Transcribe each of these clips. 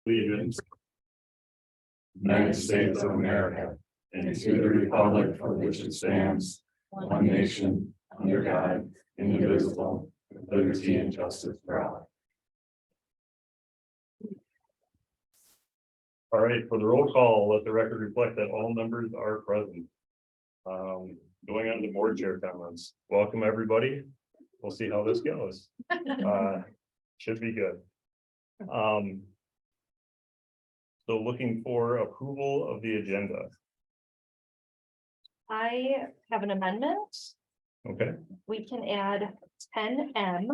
allegiance to the United States of America, and to the republic for which it stands, one nation, under God, indivisible, with liberty and justice for all. All right, for the roll call, let the record reflect that all members are present. Going on to board chair comments. Welcome, everybody. We'll see how this goes. Should be good. So looking for approval of the agenda. I have an amendment. Okay, We can add 10M,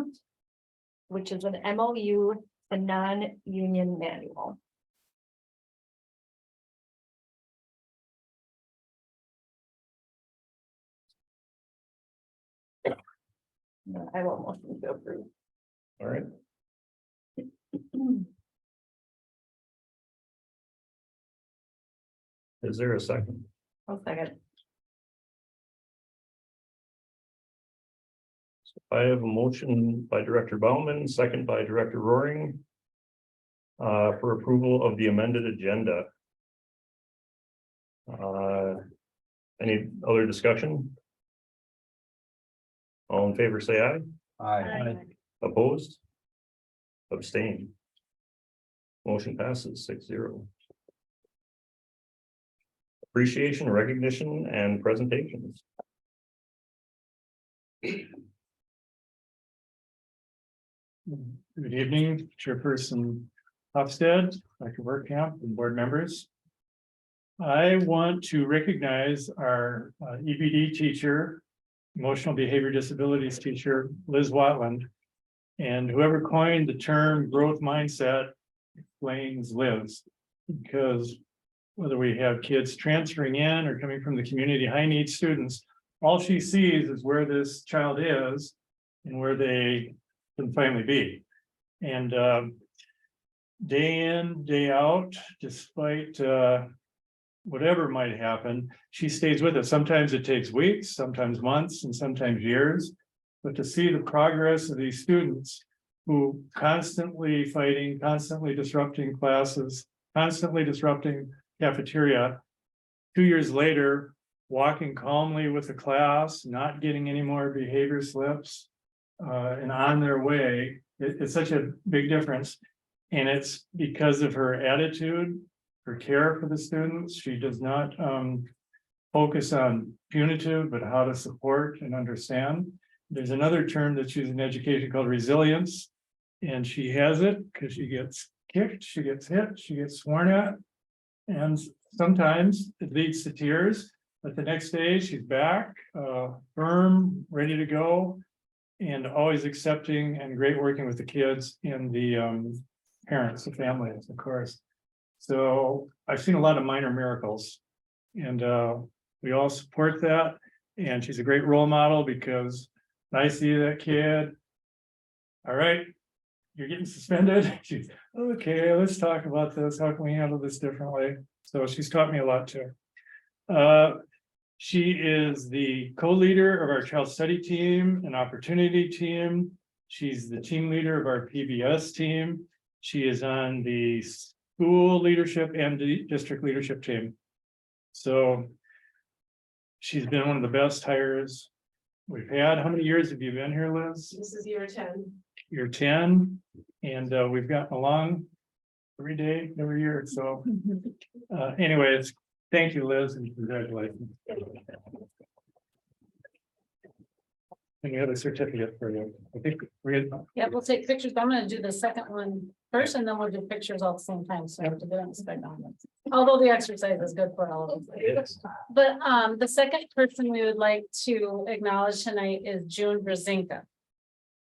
which is an MOU, the non-union manual. I will motion to approve. all right. Is there a second? One second. I have a motion by Director Bauman, second by Director Roaring. For approval of the amended agenda. Any other discussion? All in favor, say aye. Aye. Opposed? Abstain. Motion passes 6-0. Appreciation, recognition, and presentations. Good evening, Chairperson Hofstad, Dr. Wertkamp, and board members. I want to recognize our EBD teacher, emotional behavior disabilities teacher, Liz Watland. And whoever coined the term growth mindset explains Liz. Because whether we have kids transferring in or coming from the community high need students, all she sees is where this child is and where they can finally be. And day in, day out, despite whatever might happen, she stays with us. Sometimes it takes weeks, sometimes months, and sometimes years. But to see the progress of these students who constantly fighting, constantly disrupting classes, constantly disrupting cafeteria, 2 years later, walking calmly with the class, not getting any more behavior slips, and on their way, it's such a big difference. And it's because of her attitude, her care for the students. She does not focus on punitive, but how to support and understand. There's another term that's used in education called resilience. And she has it because she gets kicked, she gets hit, she gets sworn at. And sometimes it leads to tears, but the next day she's back, firm, ready to go. And always accepting and great working with the kids and the parents, the families, of course. So I've seen a lot of minor miracles, and we all support that. And she's a great role model because I see that kid. All right, you're getting suspended. She's okay. Let's talk about this. How can we handle this differently? So she's taught me a lot too. She is the co-leader of our child study team and opportunity team. She's the team leader of our PBS team. She is on the school leadership and the district leadership team. So she's been one of the best hires we've had. How many years have you been here, Liz? This is year 10. Year 10, and we've gotten along every day, every year. So anyways, thank you, Liz, and congratulations. And you have a certificate for you. I think Yeah, we'll take pictures. I'm gonna do the second one first and then we'll do pictures all at the same time. So I have to get on the spec on it. Although the exercise is good for all of us. Yes. But the second person we would like to acknowledge tonight is June Brzezinka.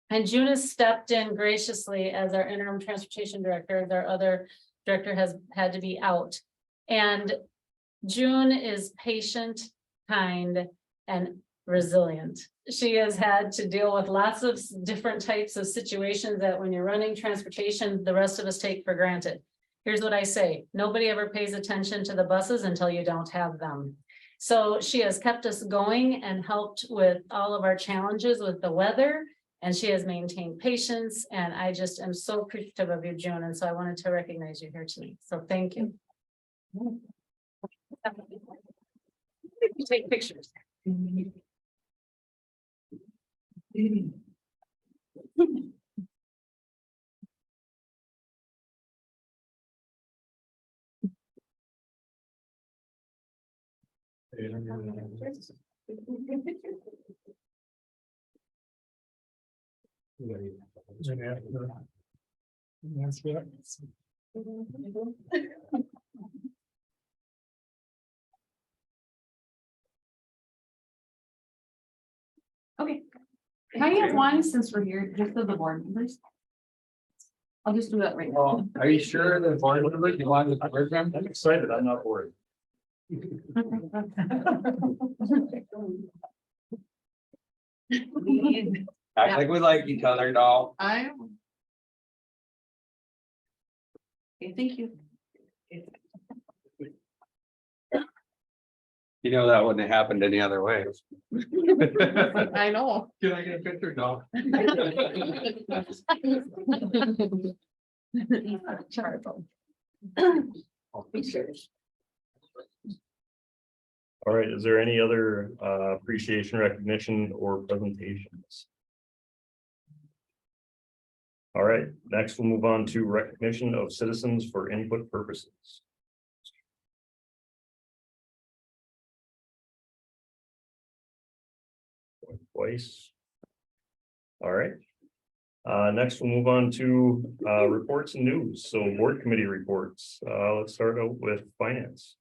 And June has stepped in graciously as our interim transportation director. Their other director has had to be out. And June is patient, kind, and resilient. She has had to deal with lots of different types of situations that when you're running transportation, the rest of us take for granted. Here's what I say, nobody ever pays attention to the buses until you don't have them. So she has kept us going and helped with all of our challenges with the weather And she has maintained patience, and I just am so appreciative of you, June, and so I wanted to recognize you here tonight, so thank you. Take pictures. Okay, can I have one since we're here, just for the board members? I'll just do that right now. Are you sure the board members, you want the program? I'm excited, I'm not worried. Act like we like each other, doll. I. Okay, thank you. You know, that wouldn't have happened any other way. I know. Can I get a picture, doll? All right, is there any other appreciation, recognition, or presentations? All right, next we'll move on to recognition of citizens for input purposes. Twice. All right. Next we'll move on to reports and news. So board committee reports. Let's start out with finance.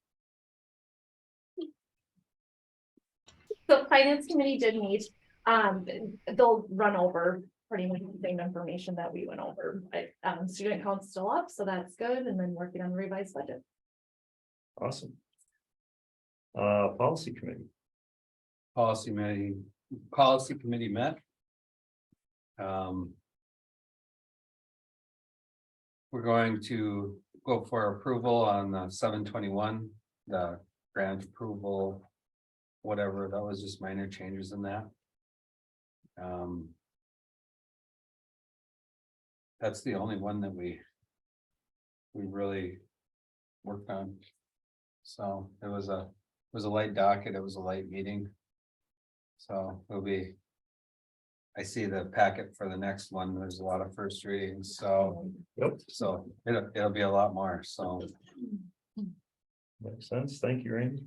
So finance committee did meet, they'll run over pretty much the same information that we went over, but student count's still up, so that's good, and then working on the revised budget. Awesome. Policy committee. Policy committee met. We're going to go for approval on the 721, the grant approval. Whatever, that was just minor changes in that. That's the only one that we really worked on. So it was a light docket, it was a light meeting. So it'll be. I see the packet for the next one, there's a lot of first readings, so. Yep. So it'll be a lot more, so. Makes sense. Thank you, Randy.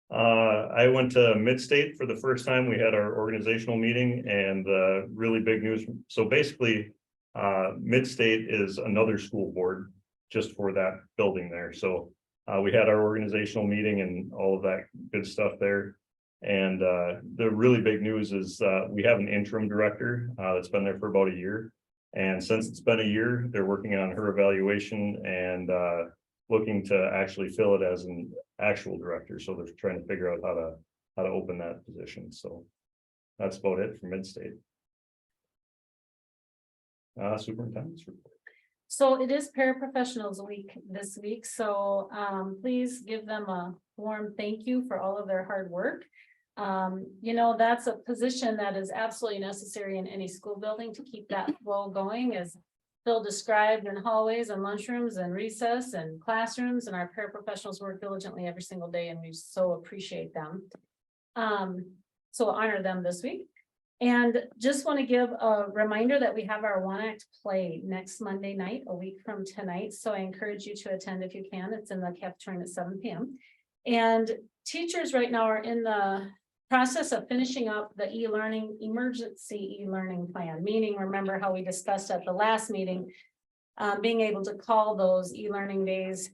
I went to Midstate for the first time. We had our organizational meeting and really big news. So basically, Midstate is another school board just for that building there. So we had our organizational meeting and all of that good stuff there. And the really big news is we have an interim director that's been there for about a year. And since it's been a year, they're working on her evaluation and looking to actually fill it as an actual director. So they're trying to figure out how to open that position. So that's about it for Midstate. Superintendent's report. So it is paraprofessionals week this week, so please give them a warm thank you for all of their hard work. You know, that's a position that is absolutely necessary in any school building to keep that flow going, as Phil described, in hallways and lunchrooms and recess and classrooms, and our paraprofessionals work diligently every single day, and we so appreciate them. So honor them this week. And just want to give a reminder that we have our one act play next Monday night, a week from tonight. So I encourage you to attend if you can. It's in the cafeteria at 7 p.m. And teachers right now are in the process of finishing up the e-learning, emergency e-learning plan, meaning remember how we discussed at the last meeting, being able to call those e-learning days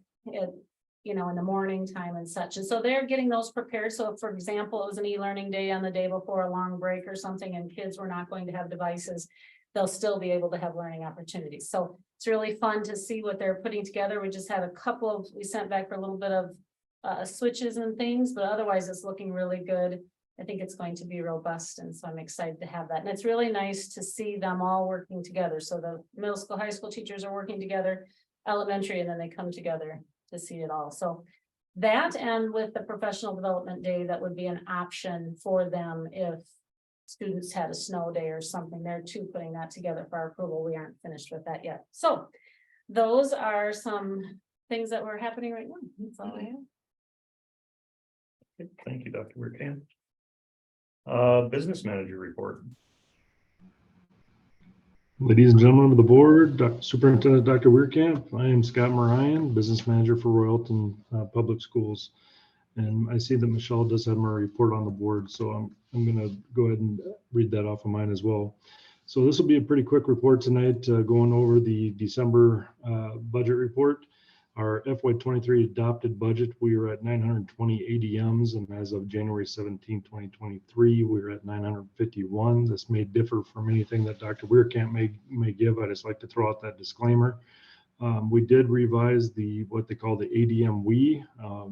in the morning time and such. And so they're getting those prepared. So for example, it was an e-learning day on the day before a long break or something, and kids were not going to have devices, they'll still be able to have learning opportunities. So it's really fun to see what they're putting together. We just had we sent back for a little bit of switches and things, but otherwise it's looking really good. I think it's going to be robust. And so I'm excited to have that. And it's really nice to see them all working together. So the middle school, high school teachers are working together, elementary, and then they come together to see it all. So that, and with the professional development day, that would be an option for them if students had a snow day or something, they're too putting that together for our approval. We aren't finished with that yet. So those are some things that were happening right now. That's all I have. Thank you, Dr. Weirkamp. Business manager report. Ladies and gentlemen of the board, Superintendent Dr. Weirkamp, I am Scott Moran, Business Manager for Royalton Public Schools. And I see that Michelle does have my report on the board, so I'm going to go ahead and read that off of mine as well. So this will be a pretty quick report tonight, going over the December budget report. Our FY23 adopted budget, we are at 920 ADMs, and as of January 17, 2023, we're at 951. This may differ from anything that Dr. Weirkamp may give. I just like to throw out that disclaimer. We did revise what they call the ADM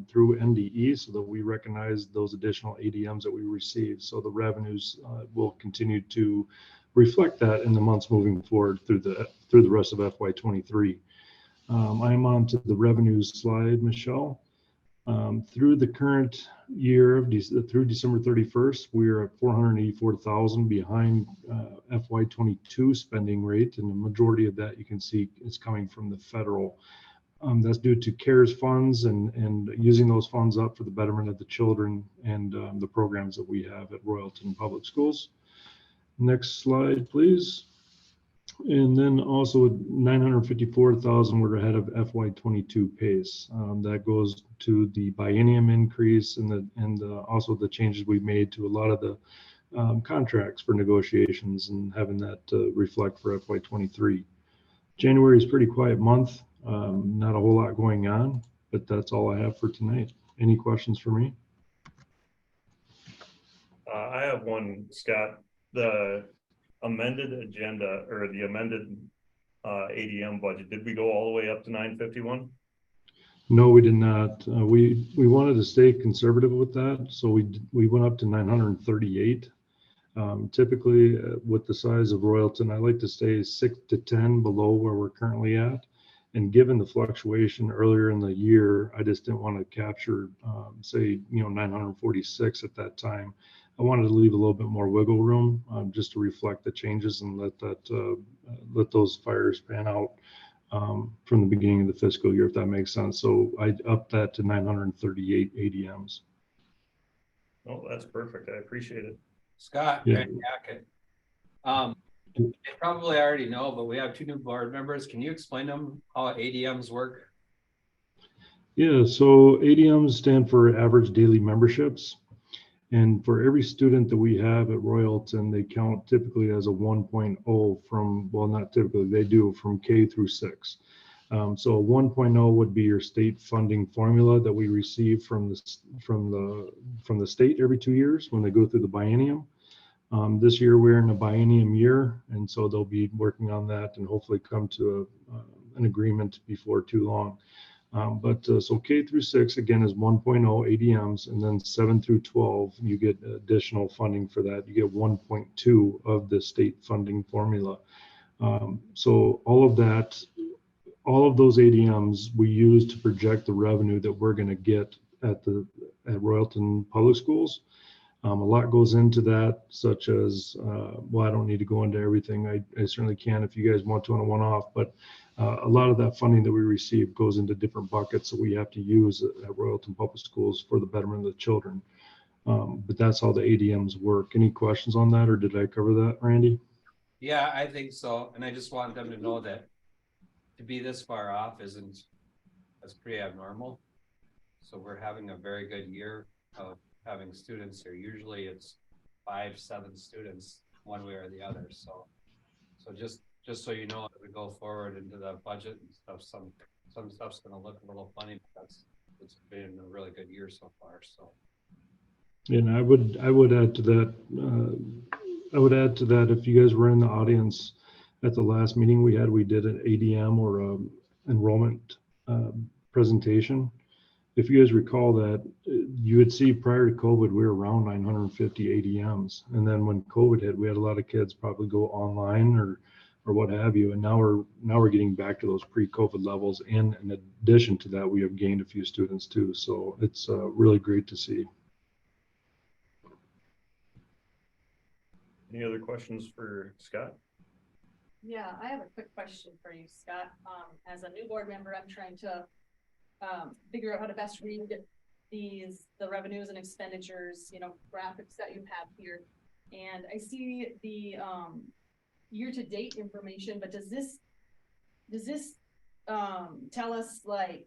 through NDE, so that we recognize those additional ADMs that we receive. So the revenues will continue to reflect that in the months moving forward through the rest of FY23. I'm on to the revenues slide, Michelle. Through the current year, through December 31st, we are at 484,000 behind FY22 spending rate, and the majority of that you can see is coming from the federal. That's due to CARES funds and using those funds up for the betterment of the children and the programs that we have at Royalton Public Schools. Next slide, please. And then also 954,000, we're ahead of FY22 pace. That goes to the biennium increase and also the changes we made to a lot of the contracts for negotiations and having that reflect for FY23. January is a pretty quiet month. Not a whole lot going on, but that's all I have for tonight. Any questions for me? I have one, Scott. The amended agenda or the amended ADM budget, did we go all the way up to 951? No, we did not. We wanted to stay conservative with that, so we went up to 938. Typically, with the size of Royalton, I like to stay 6 to 10 below where we're currently at. And given the fluctuation earlier in the year, I just didn't want to capture, say, 946 at that time. I wanted to leave a little bit more wiggle room just to reflect the changes and let those fires pan out from the beginning of the fiscal year, if that makes sense. So I upped that to 938 ADMs. Oh, that's perfect. I appreciate it. Scott, Yeah. Randy Hackett. They probably already know, but we have 2 new board members. Can you explain them how ADMs work? Yeah, so ADMs stand for average daily memberships. And for every student that we have at Royalton, they count typically as a 1.0 from, well, not typically, they do from K through 6. So a 1.0 would be your state funding formula that we receive from the state every 2 years when they go through the biennium. This year we're in a biennium year, and so they'll be working on that and hopefully come to an agreement before too long. So K through 6 again is 1.0 ADMs, and then 7 through 12 you get additional funding for that. You get 1.2 of the state funding formula. So all of those ADMs we use to project the revenue that we're going to get at Royalton Public Schools. A lot goes into that, such as, well, I don't need to go into everything. I certainly can if you guys want to on a one-off, but a lot of that funding that we receive goes into different buckets that we have to use at Royalton Public Schools for the betterment of the children. But that's how the ADMs work. Any questions on that, or did I cover that, Randy? Yeah, I think so. And I just want them to know that to be this far off that's pretty abnormal. So we're having a very good year of having students here. Usually it's 5-7 students one way or the other. So just so you know, as we go forward into the budget and stuff, some stuff's going to look a little funny, but it's been a really good year so far. So, And I would add to that. If you guys were in the audience at the last meeting we had, we did an ADM or enrollment presentation. If you guys recall that, you would see prior to COVID, we were around 950 ADMs. And then when COVID hit, we had a lot of kids probably go online or what have you. And now we're getting back to those pre-COVID levels. And in addition to that, we have gained a few students too. So it's really great to see. Any other questions for Scott? Yeah, I have a quick question for you, Scott. As a new board member, I'm trying to figure out how to best read the revenues and expenditures, graphics that you have here. And I see the year-to-date information, but does this tell us like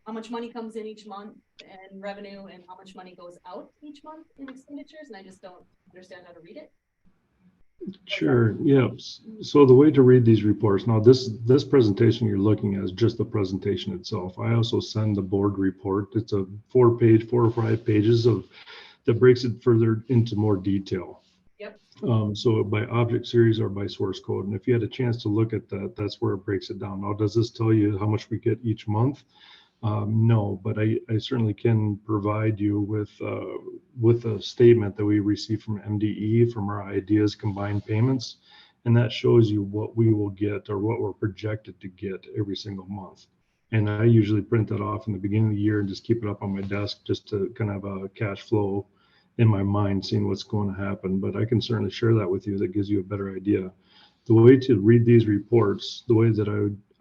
how much money comes in each month and revenue and how much money goes out each month in expenditures? And I just don't understand how to read it. Sure, yeah. So the way to read these reports, now this presentation you're looking at is just the presentation itself. I also send the board report. It's a 4 or 5 pages that breaks it further into more detail. Yep. So by object series or by source code. And if you had a chance to look at that, that's where it breaks it down. Now, does this tell you how much we get each month? No, but I certainly can provide you with a statement that we received from MDE from our ideas combined payments. And that shows you what we will get or what we're projected to get every single month. And I usually print that off in the beginning of the year and just keep it up on my desk just to kind of have a cash flow in my mind, seeing what's going to happen. But I can certainly share that with you. That gives you a better idea. The way to read these reports, the way that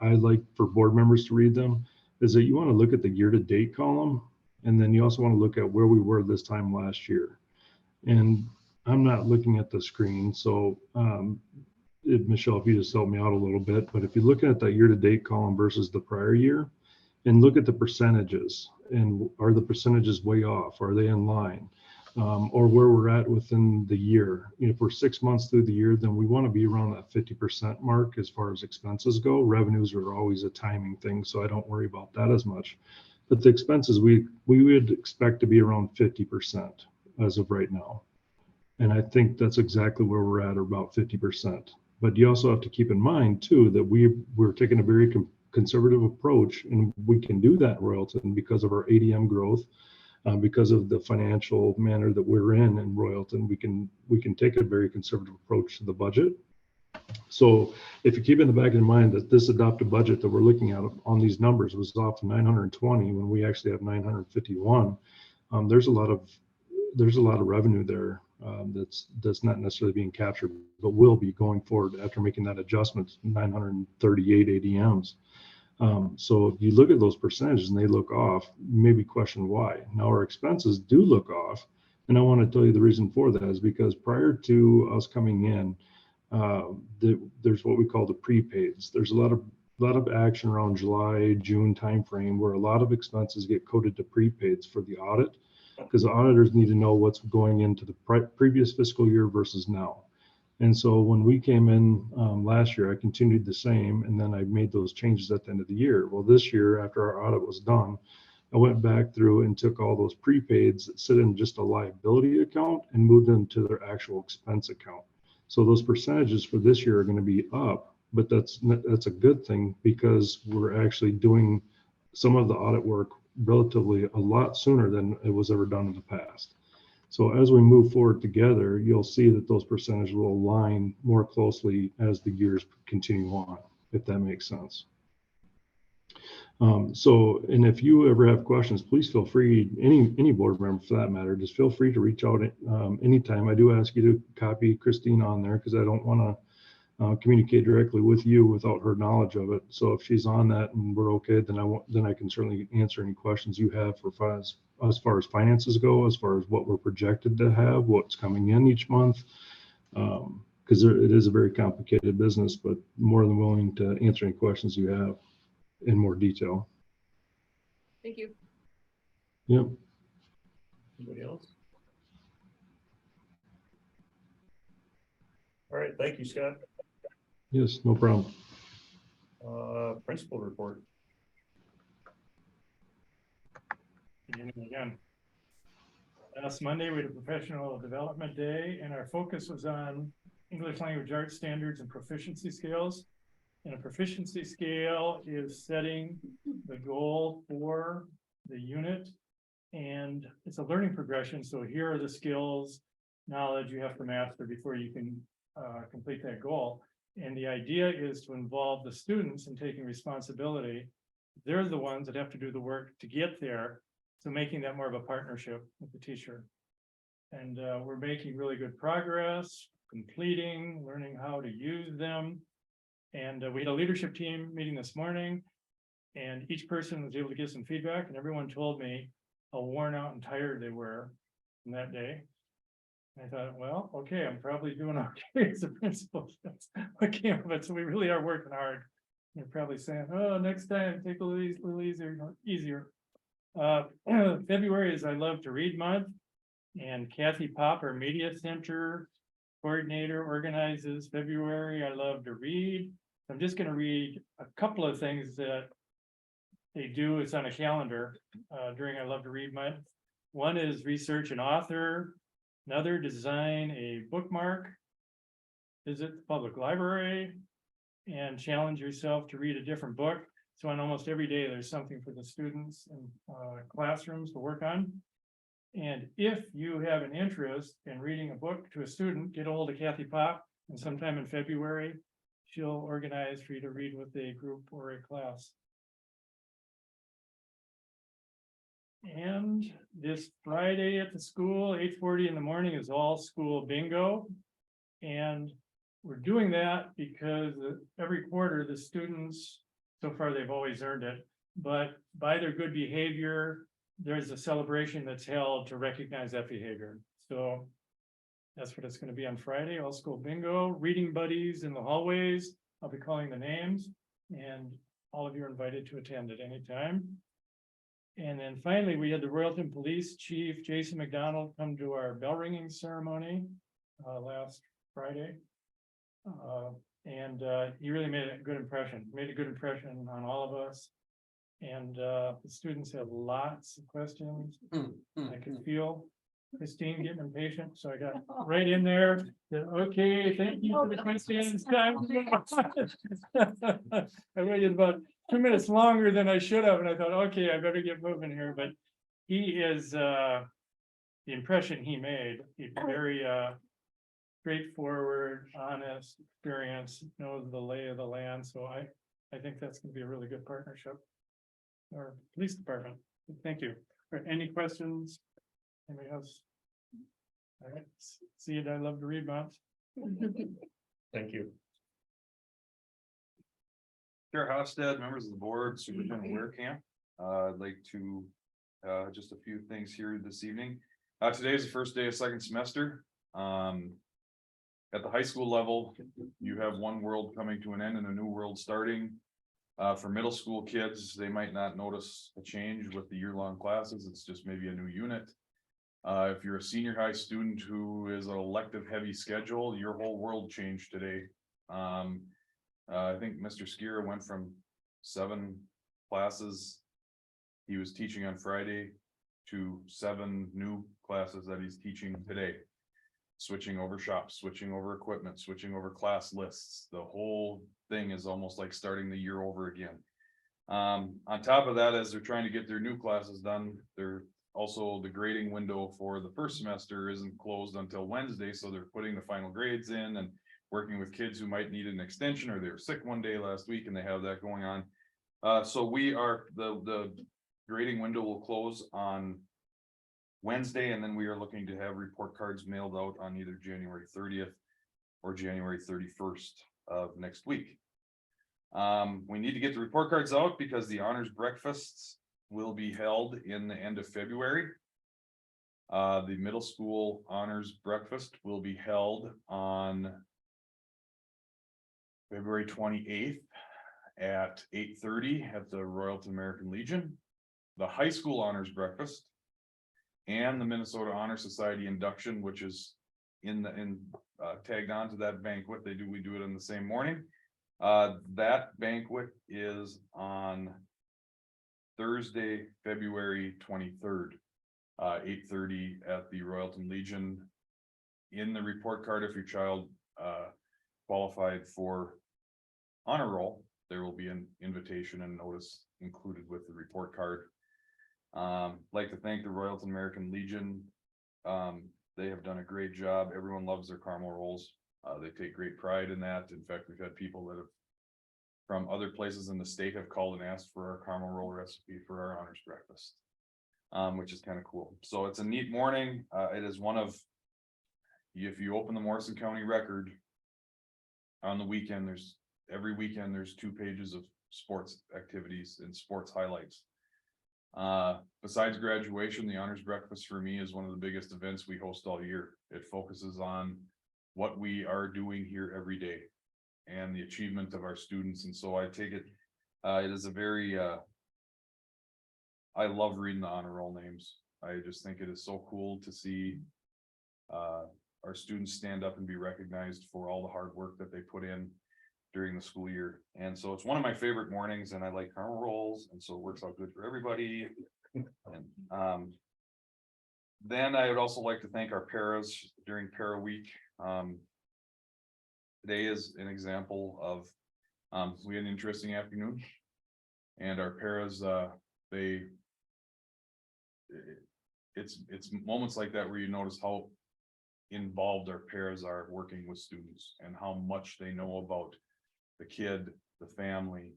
I like for board members to read them, is that you want to look at the year-to-date column, and then you also want to look at where we were this time last year. And I'm not looking at the screen, so Michelle, if you just help me out a little bit, but if you look at that year-to-date column versus the prior year, and look at the percentages, and are the percentages way off? Are they in line? Or where we're at within the year. If we're 6 months through the year, then we want to be around that 50% mark as far as expenses go. Revenues are always a timing thing, so I don't worry about that as much. But the expenses, we would expect to be around 50% as of right now. And I think that's exactly where we're at, or about 50%. But you also have to keep in mind too, that we're taking a very conservative approach, and we can do that, Royalton, because of our ADM growth. Because of the financial manner that we're in Royalton, we can take a very conservative approach to the budget. So if you keep in the back of your mind that this adopted budget that we're looking at on these numbers was off to 920 when we actually have 951, there's a lot of revenue there that's not necessarily being captured, but will be going forward after making that adjustment, 938 ADMs. So if you look at those percentages and they look off, maybe question why. Now our expenses do look off, and I want to tell you the reason for that is because prior to us coming in, there's what we call the prepaids. There's a lot of action around July, June timeframe where a lot of expenses get coded to prepaids for the audit, because the auditors need to know what's going into the previous fiscal year versus now. And so when we came in last year, I continued the same, and then I made those changes at the end of the year. Well, this year, after our audit was done, I went back through and took all those prepaids that sit in just a liability account and moved them to their actual expense account. So those percentages for this year are going to be up, but that's a good thing because we're actually doing some of the audit work relatively a lot sooner than it was ever done in the past. So as we move forward together, you'll see that those percentages will align more closely as the years continue on, if that makes sense. And if you ever have questions, please feel free, any board member for that matter, just feel free to reach out anytime. I do ask you to copy Christine on there because I don't want to communicate directly with you without her knowledge of it. So if she's on that and we're okay, then I can certainly answer any questions you have as far as finances go, as far as what we're projected to have, what's coming in each month. Because it is a very complicated business, but more than willing to answer any questions you have in more detail. Thank you. Yep. Anybody else? All right, thank you, Scott. Yes, no problem. Principal report. Beginning again. Last Monday, we had a professional development day, and our focus was on English language arts standards and proficiency scales. And a proficiency scale is setting the goal for the unit, and it's a learning progression. So here are the skills, knowledge you have to master before you can complete that goal. And the idea is to involve the students in taking responsibility. They're the ones that have to do the work to get there. So making that more of a partnership with the teacher. And we're making really good progress. completing, learning how to use them. And we had a leadership team meeting this morning. And each person was able to give some feedback, and everyone told me how worn out and tired they were from that day. I thought, well, okay, I'm probably doing okay as a principal. That's what came of it. So we really are working hard. You're probably saying, oh, next time, take a little easier. February is I Love to Read month. And Kathy Pop, our media center coordinator, organizes February I Love to Read. I'm just gonna read a couple of things that they do. It's on a calendar during I Love to Read month. One is research an author, another design a bookmark, visit the public library, and challenge yourself to read a different book. So on almost every day, there's something for the students and classrooms to work on. And if you have an interest in reading a book to a student, get a hold of Kathy Pop, and sometime in February, she'll organize for you to read with a group or a class. And this Friday at the school, 8:40 in the morning, is all school bingo. And we're doing that because every quarter the students, so far they've always earned it, but by their good behavior, there's a celebration that's held to recognize that behavior. So that's what it's going to be on Friday, all school bingo, reading buddies in the hallways. I'll be calling the names, and all of you are invited to attend at any time. And then finally, we had the Royalton Police Chief Jason McDonald come to our bell ringing ceremony last Friday. And he really made a good impression, on all of us. And the students have lots of questions. I could feel Christine getting impatient, so I got right in there. Said, okay, thank you for the questions. I waited about 2 minutes longer than I should have, and I thought, okay, I better get moving here. But he is the impression he made. He's very straightforward, honest, experienced, knows the lay of the land. So I think that's going to be a really good partnership. Our police department. Thank you. Any questions? Anybody else? All right, see it. I Love to Read month. Thank you. Chair Hofstad, members of the board, Superintendent Weirkamp. I'd like to, just a few things here this evening. Today is the first day of second semester. At the high school level, you have one world coming to an end and a new world starting. For middle school kids, they might not notice a change with the year-long classes. It's just maybe a new unit. If you're a senior high student who is an elective heavy schedule, your whole world changed today. I think Mr. Skier went from 7 classes he was teaching on Friday to 7 new classes that he's teaching today. Switching over shops, switching over equipment, switching over class lists. The whole thing is almost like starting the year over again. On top of that, as they're trying to get their new classes done, they're also the grading window for the first semester isn't closed until Wednesday. So they're putting the final grades in and working with kids who might need an extension, or they were sick one day last week and they have that going on. So we are, the grading window will close on Wednesday, and then we are looking to have report cards mailed out on either January 30th or January 31st of next week. We need to get the report cards out because the honors breakfasts will be held in the end of February. The middle school honors breakfast will be held on February 28th at 8:30 at the Royalton American Legion. The high school honors breakfast and the Minnesota Honor Society induction, which is tagged on to that banquet. We do it in the same morning. That banquet is on Thursday, February 23rd, 8:30 at the Royalton Legion. In the report card, if your child qualified for honor roll, there will be an invitation and notice included with the report card. Like to thank the Royalton American Legion. They have done a great job. Everyone loves their caramel rolls. They take great pride in that. In fact, we've had people that have from other places in the state have called and asked for our caramel roll recipe for our honors breakfast, which is kind of cool. So it's a neat morning. It is one of if you open the Morrison County Record. On the weekend, every weekend, there's 2 pages of sports activities and sports highlights. Besides graduation, the honors breakfast for me is one of the biggest events we host all year. It focuses on what we are doing here every day. And the achievement of our students, and so I take it, it is a very, I love reading the honor roll names. I just think it is so cool to see our students stand up and be recognized for all the hard work that they put in during the school year. And so it's one of my favorite mornings, and I like honor rolls, and so it works out good for everybody. And then I would also like to thank our paras during para week. Today is an example of, we had an interesting afternoon. And our paras, it's moments like that where you notice how involved our paras are working with students and how much they know about the kid, the family,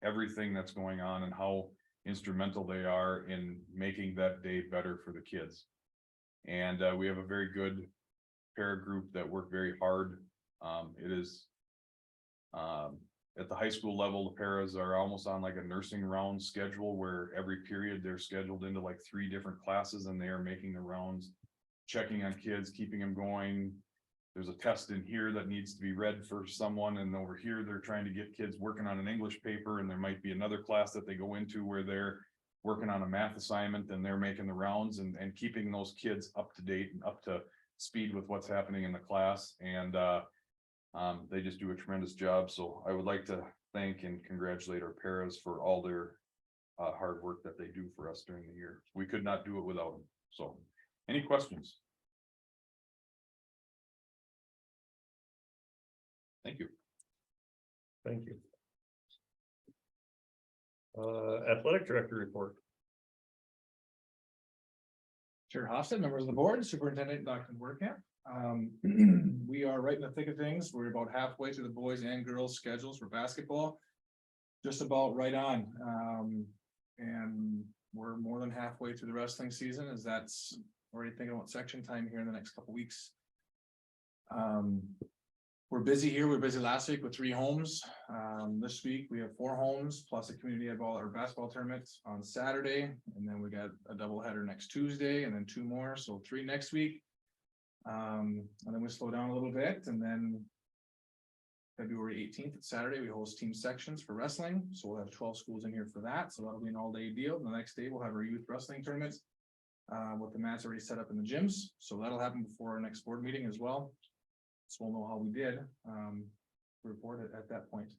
everything that's going on, and how instrumental they are in making that day better for the kids. And we have a very good para group that work very hard. It is at the high school level, the paras are almost on like a nursing round schedule, where every period they're scheduled into like 3 different classes, and they are making the rounds, checking on kids, keeping them going. There's a test in here that needs to be read for someone, and over here they're trying to get kids working on an English paper, and there might be another class that they go into where they're working on a math assignment, and they're making the rounds and keeping those kids up to date and up to speed with what's happening in the class. And they just do a tremendous job. So I would like to thank and congratulate our paras for all their hard work that they do for us during the year. We could not do it without them. So any questions? Thank you. Thank you. Athletic director report. Chair Hofstad, members of the board, Superintendent Dr. Werkamp. We are right in the thick of things. We're about halfway to the boys and girls schedules for basketball. Just about right on. And we're more than halfway through the wrestling season, as that's already thinking about section time here in the next couple weeks. We're busy here. We were busy last week with 3 homes. This week we have 4 homes plus a community of all our basketball tournaments on Saturday. And then we got a doubleheader next Tuesday, and then 2 more. So 3 next week. And then we slow down a little bit, and then February 18th, it's Saturday, we host team sections for wrestling. So we'll have 12 schools in here for that. So that'll be an all-day deal. The next day we'll have our youth wrestling tournaments with the mats already set up in the gyms. So that'll happen before our next board meeting as well. So we'll know how we did, report it at that point.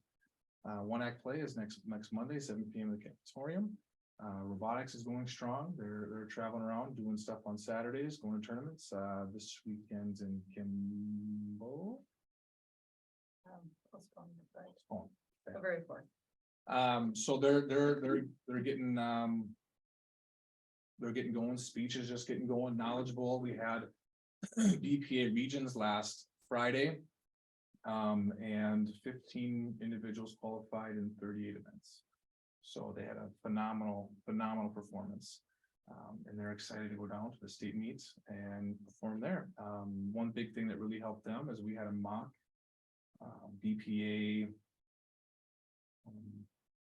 One act play is next Monday, 7 p.m. in the Cafetorium. Robotics is going strong. They're traveling around doing stuff on Saturdays, going to tournaments. This weekend's in Kimball. Very fun. So they're getting going. Speech is just getting going. Knowledgeable. We had BPA regions last Friday. And 15 individuals qualified in 38 events. So they had a phenomenal performance. And they're excited to go down to the state meets and perform there. One big thing that really helped them is we had a mock BPA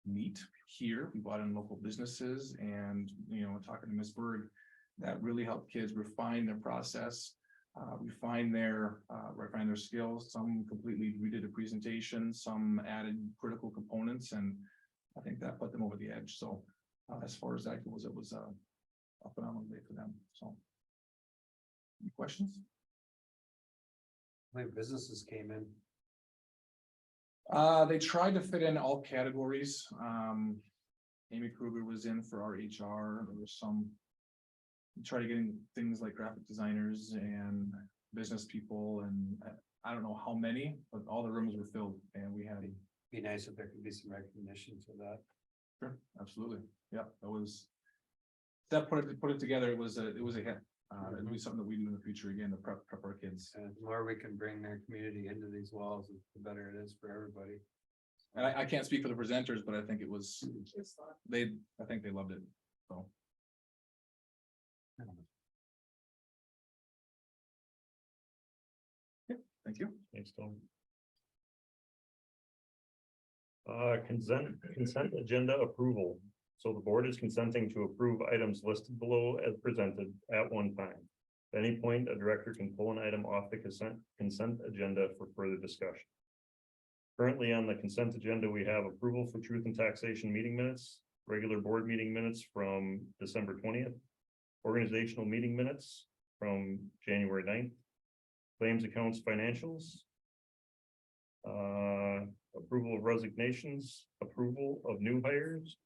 meet here. We brought in local businesses, and talking to Ms. Berg, that really helped kids refine their process, refine their skills. Some completely redid a presentation, some added critical components, and I think that put them over the edge. So as far as that goes, it was a phenomenal day for them. So any questions? My businesses came in. They tried to fit in all categories. Amy Kruger was in for our HR. There was some, try to get in things like graphic designers and business people, and I don't know how many, but all the rooms were filled, and we had. Be nice if there could be some recognition for that. Sure, absolutely. Yeah, that was. That put it together. It was a hit. It'll be something that we do in the future again to prep our kids. And the more we can bring their community into these walls, the better it is for everybody. And I can't speak for the presenters, but I think it was. I think they loved it. So. Thank you. Thanks, Tom. Consent agenda approval. So the board is consenting to approve items listed below as presented at one time. At any point, a director can pull an item off the consent agenda for further discussion. Currently on the consent agenda, we have approval for truth and taxation meeting minutes, regular board meeting minutes from December 20th, organizational meeting minutes from January 9th, claims accounts financials, approval of resignations, approval of new hires,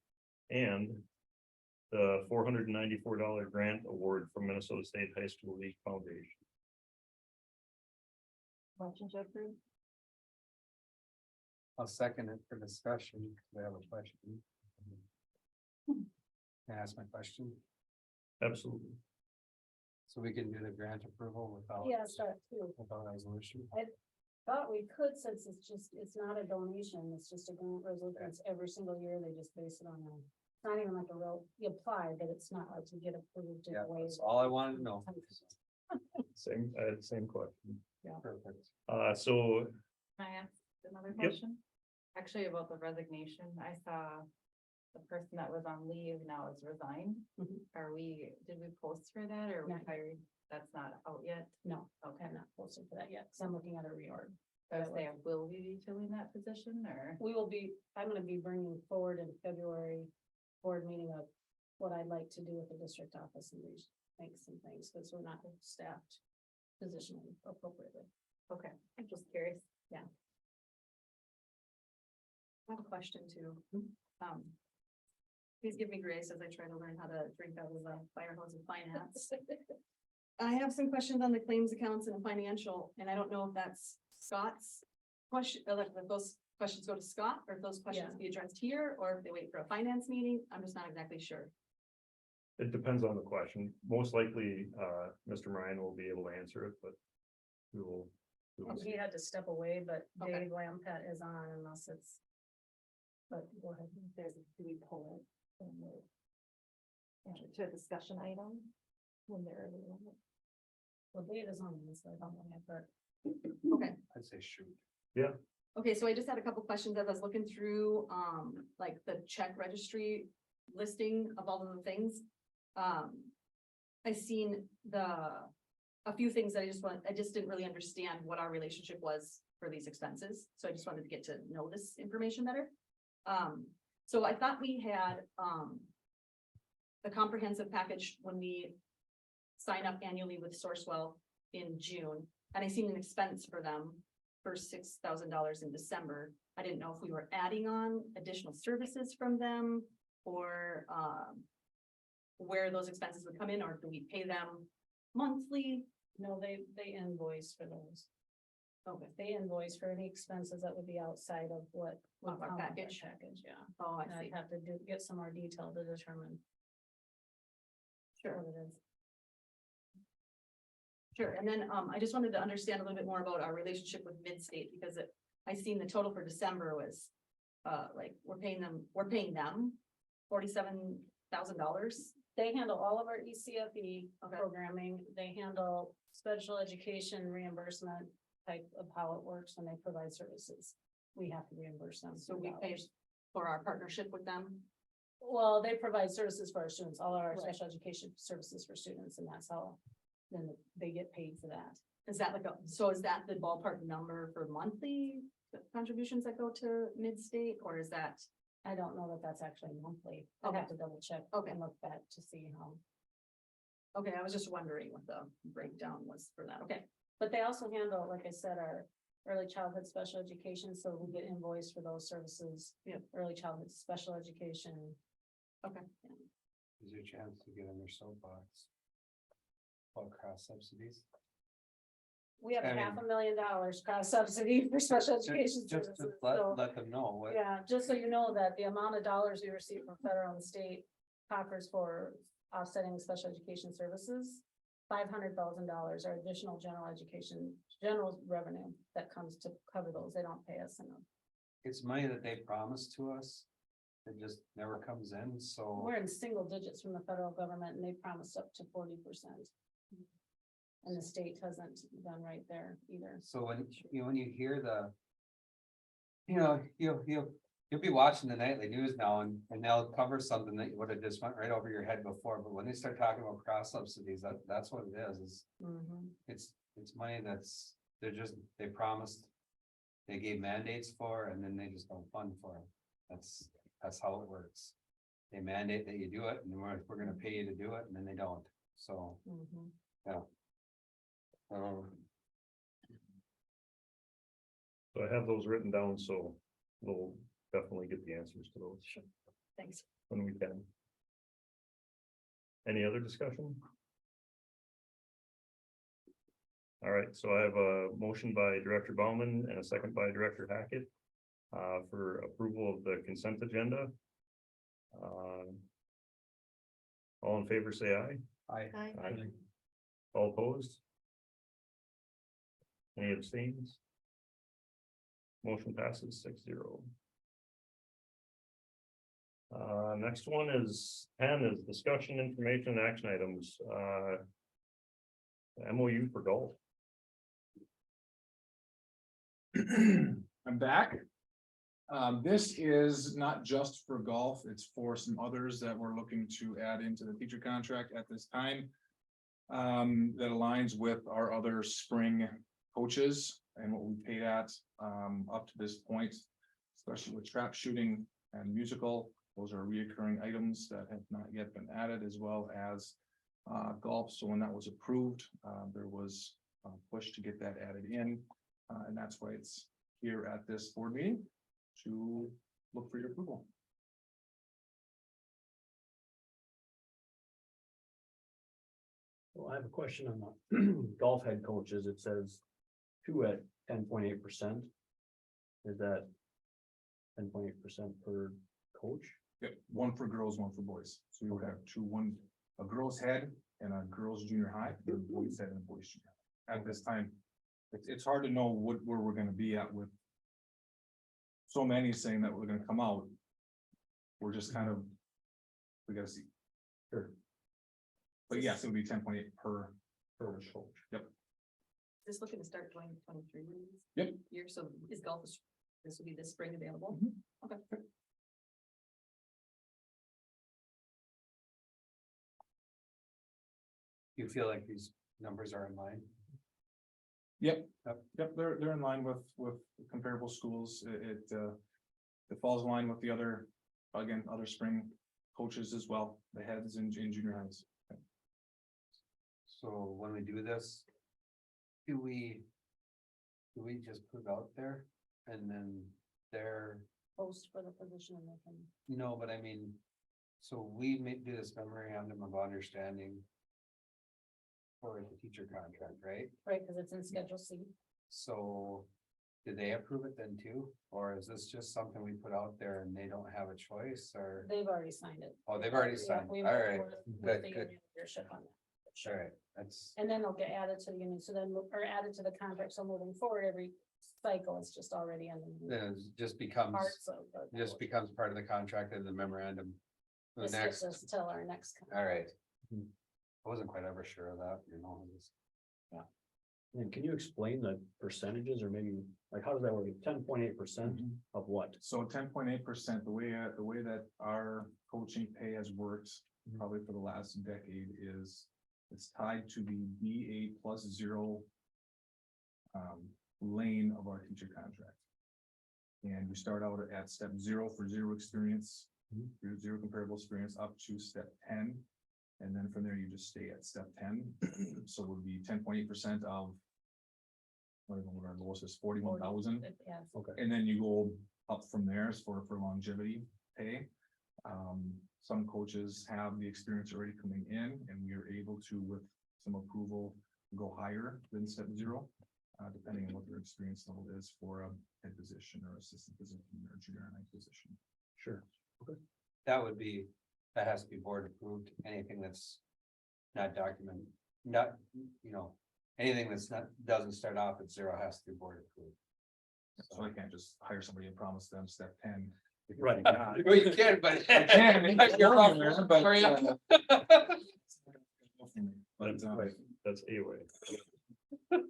and the $494 grant award from Minnesota State High School League Foundation. Motion to approve. I'll second it for discussion. We have a question. Can I ask my question? Absolutely. So we can do the grant approval without. Yeah, start too. Without resolution. Thought we could, since it's not a donation, it's just a grant resolution. It's every single year, they just base it on a, it's not even like a real, you apply, but it's not like you get approved. Yeah, that's all I wanted to know. Same, I had the same question. Yeah. Perfect. So Can I ask another Yep. question? Actually, about the resignation, I saw the person that was on leave now is resigned. Mhm. Did we post for that or we Not yet. hired? That's not out yet. No, okay, I'm not posting for that yet, because I'm looking at a reorg. I was saying, will we be filling that position or? I'm gonna be bringing forward in February board meeting of what I'd like to do with the district office and make some things, because we're not staffed positionally appropriately. Okay, I'm just curious. I have a question too. Please give me grace as I try to learn how to drink out of the fire hose of finance. I have some questions on the claims accounts and the financial, and I don't know if that's Scott's question, like if those questions go to Scott, or if those questions Yeah. be addressed here, or if they wait for a finance meeting. I'm just not exactly sure. it depends on the question. Most likely, Mr. Ryan will be able to answer it, but we will. He had to step away, but Okay. Dave Lampat is on unless it's. But go ahead. Do we pull it? from the- yeah, to a discussion item when they're available? Well, Dave is on this, so I don't know, but Okay. I'd say shoot. Okay, so I just had a couple questions as I was looking through, like the check registry listing of all of the things. I seen a few things that I just didn't really understand what our relationship was for these expenses, so I just wanted to get to know this information better. So I thought we had, the comprehensive package when we sign up annually with Sourcewell in June, and I seen an expense for them for $6,000 in December. I didn't know if we were adding on additional services from them or where those expenses would come in, or do we pay them monthly? no, they invoice for those. Okay. They invoice for any expenses that would be outside of what. would Of our come with package. Yeah, Oh, and I'd have to get some more detail to determine. Sure. What it is. Sure, and then I just wanted to understand a little bit more about our relationship with Midstate, because I seen the total for December was. Like, we're paying them $47,000. They handle all of our E ECFE Okay. programming. They handle special education reimbursement type of how it works when they provide services. We have to reimburse them. So we pay for our partnership with them. Well, they provide services for our students, all our Right. special education services for students, and that's how then they get paid for that. Is that so is that the ballpark number for monthly contributions that go to Midstate, or is that? I don't know that that's actually monthly. I'd have to double check. Okay. And look back to see how. Okay, I was just wondering what the breakdown was for that. Okay, But they also handle, like I said, our early childhood special education, so we get invoiced for those services. Yeah. Early childhood special education. okay. Is there a chance to get in their soapbox? About cross subsidies? We have I mean- $500,000 cross subsidy for special education Just services. to let, So, let them know what. yeah, just so you know that the amount of dollars we receive from federal and state coffers for offsetting special education services. $500,000 are additional general revenue that comes to cover those. They don't pay us enough. It's money that they promised to us. It just never comes in, so. We're in single digits from the federal government and they promised up to 40%. And the state hasn't done right there either. So when you hear the. You'll be watching the nightly news now and they'll cover something that would have just went right over your head before, but when they start talking about cross subsidies, that's what it is. It's money they promised. They gave mandates for, and then they just don't fund for it. That's how it works. They mandate that you do it, and we're gonna pay you to do it, and then they don't, so, yeah. So I have those written down, so we'll definitely get the answers to those. Thanks. When we can. Any other discussion? All right, so I have a motion by Director Bauman and a second by Director Hackett. For approval of the consent agenda. All in favor, say aye. Aye. All opposed? Any abstains? Motion passes 6-0. Next one is 10 is discussion, information, and action items. MOU for golf. I'm back. This is not just for golf, it's for some others that we're looking to add into the teacher contract at this time. That aligns with our other spring coaches and what we paid at up to this point, especially with trap shooting and musical. Those are reoccurring items that have not yet been added, as well as golf. So when that was approved, there was a push to get that added in. And that's why it's here at this board meeting to look for your approval. Well, I have a question on the golf head coaches. It says 2 at 10.8%. Is that 10.8% per coach? Yep, one for girls, one for boys. So you would have one, a girls head and a girls junior high, and a boys head and a boys junior high. At this time, it's hard to know where we're gonna be at with so many saying that we're gonna come out. We're just kind of, we gotta see. Sure. But yes, it would be 10.8 per coach. Yep. Just looking to start 2023. Yep. Year, so is golf, this will be this spring available? Okay. You feel like these numbers are in line? Yep, Yep. yep, they're in line with comparable schools. It falls in line with the other, again, other spring coaches as well, the heads in junior highs. So when we do this, do we just put it out there and then they're, Post for the position and they can. no, but I mean, so we may do this memorandum of understanding for the teacher contract, right? Right, because it's in Schedule C. So do they approve it then too? Or is this just something we put out there and they don't have a choice or? They've already signed it. Oh, they've already Yeah, signed. we All worked right, with good, the good. union leadership on that. All right, that's, And then they'll get added to the union, so then, or added to the contract, so moving forward, every cycle is just already in the then it just becomes, parts of. the- just becomes part of the contract and the memorandum. The This next, gets us till our next. all right. I wasn't quite ever sure of that, you know. And can you explain the percentages or maybe like how does that work? 10.8% of what? So 10.8%, the way that our coaching pay has worked probably for the last decade is it's tied to the B8+0 lane of our teacher contract. And you start out at step 0 for zero experience, zero comparable experience up to step 10. And then from there, you just stay at step 10. So it would be 10.8% of what our lowest is 41,000. Yeah. Okay. And then you go up from there as for longevity pay. Some coaches have the experience already coming in and we are able to, with some approval, go higher than step 0. Depending on what their experience level is for a head position or assistant position or junior high position. Sure. That has to be board approved, anything that's not documented, not, anything that's not, doesn't start off at 0 has to be board approved. So I can't just hire somebody and promise them step 10. Right. Well, you can, but. I can, You're but, off there, but, But, That's A-Way.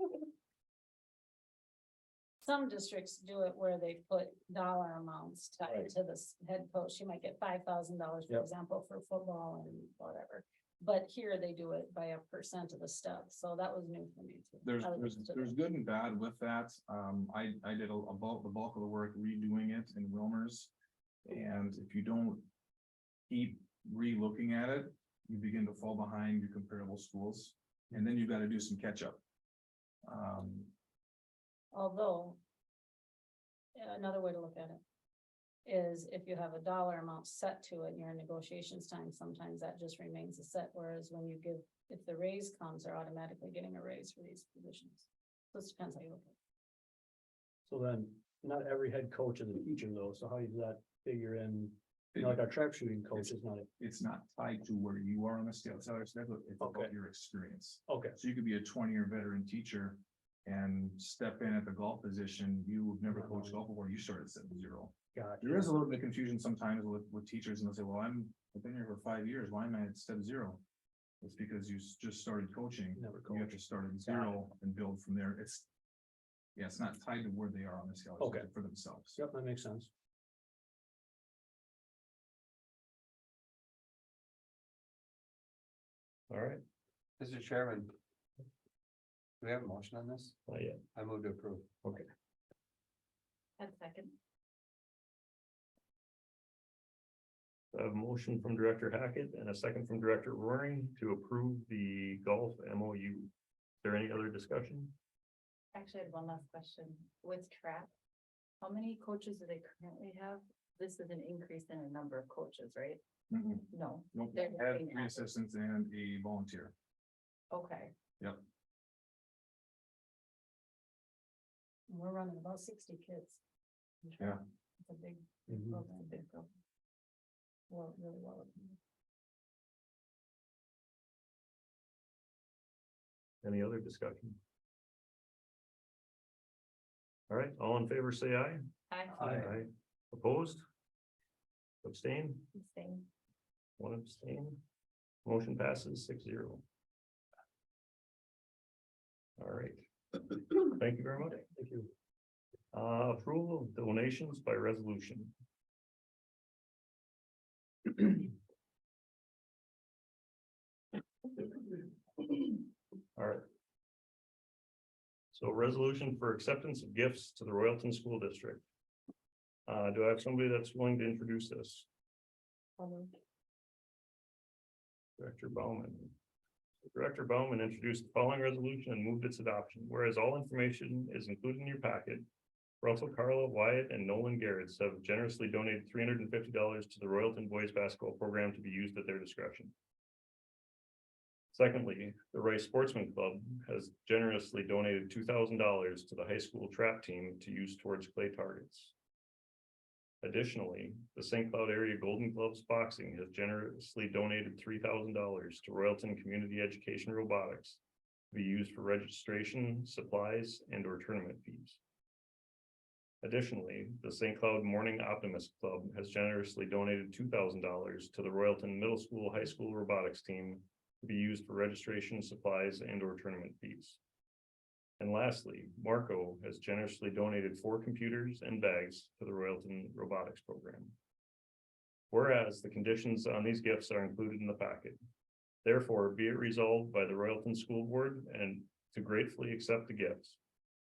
Some districts do it where they put dollar amounts tied to this head coach. You might get $5,000, for Yep. example, for football and whatever. But here they do it by a percent of the stuff, so that was new for me too. There's, I was there's, interested there's in- good and bad with that. I did about the bulk of the work redoing it in Wilmer's. And if you don't keep re-looking at it, you begin to fall behind your comparable schools. And then you've got to do some catch up. Although. Another way to look at it. Is if you have a dollar amount set to it, and you're in negotiations time, sometimes that just remains a set, whereas when you give, if the raise comes, they're automatically getting a raise for these positions. So it depends how you look at it. So then, not every head coach is a teacher though, so how does that figure in, you know, like our trap shooting coach is not, It's not tied to where you are on the scale. It's Okay. about your experience. okay, So you could be a 20-year veteran teacher and step in at the golf position. You've never coached golf before. You started at 0. got There is a little bit of confusion sometimes with teachers and they'll say, well, I've been here for 5 years. Why am I at step 0? It's because you just started coaching. Never You have coached. to start at 0 and build from there. It's not tied to where they are on the scale. It's Okay. for themselves. Yep, that makes sense. All right, Mr. Chairman. Do we have a motion on this? not yet. I move to approve. And second. I have a motion from Director Hackett and a second from Director Roaring to approve the golf MOU. Is there any other discussion? Actually, I had one last question. With trap, how many coaches do they currently have? This is an increase in a number of coaches, right? Mhm. No, Nope. They're I have being 3 added. assistants and a volunteer. okay. Yep. We're running about 60 kids. Yeah. It's a big, Mhm. program, big program. Well, really well. Any other discussion? All right, all in favor, say aye. Aye. Opposed? Abstain? Same. One abstain. Motion passes 6-0. All right. Thank you very much. Thank you. Approval of donations by resolution. All right. So resolution for acceptance of gifts to the Royalton School District. Do I have somebody that's willing to introduce this? Director Bauman. Director Bauman introduced the following resolution and moved its adoption, whereas all information is included in your packet. Russell, Carla, Wyatt, and Nolan Garrett's have generously donated $350 to the Royalton Boys Basketball Program to be used at their discretion. Secondly, the Rice Sportsman Club has generously donated $2,000 to the high school trap team to use towards clay targets. Additionally, the St. Cloud Area Golden Gloves Boxing has generously donated $3,000 to Royalton Community Education Robotics to be used for registration, supplies, and/or tournament fees. Additionally, the St. Cloud Morning Optimist Club has generously donated $2,000 to the Royalton Middle School High School Robotics team to be used for registration, supplies, and/or tournament fees. And lastly, Marco has generously donated 4 computers and bags to the Royalton Robotics Program. Whereas the conditions on these gifts are included in the packet. Therefore, be it resolved by the Royalton School Board and to gratefully accept the gifts.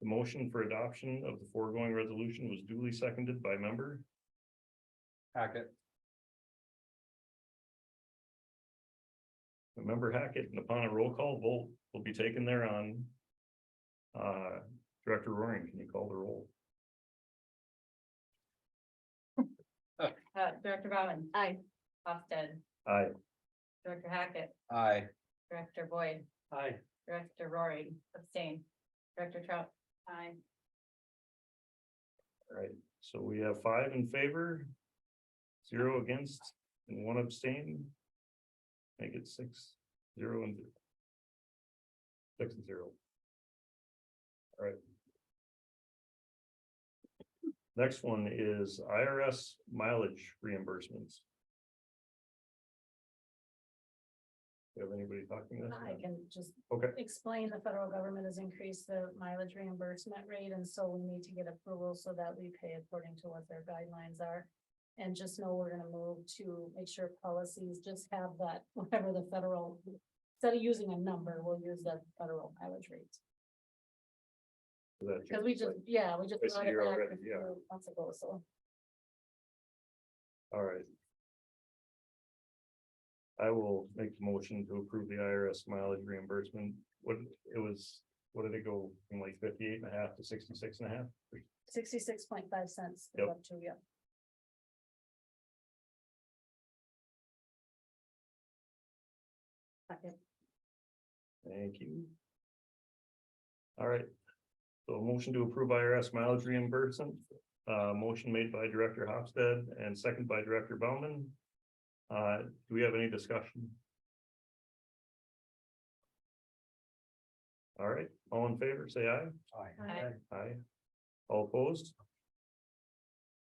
The motion for adoption of the foregoing resolution was duly seconded by member Hackett. Member Hackett, and upon a roll call vote will be taken thereon. Director Roaring, can you call the roll? Director Bauman. Aye. Hofstad, Aye. Director Hackett, Aye. Director Boyd, Aye. Director Roaring, abstain. Director Trout. Aye. All right, so we have 5 in favor, 0 against, and 1 abstain. Make it 6-0 and 6-0. All right. Next one is IRS mileage reimbursements. Do you have anybody talking to I this? can just Okay, explain the federal government has increased the mileage reimbursement rate, and so we need to get approval so that we pay according to what their guidelines are. And just know we're gonna move to make sure policies just have that, whatever the federal, instead of using a number, we'll use the federal mileage rates. Cause we just, yeah, we just. This brought it year back already, a yeah. few months ago, so. all right. I will make the motion to approve the IRS mileage reimbursement. What it was, what did it go from like 58.5 to 66.5? 66.5 cents. Yep. Up to, yep. Second. Thank you. All right. So a motion to approve IRS mileage reimbursement, motion made by Director Hofstad and second by Director Bauman. Do we have any discussion? All right, all in favor, say aye. Aye. Aye. All opposed?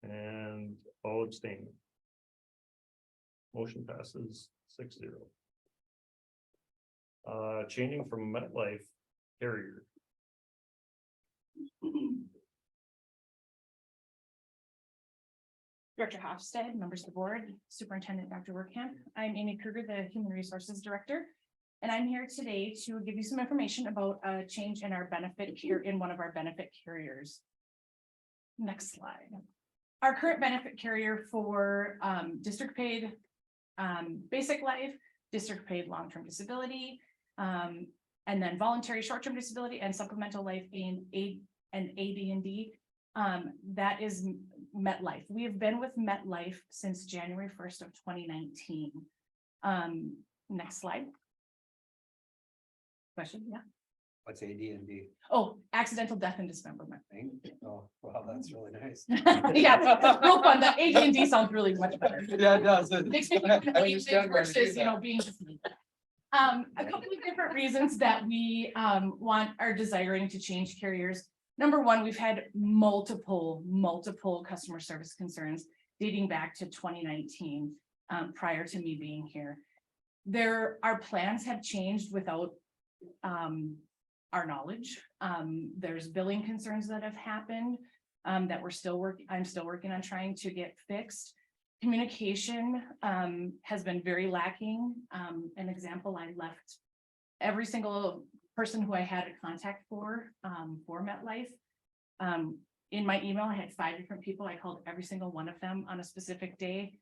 And all abstain. Motion passes 6-0. Changing from MetLife carrier. Director Hofstad, members of the board, Superintendent Dr. Werkamp. I'm Amy Kruger, the Human Resources Director. And I'm here today to give you some information about a change in our benefit here in one of our benefit carriers. Next slide. Our current benefit carrier for district paid basic life, district paid long-term disability, and then voluntary short-term disability and supplemental life in AD&D. That is MetLife. We have been with MetLife since January 1st of 2019. Next slide. Question, yeah. What's AD&D? Oh, accidental death and dismemberment. Oh, wow, that's really nice. Yeah, real fun. The AD&D sounds really much better. Yeah, it does. Makes me think of agent versus, you know, being just me. A couple of different reasons that we are desiring to change carriers. Number one, we've had multiple customer service concerns dating back to 2019, prior to me being here. Our plans have changed without our knowledge. There's billing concerns that have happened that I'm still working on trying to get fixed. Communication has been very lacking. An example, I left every single person who I had a contact for MetLife. In my email, I had 5 different people. I called every single one of them on a specific day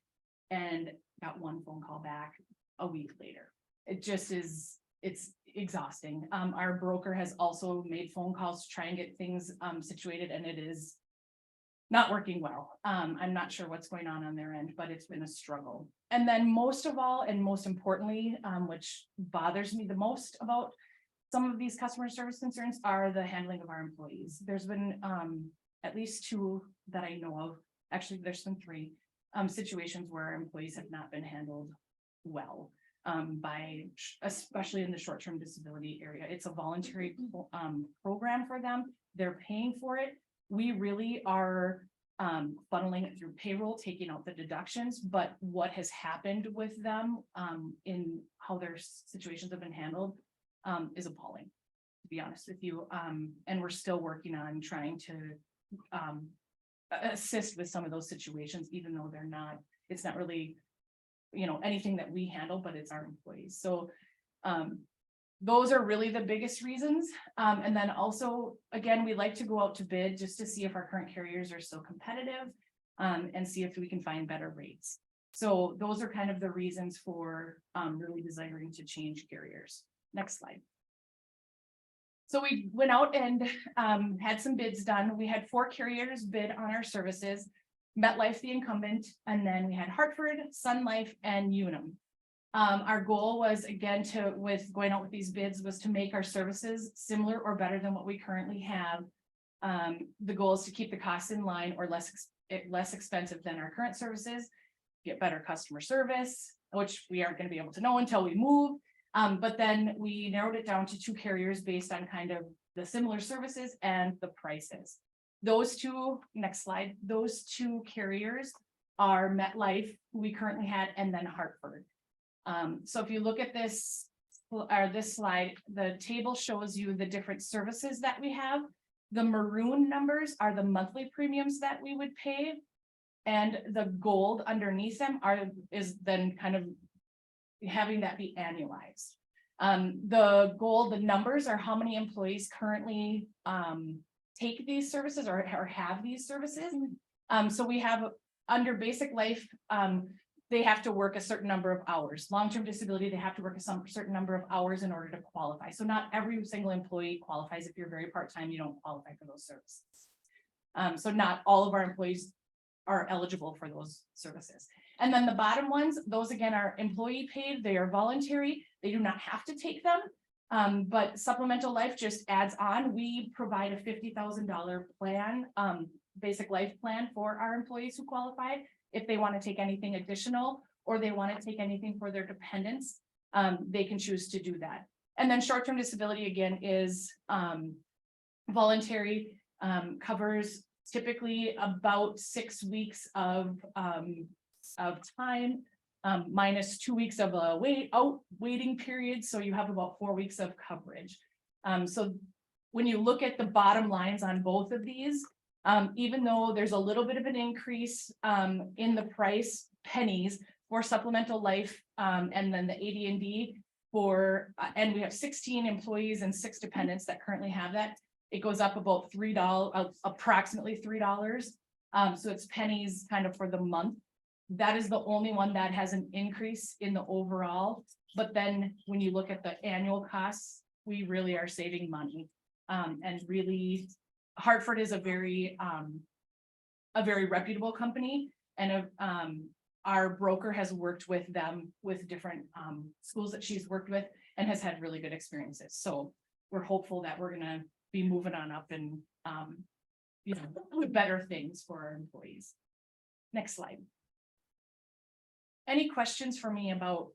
and got one phone call back a week later. It just is, it's exhausting. Our broker has also made phone calls to try and get things situated, and it is not working well. I'm not sure what's going on their end, but it's been a struggle. And then most of all, and most importantly, which bothers me the most about some of these customer service concerns, are the handling of our employees. There's been at least 2 that I know of. Actually, there's been 3 situations where employees have not been handled well. Especially in the short-term disability area. It's a voluntary program for them. They're paying for it. We really are funneling it through payroll, taking out the deductions, but what has happened with them in how their situations have been handled is appalling, to be honest with you. And we're still working on trying to assist with some of those situations, even though it's not really, you know, anything that we handle, but it's our employees. So those are really the biggest reasons. And then also, again, we like to go out to bid just to see if our current carriers are still competitive and see if we can find better rates. So those are kind of the reasons for really desiring to change carriers. Next slide. So we went out and had some bids done. We had 4 carriers bid on our services. MetLife, the incumbent, and then we had Hartford, Sun Life, and Unum. Our goal was, again, with going out with these bids, was to make our services similar or better than what we currently have. The goal is to keep the costs in line or less expensive than our current services, get better customer service, which we aren't going to be able to know until we move. But then we narrowed it down to 2 carriers based on kind of the similar services and the prices. Those 2, next slide, those 2 carriers are MetLife, who we currently had, and then Hartford. So if you look at this or this slide, the table shows you the different services that we have. The maroon numbers are the monthly premiums that we would pay. And the gold underneath them is then kind of having that be annualized. The gold, the numbers are how many employees currently take these services or have these services. So we have under basic life, they have to work a certain number of hours. Long-term disability, they have to work a certain number of hours in order to qualify. So not every single employee qualifies. If you're very part-time, you don't qualify for those services. So not all of our employees are eligible for those services. And then the bottom ones, those again are employee paid, they are voluntary, they do not have to take them. But supplemental life just adds on. We provide a $50,000 plan, basic life plan for our employees who qualify. If they want to take anything additional, or they want to take anything for their dependents, they can choose to do that. And then short-term disability again is voluntary, covers typically about 6 weeks of time, minus 2 weeks of a waiting period. So you have about 4 weeks of coverage. So when you look at the bottom lines on both of these, even though there's a little bit of an increase in the price pennies for supplemental life, and then the AD&D for, and we have 16 employees and 6 dependents that currently have that. It goes up about $3, approximately $3. So it's pennies kind of for the month. That is the only one that has an increase in the overall. But then when you look at the annual costs, we really are saving money. And really, Hartford is a very reputable company, and our broker has worked with them with different schools that she's worked with and has had really good experiences. So we're hopeful that we're gonna be moving on up and with better things for our employees. Next slide. Any questions for me about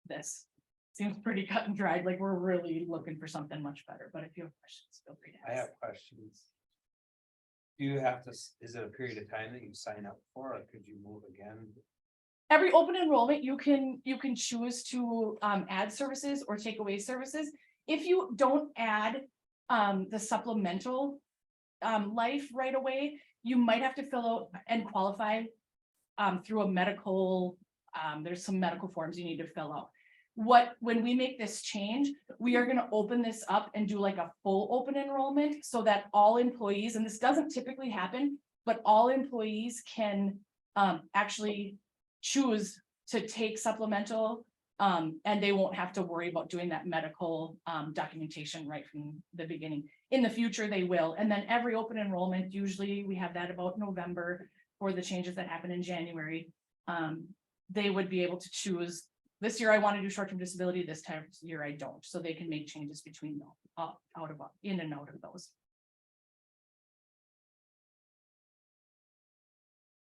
this? Seems pretty cut and dried, like we're really looking for something much better, but if you have questions, feel free to ask. I have questions. Do you have to, is it a period of time that you sign up for, or could you move again? Every open enrollment, you can choose to add services or take away services. If you don't add the supplemental life right away, you might have to fill out and qualify through a medical, there's some medical forms you need to fill out. When we make this change, we are going to open this up and do like a full open enrollment so that all employees, and this doesn't typically happen, but all employees can actually choose to take supplemental, and they won't have to worry about doing that medical documentation right from the beginning. In the future, they will. And then every open enrollment, usually we have that about November for the changes that happen in January. They would be able to choose, this year I want to do short-term disability, this time of year I don't. So they can make changes between them, in and out of those.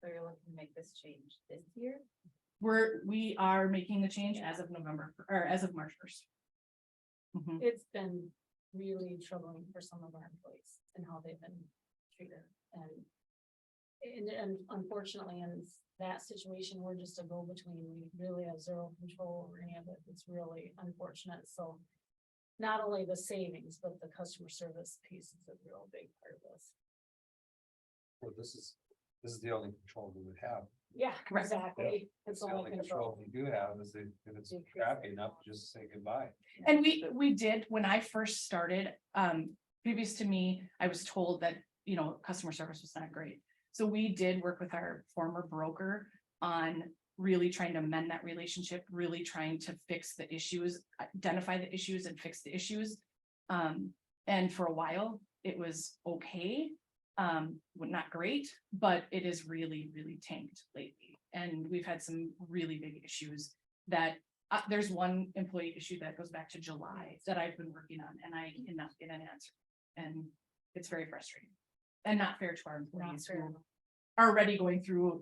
So you're looking to make this change this year? We are making the change as of November, or as of March 1st. Mhm. It's been really troubling for some of our employees and how they've been treated. And unfortunately, in that situation, we're just a go-between. We really have zero control over any of it. It's really unfortunate. So not only the savings, but the customer service piece is a real big part of this. Well, this is the only control we would have. Yeah, Correct. exactly. It's The all only control. control we do have is if it's crappy enough, just say goodbye. And we did, when I first started, previous to me, I was told that, customer service was not great. So we did work with our former broker on really trying to mend that relationship, really trying to fix the issues, identify the issues and fix the issues. And for a while, it was okay. Not great, but it is really, really tanked lately. And we've had some really big issues that there's one employee issue that goes back to July that I've been working on, and I cannot get an answer. And it's very frustrating and not fair to our employees who are already going through,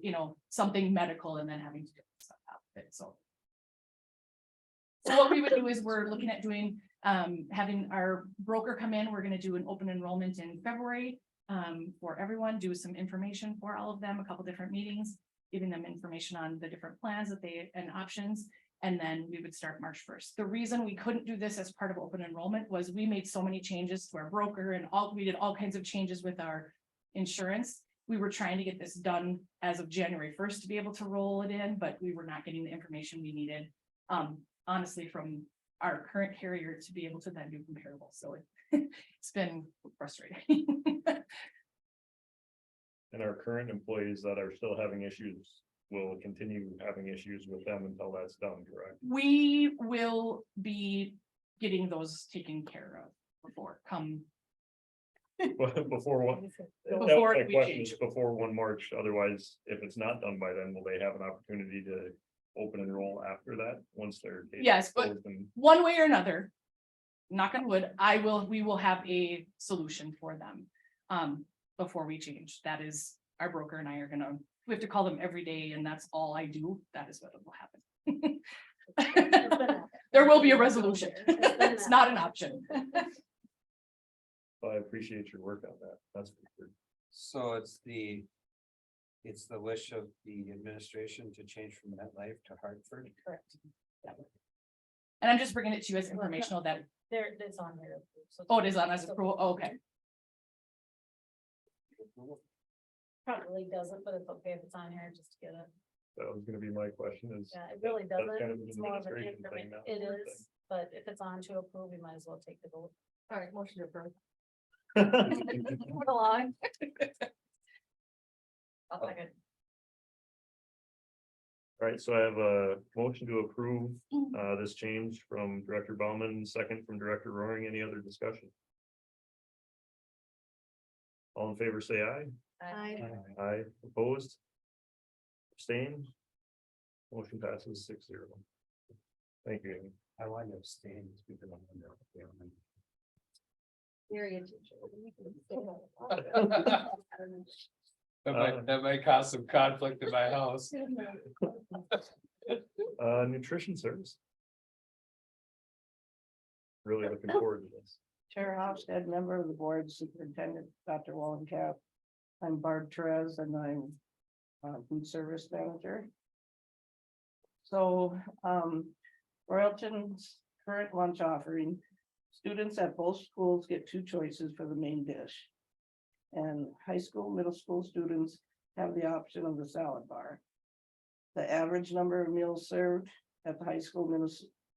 something medical and then having to do stuff out of it. So what we would do is we're looking at doing, having our broker come in. We're going to do an open enrollment in February for everyone, do some information for all of them, a couple different meetings, giving them information on the different plans and options. And then we would start March 1st. The reason we couldn't do this as part of open enrollment was we made so many changes to our broker and we did all kinds of changes with our insurance. We were trying to get this done as of January 1st to be able to roll it in, but we were not getting the information we needed. Honestly, from our current carrier to be able to then do comparable. So it's been frustrating. And our current employees that are still having issues will continue having issues with them until that's done, correct? We will be getting those taken care of before Before one. Before My we question change. is before 1 March, otherwise, if it's not done by then, will they have an opportunity to open enroll after that, once they're? Yes, but one way or another, knock on wood, we will have a solution for them. Before we change, that is, our broker and I are gonna, we have to call them every day and that's all I do. That is what will happen. There will be a resolution. It's not an option. I appreciate your work on that, that's for sure. So it's the wish of the administration to change from MetLife to Hartford. Correct. Yeah. And I'm just bringing it to you as informational that, It's on there. So- oh, it is on as approval, okay. Probably doesn't, but it's okay if it's on here, just to get it. That was gonna be my question is. Yeah, it really that's doesn't. kind of an It's more of an administration thing now. It is, but if it's on to approve, we might as well take the vote. All right, motion to approve. Move along. I'll second. All right, so I have a motion to approve this change from Director Bauman, second from Director Roaring. Any other discussion? All in favor, say aye. Aye. Aye, opposed? Abstained? Motion passes 6-0. Thank you. Amy. I want to abstain. Because I'm That might cause some conflict in my house. Nutrition service. Really looking forward to this. Chair Hofstad, member of the board, Superintendent Dr. Wallencamp. I'm Barb Therese and I'm food service manager. So Royalton's current lunch offering, students at both schools get 2 choices for the main dish. And high school, middle school students have the option of the salad bar. The average number of meals served at the high school,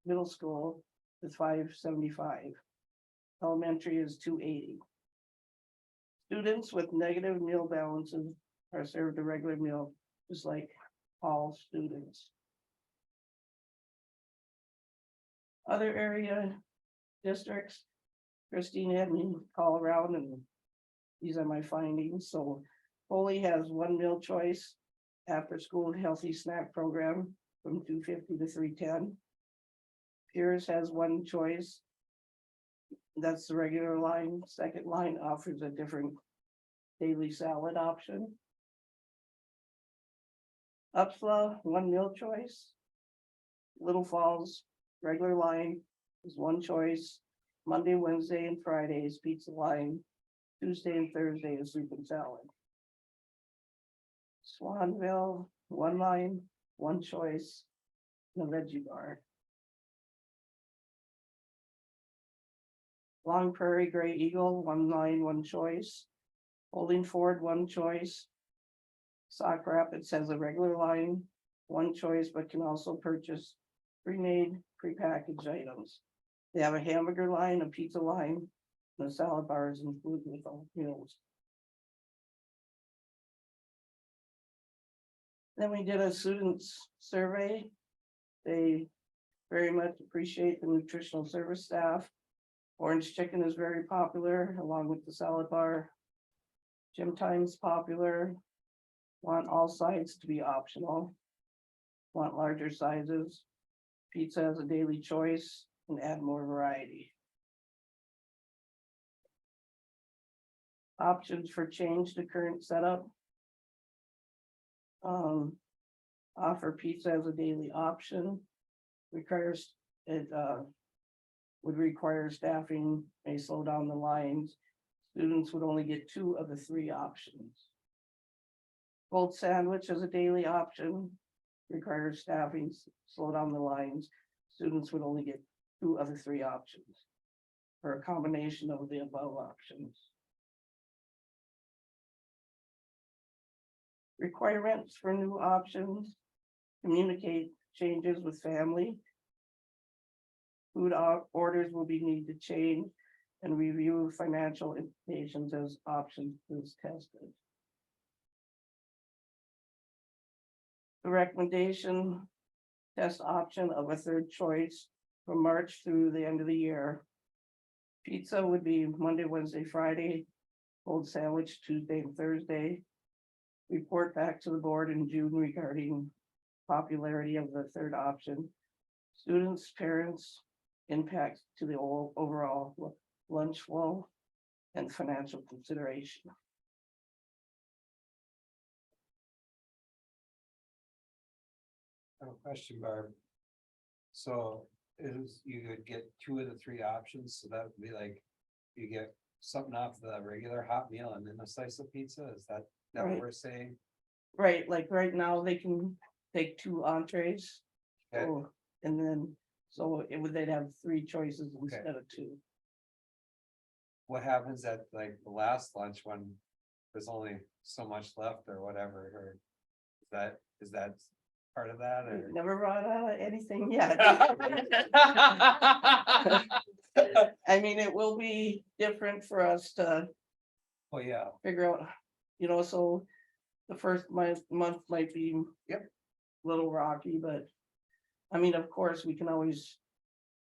middle school is 575. Elementary is 280. Students with negative meal balances are served a regular meal, just like all students. Other area districts, Christine had me call around and these are my findings. So Foley has 1 meal choice after school healthy snack program from 250 to 310. Pierce has 1 choice. That's the regular line. Second line offers a different daily salad option. Upsala, 1 meal choice. Little Falls, regular line is 1 choice. Monday, Wednesday, and Fridays, pizza line. Tuesday and Thursday is soup and salad. Swanville, 1 line, 1 choice, and a veggie bar. Long Prairie Gray Eagle, 1 line, 1 choice. Holding Ford, 1 choice. Sauk Rapids has a regular line, 1 choice, but can also purchase pre-made, prepackaged items. They have a hamburger line, a pizza line, and a salad bar is included with all meals. Then we did a students survey. They very much appreciate the nutritional service staff. Orange chicken is very popular along with the salad bar. Gym time's popular. Want all sides to be optional. Want larger sizes. Pizza as a daily choice and add more variety. Options for change to current setup. Offer pizza as a daily option. Requires it would require staffing, may slow down the lines. Students would only get 2 of the 3 options. Cold sandwich as a daily option. requires staffing, slow down the lines. Students would only get 2 of the 3 options. Or a combination of the above options. Requirements for new options. Communicate changes with family. Food orders will be need to change and review financial implications as options is tested. The recommendation test option of a 3rd choice from March through the end of the year. Pizza would be Monday, Wednesday, Friday, cold sandwich Tuesday and Thursday. Report back to the board in June regarding popularity of the 3rd option. Students, parents, impact to the overall lunch flow and financial consideration. I have a question, Barb. So you would get 2 of the 3 options, so that would be like, you get something off the regular hot meal and then a slice of pizza, is that what Right. we're saying? Right, like right now, they can take 2 entrees. Okay. Oh, and then, so they'd have 3 choices instead of 2. What happens at like the last lunch when there's only so much left or whatever, or is that part of that or? Never run out of anything yet. I mean, it will be different for us to Oh, yeah. figure out, so the first month might be. Yep. A little rocky, but I mean, of course, we can always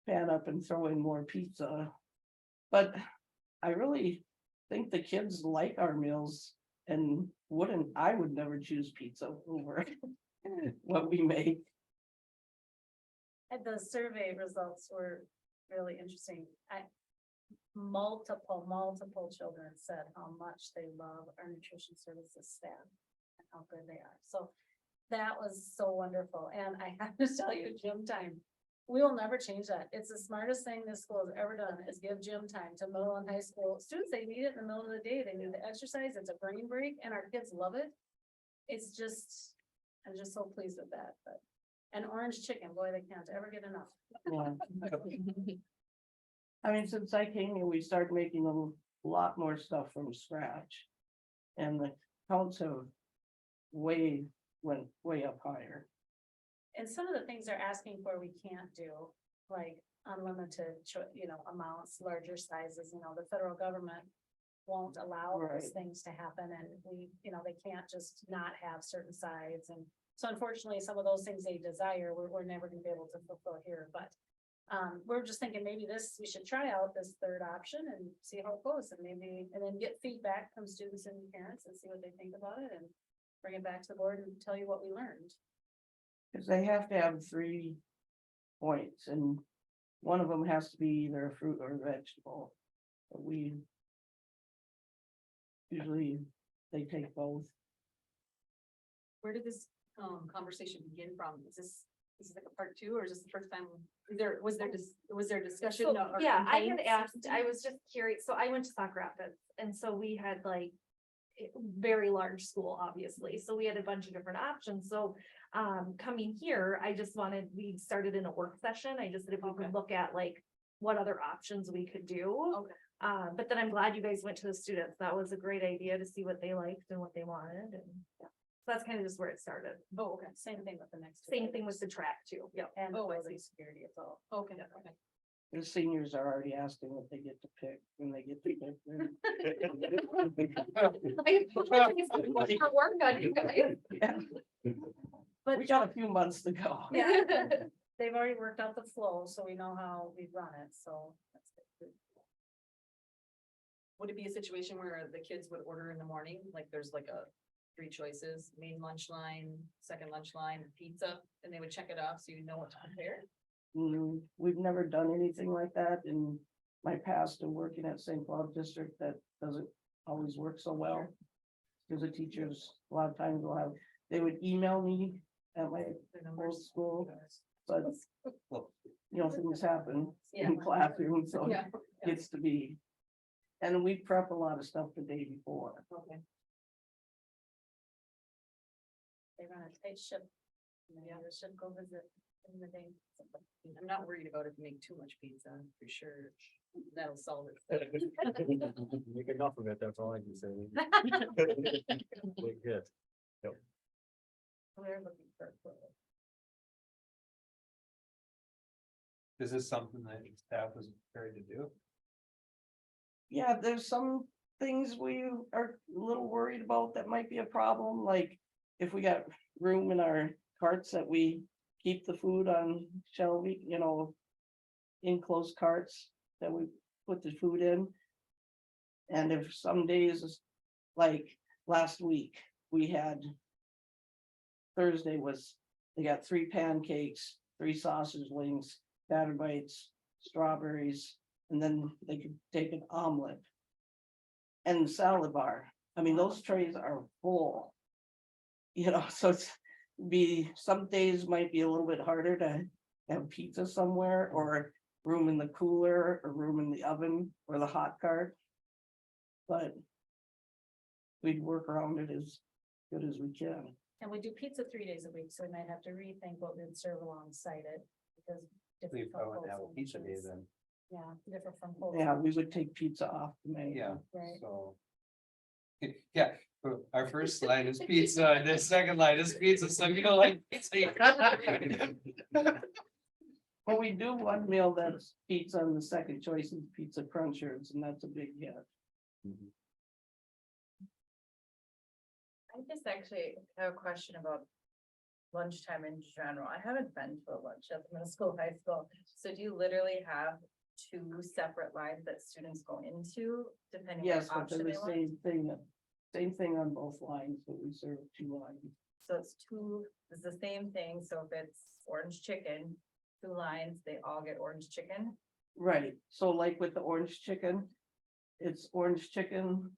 pan up and throw in more pizza. But I really think the kids like our meals and I would never choose pizza over what we make. And the survey results were really interesting. Multiple children said how much they love our nutrition services staff and how good they are. So that was so wonderful. And I have to tell you, gym time, we will never change that. It's the smartest thing this school has ever done is give gym time to middle and high school students. They need it in the middle of the day. They need the exercise. It's a brain break and our kids love it. I'm just so pleased with that, but. And orange chicken, boy, they can't ever get enough. Yeah. I mean, since I came here, we started making a lot more stuff from scratch. And the counts have went way up higher. And some of the things they're asking for, we can't do, like unlimited, amounts, larger sizes, the federal government won't allow those Right. things to happen and they can't just not have certain sides. And so unfortunately, some of those things they desire, we're never gonna be able to fulfill here, but we're just thinking maybe we should try out this 3rd option and see how it goes and then get feedback from students and parents and see what they think about it and bring it back to the board and tell you what we learned. Cause they have to have 3 points and one of them has to be either a fruit or a vegetable. But usually they take both. Where did this conversation begin from? Is this like a part 2 or is this the first time? Was there discussion? So, or yeah, I had complaints? asked, I was just curious, so I went to Sauk Rapids, and so we had like. Very large school, obviously, so we had a bunch of different options, so coming here, we started in a work session, I just said if we could look at like. What other options we could do. Okay. But then I'm glad you guys went to the students, that was a great idea to see what they liked and what they wanted, and yeah. So that's kind of just where it started. Oh, okay. Same thing with the next. Same thing with the track too, yeah. And Oh, I building see. security as well. Okay, okay. The seniors are already asking what they get to pick when they get to pick. More work on you guys. Yeah. But We got a few months to go. Yeah. they've already worked out the flow, so we know how we run it, so. That's good. Would it be a situation where the kids would order in the morning, like there's like 3 choices, main lunch line, second lunch line, pizza, and they would check it off so you know what to prepare? We've never done anything like that in my past of working at St. Cloud District. That doesn't always work so well. Because the teachers, a lot of times they would email me at my old school, but things happen in classrooms, so Yeah. it gets to be. And we prep a lot of stuff the day before. Okay. They run a tight ship. Yeah, we should go visit in the day. I'm not worried about if you make too much pizza, for sure. That'll solve it. Make enough of it, that's all I can say. Good. We're looking for. Is this something that staff is prepared to do? Yeah, there's some things we are a little worried about that might be a problem, like if we got room in our carts that we keep the food on shelving, enclosed carts that we put the food in. And if some days, like last week, we had Thursday was, they got 3 pancakes, 3 sausage links, batter bites, strawberries, and then they could take an omelet. And salad bar. I mean, those trays are full. So it's some days might be a little bit harder to have pizza somewhere, or room in the cooler, or room in the oven, or the hot cart. But we'd work around it as good as we can. And we do pizza 3 days a week, so we might have to rethink what we'd serve alongside it, because. We different from probably have a Whole pizza day Foods. then, Yeah, different from. Whole Yeah, we Foods. would take pizza off the menu. yeah, Right. so. Yeah, our first line is pizza, and the second line is pizza, so you don't like pizza. But we do one meal that's pizza, and the second choice is pizza crunchers, and that's a big hit. I just actually have a question about lunchtime in general. I haven't been to a lunch at the middle school, high school. So do you literally have 2 separate lines that students go into depending? Yes, on but they're option the they want? same thing on both lines, but we serve 2 lines. So it's the same thing. So if it's orange chicken, 2 lines, they all get orange chicken. Right, so like with the orange chicken, it's orange chicken.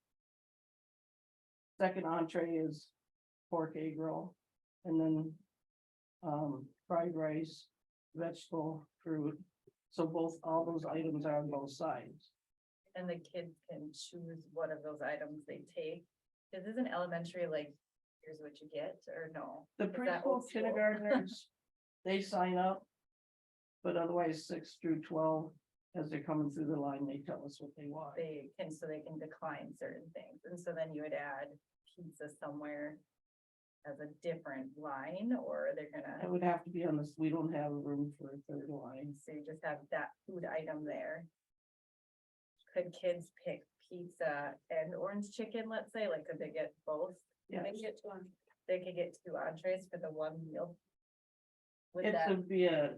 Second entree is pork egg roll, and then fried rice, vegetable, fruit. So all those items are on both sides. And the kids can choose what of those items they take. Is this an elementary, like, here's what you get, or no? The Is that preschool old school? kindergartners, they sign up. But otherwise 6 through 12, as they're coming through the line, they tell us what they want. So they can decline certain things, and so then you would add pizza somewhere as a different line, or they're It gonna, would have to be on this, we don't have room for a third line. so you just have that food item there. Could kids pick pizza and orange chicken, let's say, like, could they get both? Yes. They could get 2 entrees for the 1 meal. Would It that, would be a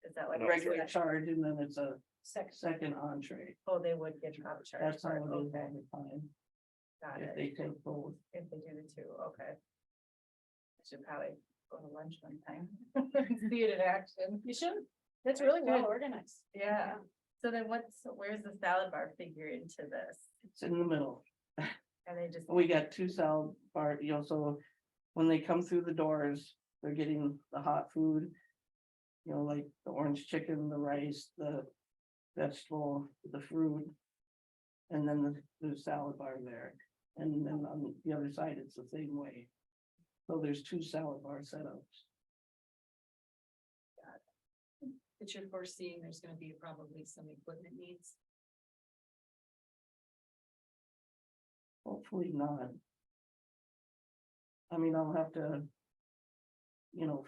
is that like? regular charge, and then it's a Second, second entree. oh, they would get charged. That's how it is for it. all Okay, the time, got if it. they take both. If they do the 2, okay. I should probably go to lunch one time. See it in action. You should. It's really well Good. organized. Yeah, so then where's the salad bar figure into this? It's in the middle. And they just, We got 2 salad bar, so when they come through the doors, they're getting the hot food. Like the orange chicken, the rice, the vegetable, the fruit. And then the salad bar there. And then on the other side, it's the same way. So there's 2 salad bar setups. But you're foreseeing there's gonna be probably some equipment needs. Hopefully not. I mean, I'll have to.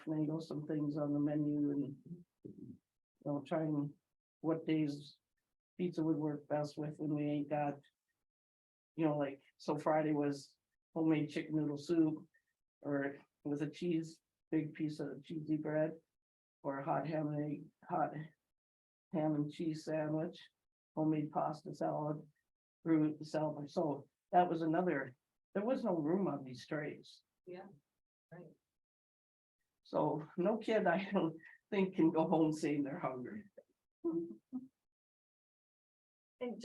Finagle some things on the menu and. Try and what days pizza would work best with when we ain't got. Like, so Friday was homemade chicken noodle soup. Or with a big piece of cheesy bread. Or a hot ham and cheese sandwich, homemade pasta salad, fruit salad. So that was there was no room on these trays. Yeah. Right. So no kid, I don't think, can go home saying they're hungry. And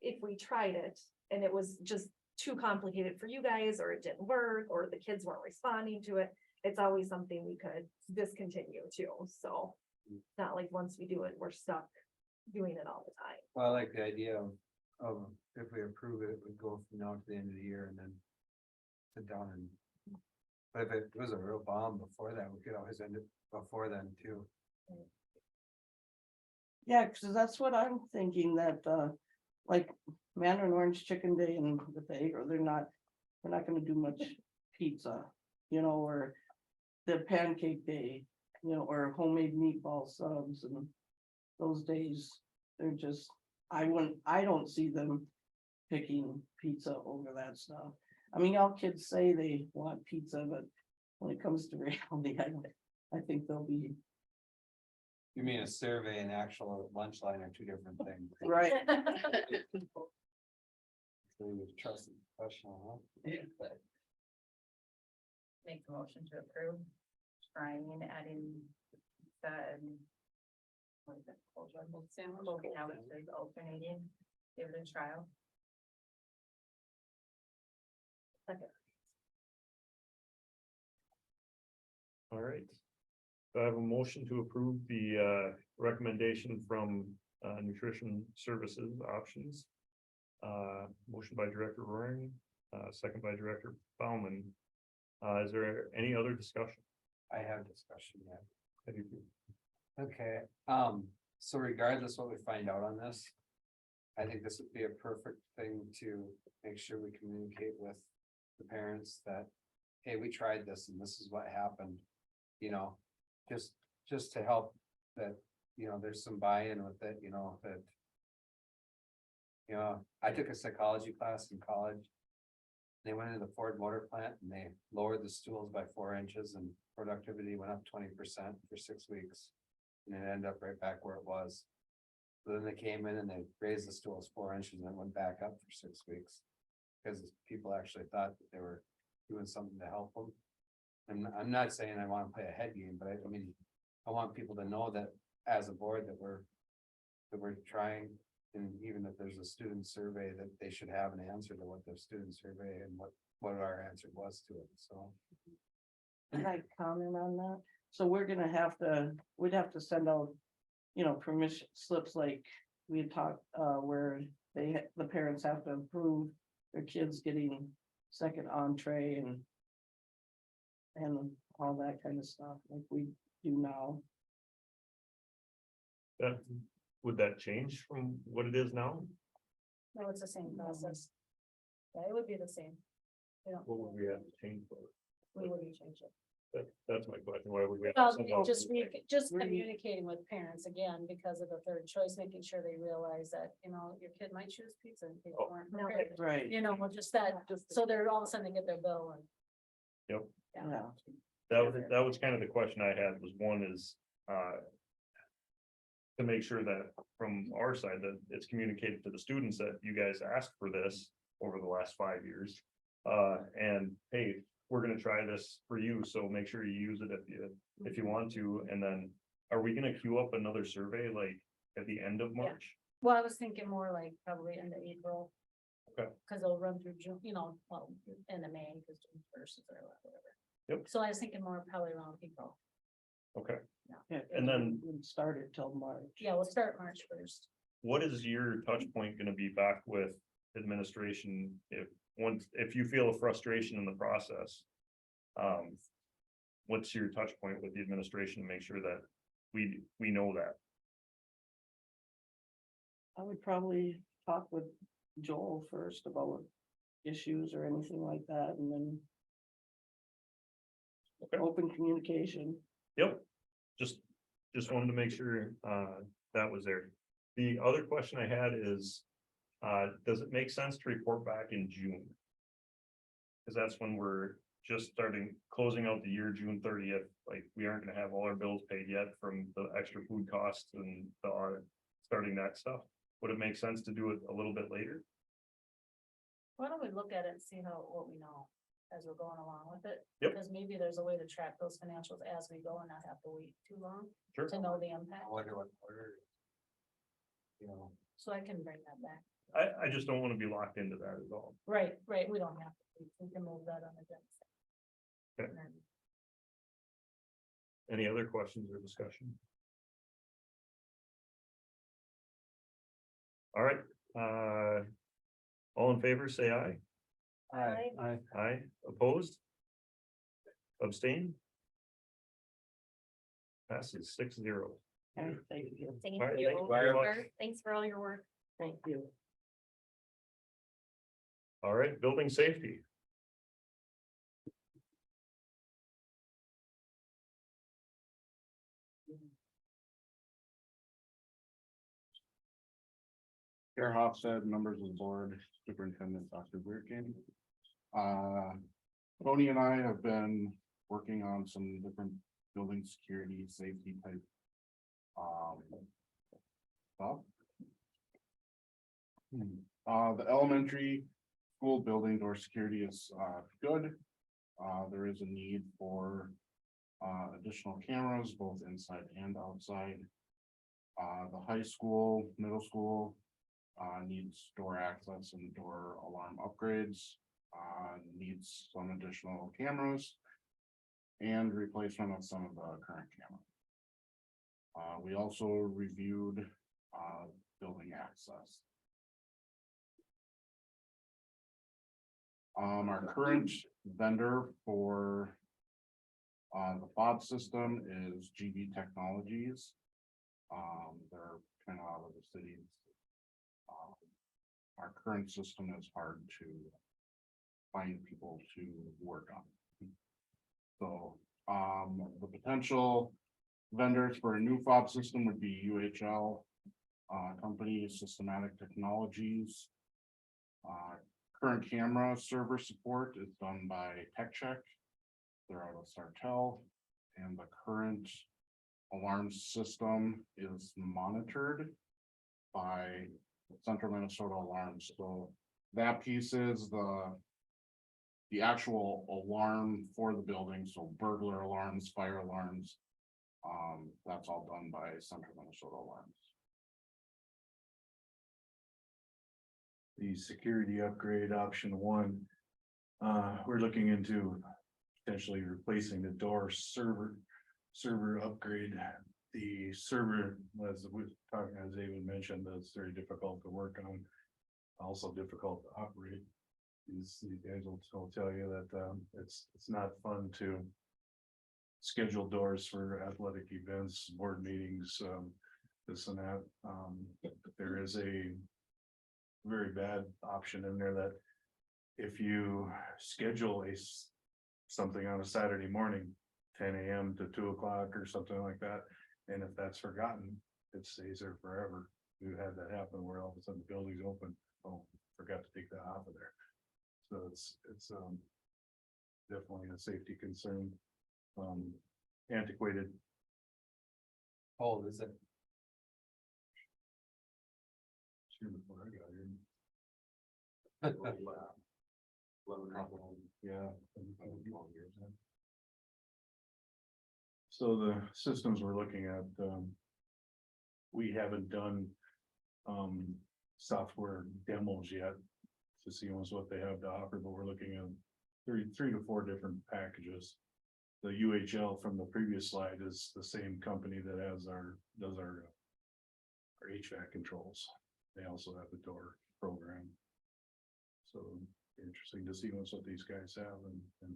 if we tried it and it was just too complicated for you guys, or it didn't work, or the kids weren't responding to it, it's always something we could discontinue too. So it's not like once we do it, we're stuck doing it all the time. Well, I like the idea of if we approve it, we go from now to the end of the year and then sit down and But if it was a real bomb before that, we could always end it before then too. Yeah, because that's what I'm thinking, that, like, Mandarin Orange Chicken Day and with the egg, or we're not gonna do much pizza, or the Pancake Day, or homemade meatball subs, and those days, they're just, I don't see them picking pizza over that stuff. I mean, all kids say they want pizza, but when it comes to reality, I think they'll be You mean a survey and actual lunch line are two different things. right. So you would trust the professional, huh? Make the motion to approve, trying and adding that and. What is it? Cold sandwiches alternating, give it a trial. Second. All right. Do I have a motion to approve the recommendation from Nutrition Services Options? Motion by Director Roaring, second by Director Bauman. Is there any other discussion? I have discussion yet. Have you- Okay, so regardless what we find out on this. I think this would be a perfect thing to make sure we communicate with the parents that, hey, we tried this and this is what happened. Just to help that, there's some buy-in with it, that. I took a psychology class in college. They went into the Ford Motor Plant and they lowered the stools by 4 inches and productivity went up 20% for 6 weeks. And it ended up right back where it was. But then they came in and they raised the stools 4 inches and it went back up for 6 weeks. Because people actually thought that they were doing something to help them. And I'm not saying I want to play a head game, but I mean, I want people to know that as a board that we're trying. And even if there's a student survey, that they should have an answer to what the student survey and what our answer was to it, so. Can I comment on that? So we'd have to send out, permission slips like we had talked, where the parents have to approve their kids getting second entree and all that kind of stuff like we do now. Would that change from what it is now? No, it's the same process. Yeah, it would be the same. What would we have to change for? We wouldn't change it. That's my question. Why would we? have to Well, send out- just communicating with parents again, because of the third choice, making sure they realize that, your kid might choose pizza and people aren't prepared. Right. Well, just that, so they're all of a sudden they get their bill and. Yep. Yeah. That was kind of the question I had, was one is, to make sure that from our side that it's communicated to the students that you guys asked for this over the last 5 years. And hey, we're gonna try this for you, so make sure you use it if you want to. And then, are we gonna queue up another survey like at the end of March? Well, I was thinking more like probably into April. Okay. Cause they'll run through June, well, end of May, because June first is or whatever. Yep. So I was thinking more probably around April. Okay, Yeah, And then- it wouldn't start it till March. Yeah, we'll start March 1st. what is your touch point gonna be back with administration if you feel a frustration in the process? What's your touch point with the administration to make sure that we know that? I would probably talk with Joel first about issues or anything like that, and then Okay. open communication. Yep, just wanted to make sure that was there. The other question I had is, does it make sense to report back in June? Cause that's when we're just closing out the year, June 30th, like we aren't gonna have all our bills paid yet from the extra food costs and the audit, starting that stuff. Would it make sense to do it a little bit later? Why don't we look at it and see what we know as we're going along with it? Yep. Because maybe there's a way to track those financials as we go and not have to wait too long Sure. to know the impact. I wonder what order. So I can bring that back. I just don't wanna be locked into that at all. Right, we don't have to, we can move that on the agenda. Okay. And then- Any other questions or discussion? All right, all in favor, say aye. Aye. Aye, opposed? Abstain? Passes 6-0. And thank you. Thank All right, you. thank you very much. Thanks for all your work. Thank you. All right, building safety. Chair Hofstad, members of the board, Superintendent Dr. Weirkin. Tony and I have been working on some different building security, safety type. Stuff. The elementary school building door security is, good. There is a need for, additional cameras, both inside and outside. The high school, middle school, needs door access and door alarm upgrades, needs some additional cameras. And replacement of some of the current cameras. We also reviewed, building access. Our current vendor for the fob system is GB Technologies. They're kind of out of the city. Our current system is hard to find people to work on. So, the potential vendors for a new fob system would be UHL, company Systematic Technologies. Current camera server support is done by TechCheck. They're out of Sartell, and the current alarm system is monitored by Central Minnesota Alarms. So that piece is the actual alarm for the building, so burglar alarms, fire alarms. That's all done by Central Minnesota Alarms. The security upgrade option one. We're looking into potentially replacing the door server upgrade. The server, as we talking, as David mentioned, that's very difficult to work on. Also difficult to operate. These guys will tell you that it's not fun to schedule doors for athletic events, board meetings, this and that. There is a very bad option in there that if you schedule something on a Saturday morning, 10 a.m. to 2 o'clock or something like that, and if that's forgotten, it stays there forever. We've had that happen where all of a sudden the building's open. Oh, forgot to take that off of there. So it's definitely a safety concern. Antiquated. How old is it? Sure, before I got here. Yeah. So the systems we're looking at, we haven't done software demos yet to see what they have to offer, but we're looking at three to four different packages. The UHL from the previous slide is the same company that does our HVAC controls. They also have the door program. So interesting to see what these guys have and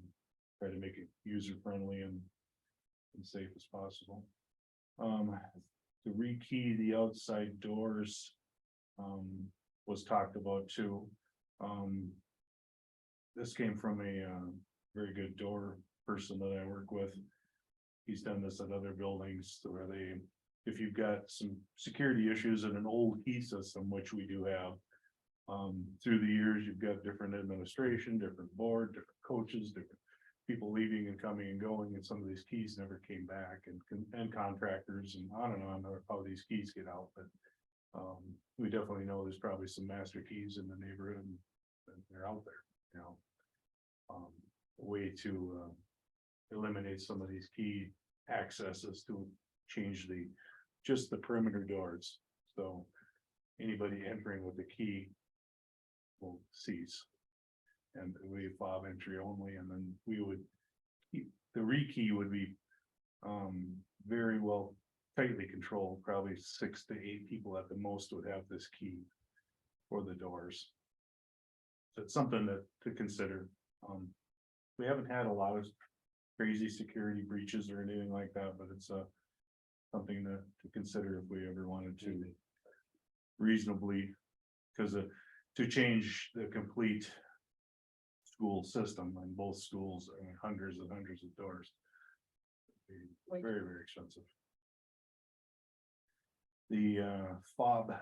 try to make it user friendly and safe as possible. To rekey the outside doors was talked about too. This came from a very good door person that I work with. He's done this at other buildings where if you've got some security issues in an old key system, which we do have, through the years, you've got different administration, different board, different coaches, different people leaving and coming and going, and some of these keys never came back, and contractors and on how these keys get out, but we definitely know there's probably some master keys in the neighborhood and they're out there, you know. A way to eliminate some of these key accesses to change just the perimeter doors. So anybody entering with the key will cease. And we fob entry only, and then we would keep the rekey would be very well tightly controlled. Probably 6 to 8 people at the most would have this key for the doors. So it's something to consider. We haven't had a lot of crazy security breaches or anything like that, but it's something to consider if we ever wanted to reasonably, because to change the complete school system in both schools, I mean, hundreds and hundreds of doors. Very, very expensive. The fob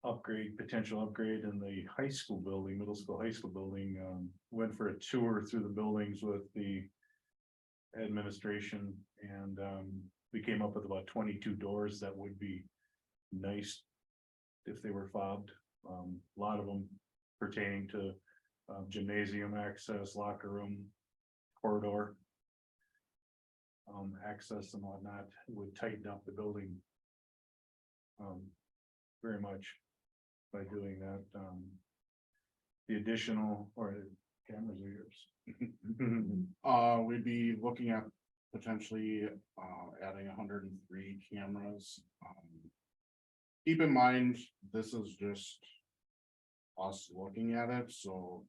upgrade, potential upgrade in the high school building, middle school, high school building, went for a tour through the buildings with the administration, and we came up with about 22 doors that would be nice if they were fobbed. A lot of them pertaining to gymnasium access, locker room, corridor access and whatnot, would tighten up the building very much by doing that. The additional or cameras are yours. We'd be looking at potentially adding 103 cameras. Keep in mind, this is just us looking at it, so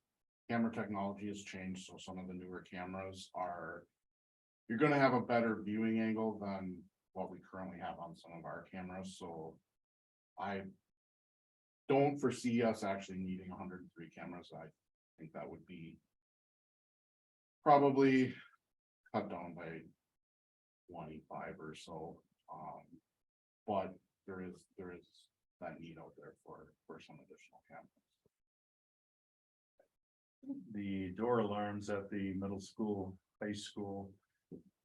camera technology has changed, so some of the newer cameras are, you're gonna have a better viewing angle than what we currently have on some of our cameras, so I don't foresee us actually needing 103 cameras. I think that would be probably cut down by 25 or so. But there is that need out there for some additional cameras. The door alarms at the middle school, high school.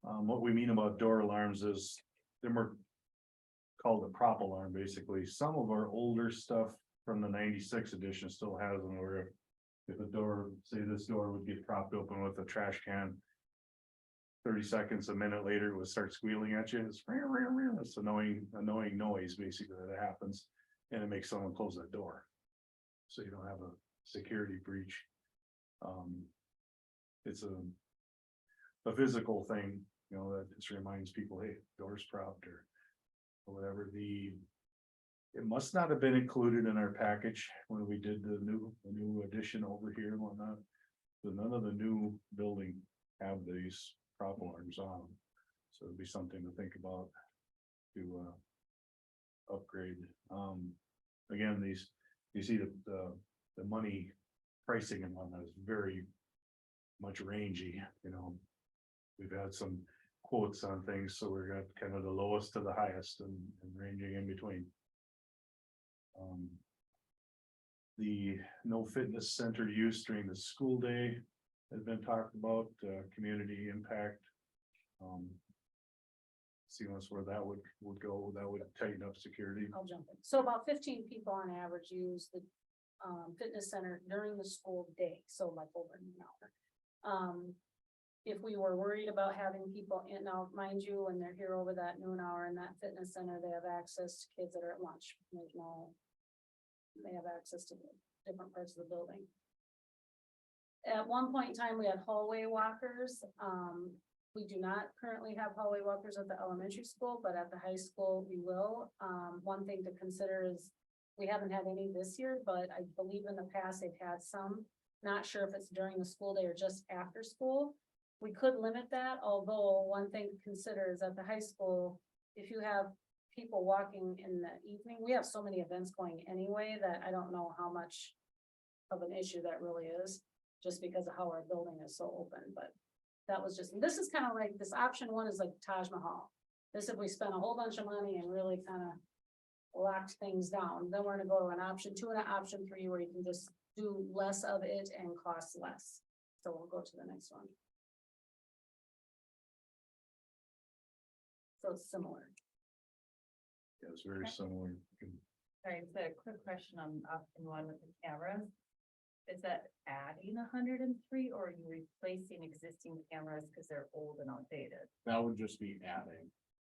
What we mean about door alarms is they're more called a prop alarm, basically. Some of our older stuff from the 96 edition still has them, where if a door, say this door would get propped open with a trash can, 30 seconds, a minute later, it would start squealing at you. It's annoying noise basically that happens, and it makes someone close that door. So you don't have a security breach. It's a physical thing, you know, that just reminds people, hey, door's propped or whatever. It must not have been included in our package when we did the new addition over here and whatnot. So none of the new building have these prop alarms on them. So it'd be something to think about to upgrade. Again, you see the money pricing and whatnot is very much rangy, you know. We've had some quotes on things, so we're got kind of the lowest to the highest and ranging in between. The no fitness center use during the school day has been talked about, community impact. See where that would go, that would tighten up security. I'll jump in. So about 15 people on average use the fitness center during the school day, so like over an hour. If we were worried about having people in, now mind you, when they're here over that noon hour in that fitness center, they have access to kids that are at lunch. They have access to different parts of the building. At one point in time, we had hallway walkers. We do not currently have hallway walkers at the elementary school, but at the high school we will. One thing to consider is we haven't had any this year, but I believe in the past they've had some. Not sure if it's during the school day or just after school. We could limit that, although one thing to consider is at the high school, if you have people walking in the evening, we have so many events going anyway that I don't know how much of an issue that really is, just because of how our building is so open, but that was just, this is kind of like, this option one is like Taj Mahal. This, if we spend a whole bunch of money and really kind of locked things down, then we're gonna go to an option 2 and an option 3 where you can just do less of it and cost less. So we'll go to the next one. So it's similar. Yeah, it's very similar. Sorry, so a quick question on option 1 with the cameras. Is that adding 103 or are you replacing existing cameras because they're old and outdated? That would just be adding.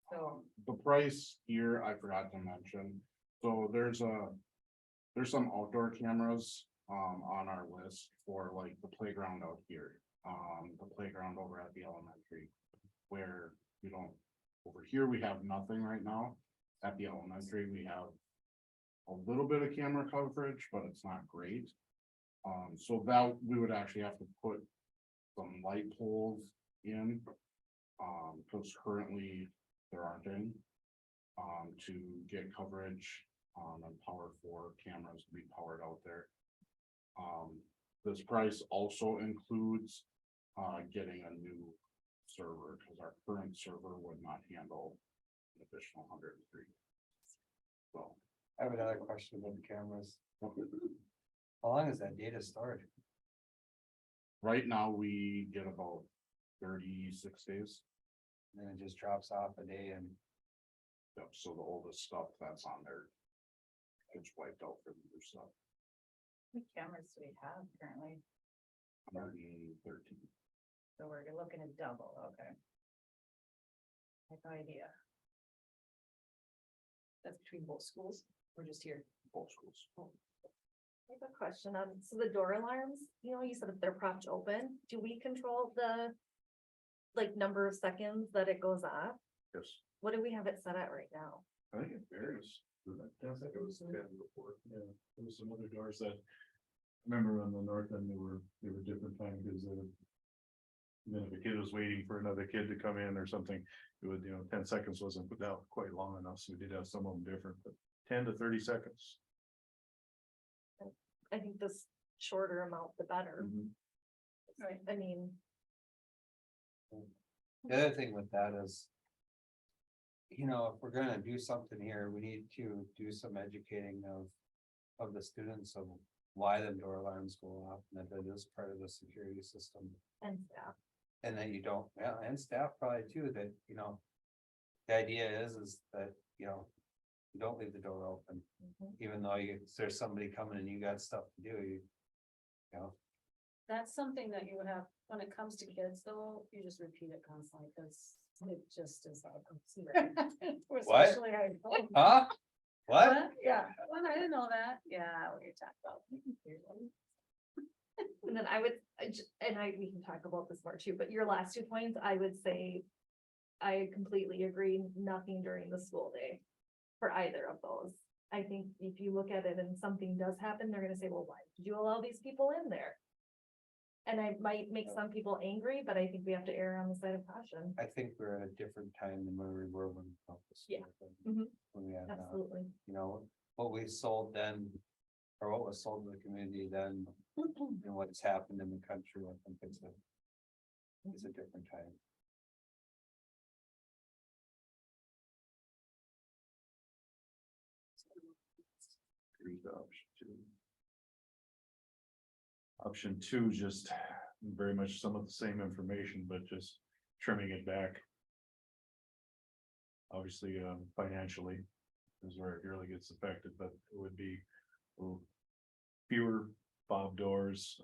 So The price here, I forgot to mention, so there's some outdoor cameras on our list for like the playground out here. The playground over at the elementary, where we don't, over here, we have nothing right now. At the elementary, we have a little bit of camera coverage, but it's not great. So that we would actually have to put some light poles in. Cause currently there aren't any. To get coverage, and power for cameras to be powered out there. This price also includes, getting a new server, cause our current server would not handle an additional 103. So. I have another question about the cameras. How long is that data stored? Right now, we get about 36 days. And then it just drops off a day and Yep, so the oldest stuff that's on there. It's wiped out for the new stuff. What cameras do we have currently? 113. So we're looking at double, okay. I have no idea. That's between both schools, we're just here. Both schools. I have a question on, so the door alarms, you know, you said if they're propped open, do we control the like number of seconds that it goes off? Yes, What do we have it set at right now? I think it varies. I think it was 10 before. Yeah, there was some other doors that. I remember on the north end, they were different time because then if a kid was waiting for another kid to come in or something, it would, 10 seconds wasn't put out quite long enough, so we did have some of them different, but 10 to 30 seconds. I think this shorter amount, the better. Right, I mean, the other thing with that is. If we're gonna do something here, we need to do some educating of the students of why the door alarms go off and that it is part of the security system. and staff. And that you don't, yeah, and staff probably too, that, the idea is that, you don't leave the door open, even though there's somebody coming and you got stuff to do, you know. That's something that you would have, when it comes to kids though, you just repeat it constantly, because it just is. What? Especially high school. Huh? What? Yeah, well, I didn't know that, yeah, what you're talking about. And then we can talk about this more too, but your last 2 points, I would say. I completely agree, nothing during the school day. For either of those. I think if you look at it and something does happen, they're gonna say, well, why did you allow these people in there? And I might make some people angry, but I think we have to err on the side of caution. I think we're at a different time than where we were when. Yeah. When we had, Absolutely. what we sold then, or what was sold to the community then, and what's happened in the country, I think it's a different time. Agreed to option 2, just very much some of the same information, but just trimming it back. Obviously, financially is where it really gets affected, but it would be fewer fob doors,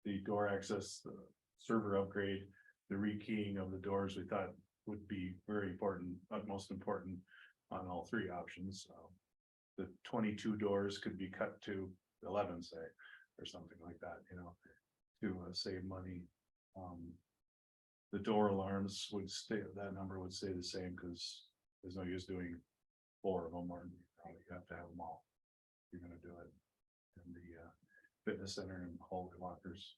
the door access, the server upgrade, the rekeying of the doors, we thought would be very important, utmost important on all 3 options. The 22 doors could be cut to 11, say, or something like that, to save money. The door alarms would stay, that number would stay the same, because there's no use doing 4 of them, or you have to have them all. If you're gonna do it. And the fitness center and hallway lockers.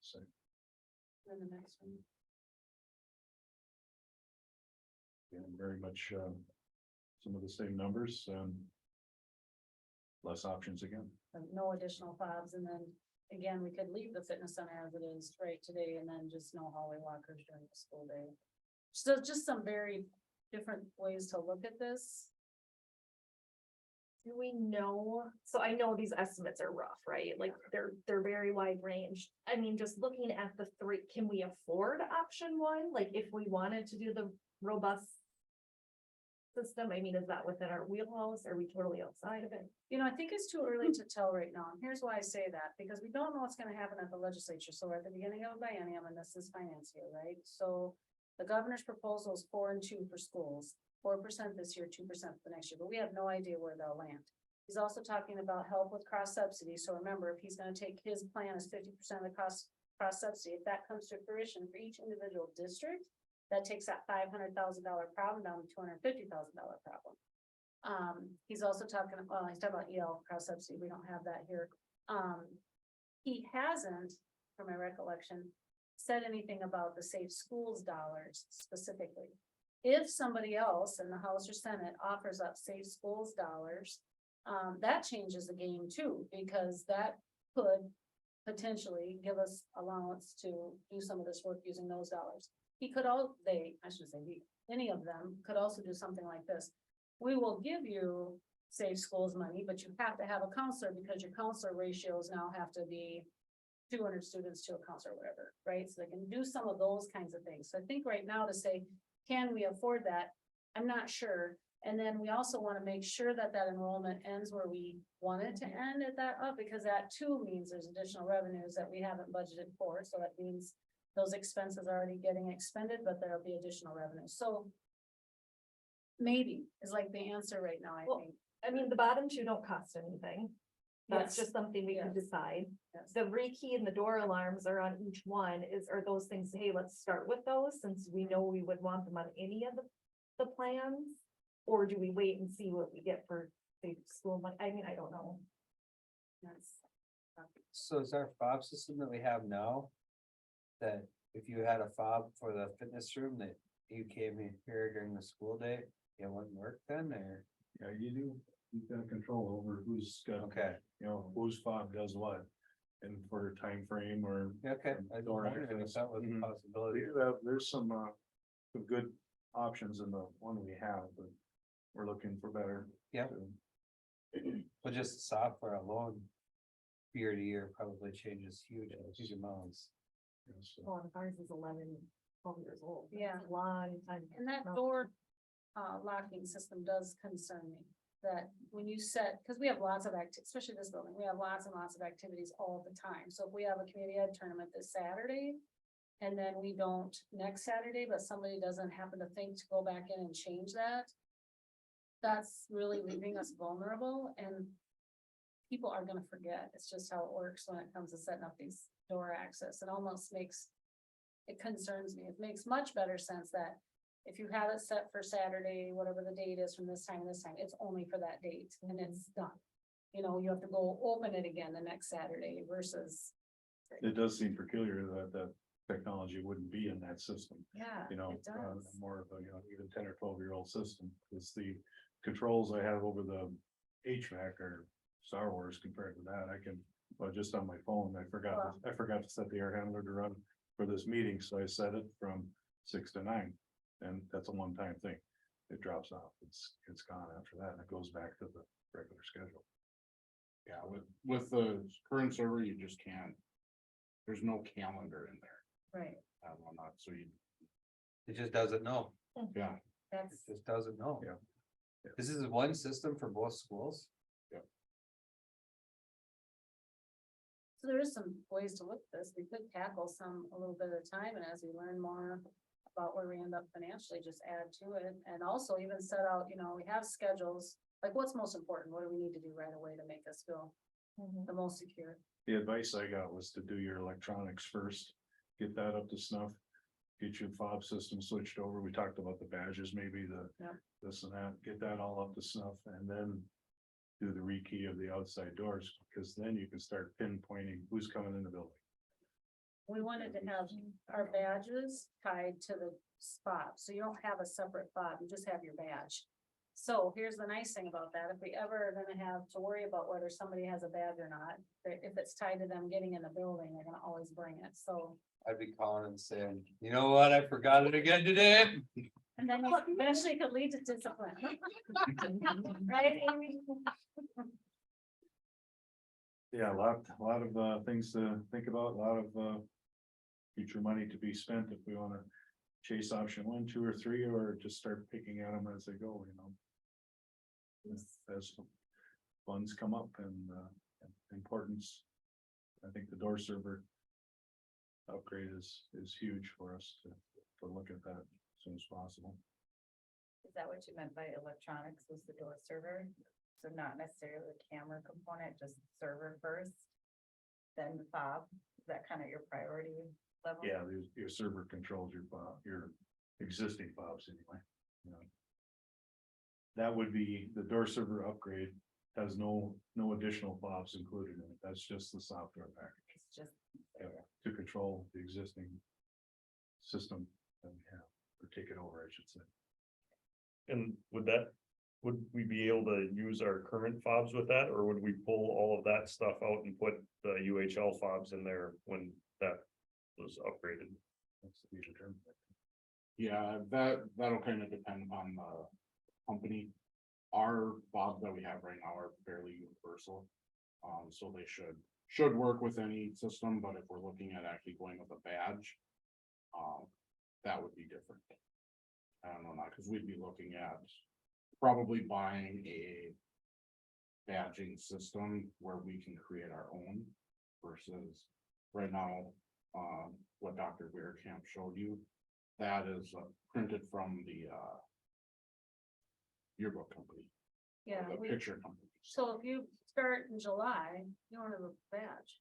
So. And the next one. And very much some of the same numbers, less options again. No additional fobs, and then again, we could leave the fitness center as it is right today, and then just no hallway lockers during the school day. So just some very different ways to look at this. Do we know, so I know these estimates are rough, right? Like they're very wide range. I mean, just looking at the 3, can we afford option 1? Like if we wanted to do the robust system, I mean, is that within our wheelhouse? Are we totally outside of it? I think it's too early to tell right now. And here's why I say that, because we don't know what's gonna happen at the legislature. So we're at the beginning of a biennium, and this is finance year, right? So the governor's proposal is 4 and 2 for schools, 4% this year, 2% for the next year, but we have no idea where they'll land. He's also talking about help with cross subsidy. So remember, if he's gonna take his plan as 50% of the cross subsidy, if that comes to fruition for each individual district, that takes that $500,000 problem down to $250,000 problem. He's also talking about EL cross subsidy. We don't have that here. He hasn't, from my recollection, said anything about the Safe Schools dollars specifically. If somebody else in the House or Senate offers up Safe Schools dollars, that changes the game too, because that could potentially give us allowance to do some of this work using those dollars. He could I should say he, any of them could also do something like this. We will give you Safe Schools money, but you have to have a counselor because your counselor ratios now have to be 200 students to a counselor, whatever, right? So they can do some of those kinds of things. So I think right now to say, can we afford that? I'm not sure. And then we also want to make sure that that enrollment ends where we want it to end at that up, because that too means there's additional revenues that we haven't budgeted for. So that means those expenses are already getting expended, but there'll be additional revenue. So maybe is like the answer right now, I Well, think. I mean, the bottom two don't cost anything. That's Yes. just something we can Yes. decide. Yes. The rekey and the door alarms are on each one are those things, hey, let's start with those since we know we would want them on any of the plans? Or do we wait and see what we get for the school money? I mean, I don't know. Yes. So is our fob system that we have now? That if you had a fob for the fitness room that you came in here during the school day, it wouldn't work then, or? Yeah, you do, you've got control over who's got, Okay, you know, whose fob does what. And for a time frame or. okay, I was Or wondering if that was a Mhm. possibility. There's some good options in the one we have, but we're looking for better. Yeah. But just software alone, year to year probably changes huge amounts. Oh, and ours is 12 years old. That's Yeah. a long time. And that No. door locking system does concern me. That when you set, because we have lots of especially this building, we have lots and lots of activities all the time. So if we have a community ed tournament this Saturday. And then we don't next Saturday, but somebody doesn't happen to think to go back in and change that. That's really leaving us vulnerable, and people are gonna forget. It's just how it works when it comes to setting up these door access. It almost makes. It concerns me. It makes much better sense that if you have it set for Saturday, whatever the date is from this time to this time, it's only for that date and it's done. You know, you have to go open it again the next Saturday versus, It does seem peculiar that technology wouldn't be in that system. yeah, You know, it does. more of a, you know, even 10 or 12-year-old system, because the controls I have over the HVAC are Star Wars compared to that. I can, well, just on my phone, I forgot to set the air handler to run for this meeting, so I set it from 6 to 9. And that's a one-time thing. It drops off. It's gone after that, and it goes back to the regular schedule. Yeah, with the current server, you just can't. There's no calendar in there. Right, Well, not, so you, It just doesn't know. yeah, It that's, just doesn't know. Yeah. This is one system for both schools. so there is some ways to look at this. We could tackle some a little bit at a time, and as we learn more. About where we end up financially, just add to it, and also even set out, you know, we have schedules, like what's most important, what do we need to do right away to make us feel Mhm. the most secure? The advice I got was to do your electronics first, get that up to snuff. Get your fob system switched over. We talked about the badges, maybe Yeah. this and that, get that all up to snuff and then. Do the rekey of the outside doors, because then you can start pinpointing who's coming in the building. We wanted to have our badges tied to the spot, so you don't have a separate fob, you just have your badge. So here's the nice thing about that, if we ever are gonna have to worry about whether somebody has a badge or not, if it's tied to them getting in the building, they're gonna always bring it, so. I'd be calling and saying, you know what, I forgot it again today. And then you eventually could lead to discipline. Right, Amy? Yeah, a lot of things to think about, a lot of future money to be spent if we want to chase option 1, 2, or 3, or just start picking at them as they go, you know. As funds come up and importance, I think the door server upgrade is huge for us to look at that as soon as possible. Is that what you meant by electronics was the door server? So not necessarily the camera component, just server first? Then the fob, is that kind of your priority level? Yeah, your server controls your existing fobs anyway, you know. That would be, the door server upgrade has no additional fobs included in it, that's just the software package. just. To control the existing system that we have, or take it over, I should say. And would we be able to use our current fobs with that, or would we pull all of that stuff out and put the UHL fobs in there when that was upgraded? That's to be determined. Yeah, that'll kind of depend on the company. Our fobs that we have right now are fairly universal. So they should work with any system, but if we're looking at actually going with a badge. That would be different. I don't know, not because we'd be looking at probably buying a badging system where we can create our own versus right now, what Dr. Weirkamp showed you. That is printed from the yearbook company. Yeah, The picture company. so if you start in July, you don't have a badge.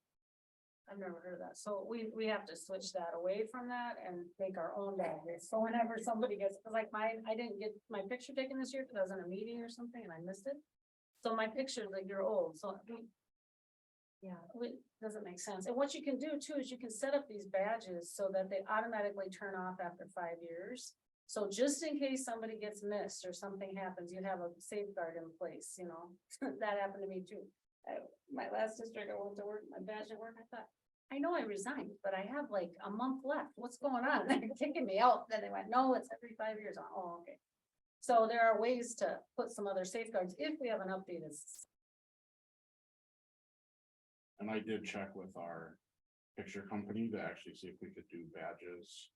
I've never heard of that, so we have to switch that away from that and make our own badges, so whenever somebody gets, like mine, I didn't get my picture taken this year because I was in a meeting or something and I missed it. So my picture's like year old, so. Yeah, it doesn't make sense, and what you can do too is you can set up these badges so that they automatically turn off after 5 years. So just in case somebody gets missed or something happens, you have a safeguard in place, you know, that happened to me too. My last district, I went to work, my badge at work, I thought, I know I resigned, but I have like a month left, what's going on? They're kicking me out, then they went, no, it's every 5 years, oh, okay. So there are ways to put some other safeguards if we have an updated. And I did check with our picture company to actually see if we could do badges.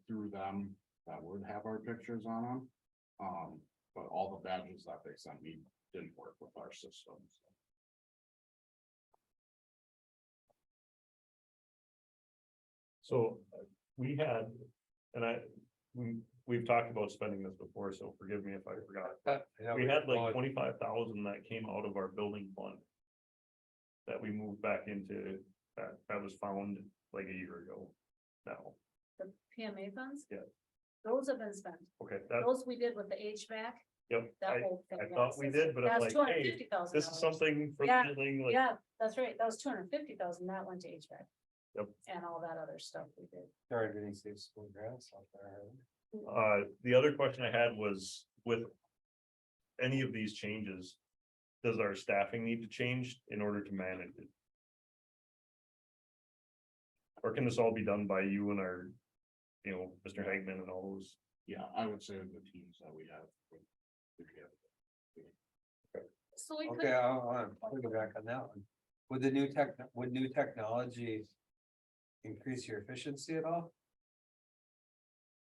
Through them that would have our pictures on them. But all the badges that they sent me didn't work with our systems. So we had, and we've talked about spending this before, so forgive me if I forgot. We had like 25,000 that came out of our building fund. That we moved back into, that was found like a year ago now. The PMA funds? Yeah. Those have been spent. Okay, Those we did with the HVAC. yep, That whole thing. I thought we did, but I'm like, hey, this is something for the Yeah, building, like, Yeah, that's right. That was 250,000. That went to HVAC. Yep. And all that other stuff we did. There aren't any safe school grants out there. the other question I had was with. Any of these changes, does our staffing need to change in order to manage it? Or can this all be done by you and our, you know, Mr. Hagman and all those? Yeah, I would say the teams that we have. So we could. Okay, I'll piggyback on that one. Would new technology increase your efficiency at all?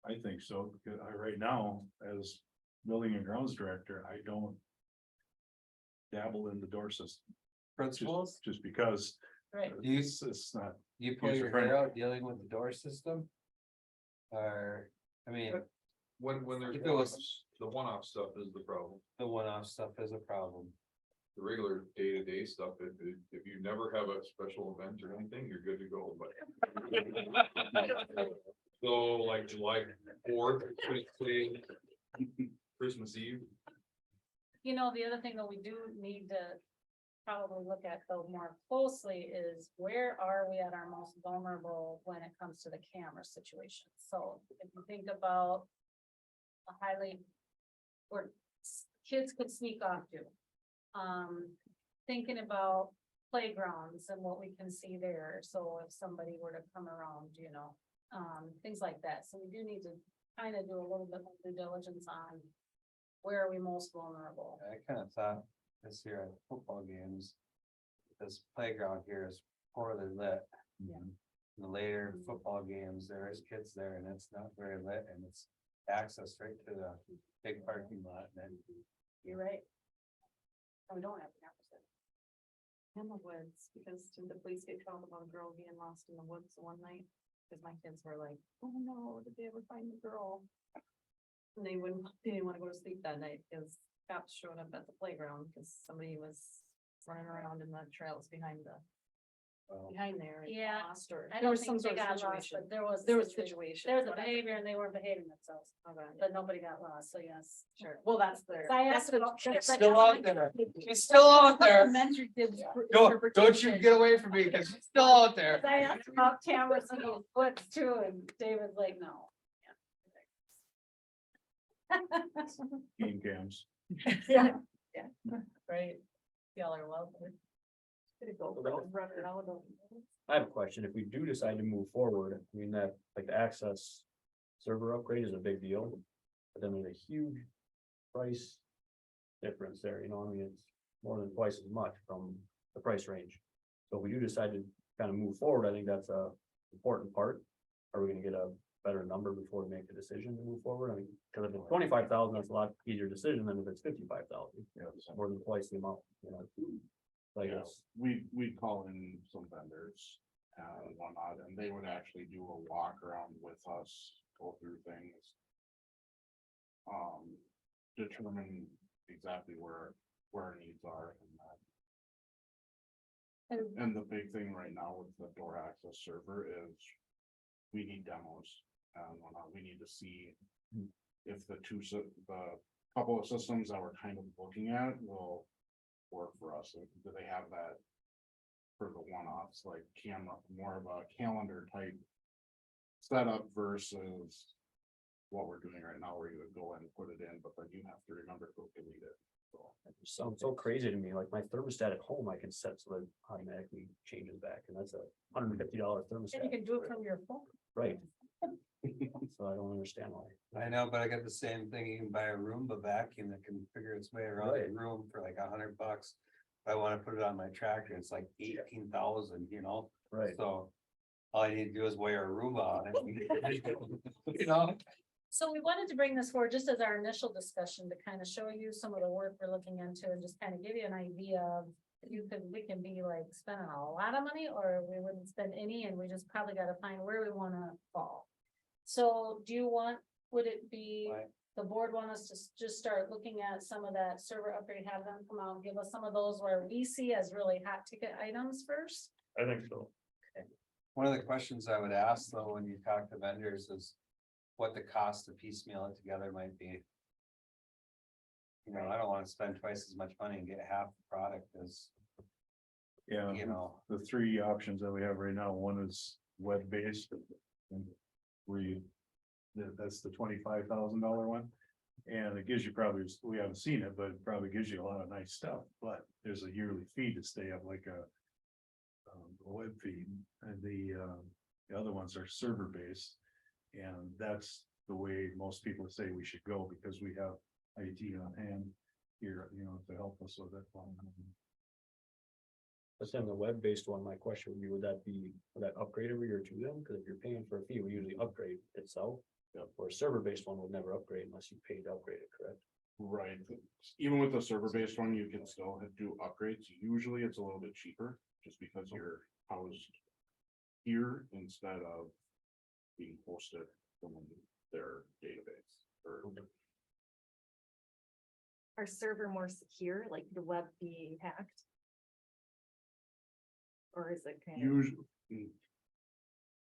I think so, because right now, as building and grounds director, I don't. Dabble in the door system. Principles? Just because. Right. It's not. You pull your hair out dealing with the door system? Or, I mean. When there's If it was- the one-off stuff is the problem. The one-off stuff is a problem. The regular day-to-day stuff, if you never have a special event or anything, you're good to go, but. So like July 4th, Christmas Eve. You know, the other thing that we do need to probably look at though more closely is where are we at our most vulnerable when it comes to the camera situation? So if you think about a highly, where kids could sneak off to. Thinking about playgrounds and what we can see there. So if somebody were to come around, you know, things like that. So we do need to kind of do a little bit of due diligence on where are we most vulnerable. I kind of thought this year at football games, this playground here is poorly lit. Yeah. The later football games, there is kids there and it's not very lit and it's access right to the big parking lot. And then You're right. And we don't have cameras there. In the woods, because did the police get called about a girl being lost in the woods one night? Cause my kids were like, oh no, did they ever find the girl? And they didn't wanna go to sleep that night, cause cops showed up at the playground, cause somebody was running around in the trails behind the behind there. and Yeah, lost or- I there don't was some think they sort of got lost, situation. but there was. There was a situation. There was a whatever. behavior and they weren't behaving themselves, but nobody got lost, so yes. Sure, well, that's their. So I that's asked the- about- that's but- the- Still out there. She's still out there. Elementary kids' Don't you get away from me, because she's still out there. 'Cause I asked about cameras and those foots too, and David's like, no. Game cams. Yeah, yeah, right. Y'all are welcome. Gonna go run around. I have a question. If we do decide to move forward, I mean, that, like, the access server upgrade is a big deal. But then there's a huge price difference there, you know, I mean, it's more than twice as much from the price range. So if we do decide to kind of move forward, I think that's a important part. Are we gonna get a better number before we make the decision to move forward? I mean, because if it's 25,000, that's a lot easier decision than if it's 55,000. Yeah, More than twice the amount, you know. Like, yeah, it's, we call in some vendors and whatnot, and they would actually do a walk around with us, go through things. Determine exactly where our needs are and that. And the big thing right now with the door access server is we need demos and whatnot. We need to see if the couple of systems that we're kind of looking at will work for us. Do they have that for the one-offs, like camera, more of a calendar type setup versus what we're doing right now, where you would go in and put it in, but then you have to remember to delete it. So. it sounds so crazy to me, like my thermostat at home, I can set so that it automatically changes back, and that's a $150 thermostat. And you can do it from your phone. Right. So I don't understand why. I know, but I got the same thing. You can buy a Roomba vacuum that can figure its way around the room for like $100. If I wanna put it on my tractor, it's like 18,000, you know? Right. So all I need to do is wear a Roomba on it. You know? So we wanted to bring this forward just as our initial discussion to kind of show you some of the work we're looking into and just kind of give you an idea of. We can be like spending a lot of money or we wouldn't spend any and we just probably gotta find where we wanna fall. So would it be, Right. the board want us to just start looking at some of that server upgrade, have them come out and give us some of those where we see as really hot ticket items first? I think so. One of the questions I would ask though, when you talk to vendors is what the cost to piecemeal it together might be. You know, I don't wanna spend twice as much money and get half the product as, Yeah, you know. the three options that we have right now, one is web-based. That's the $25,000 one. And it gives you probably, we haven't seen it, but it probably gives you a lot of nice stuff, but there's a yearly fee to stay up like a web feed, and the other ones are server-based. And that's the way most people say we should go, because we have IT on hand here, you know, to help us with that. But then the web-based one, my question would be, would that upgrade every year to them? Because if you're paying for a fee, we usually upgrade itself. Yep. Or a server-based one would never upgrade unless you paid to upgrade it, correct? Right, even with the server-based one, you can still do upgrades. Usually it's a little bit cheaper, just because you're housed here instead of being hosted from their database or. Our server more secure, like the web being hacked? Or is it kind of? Usually.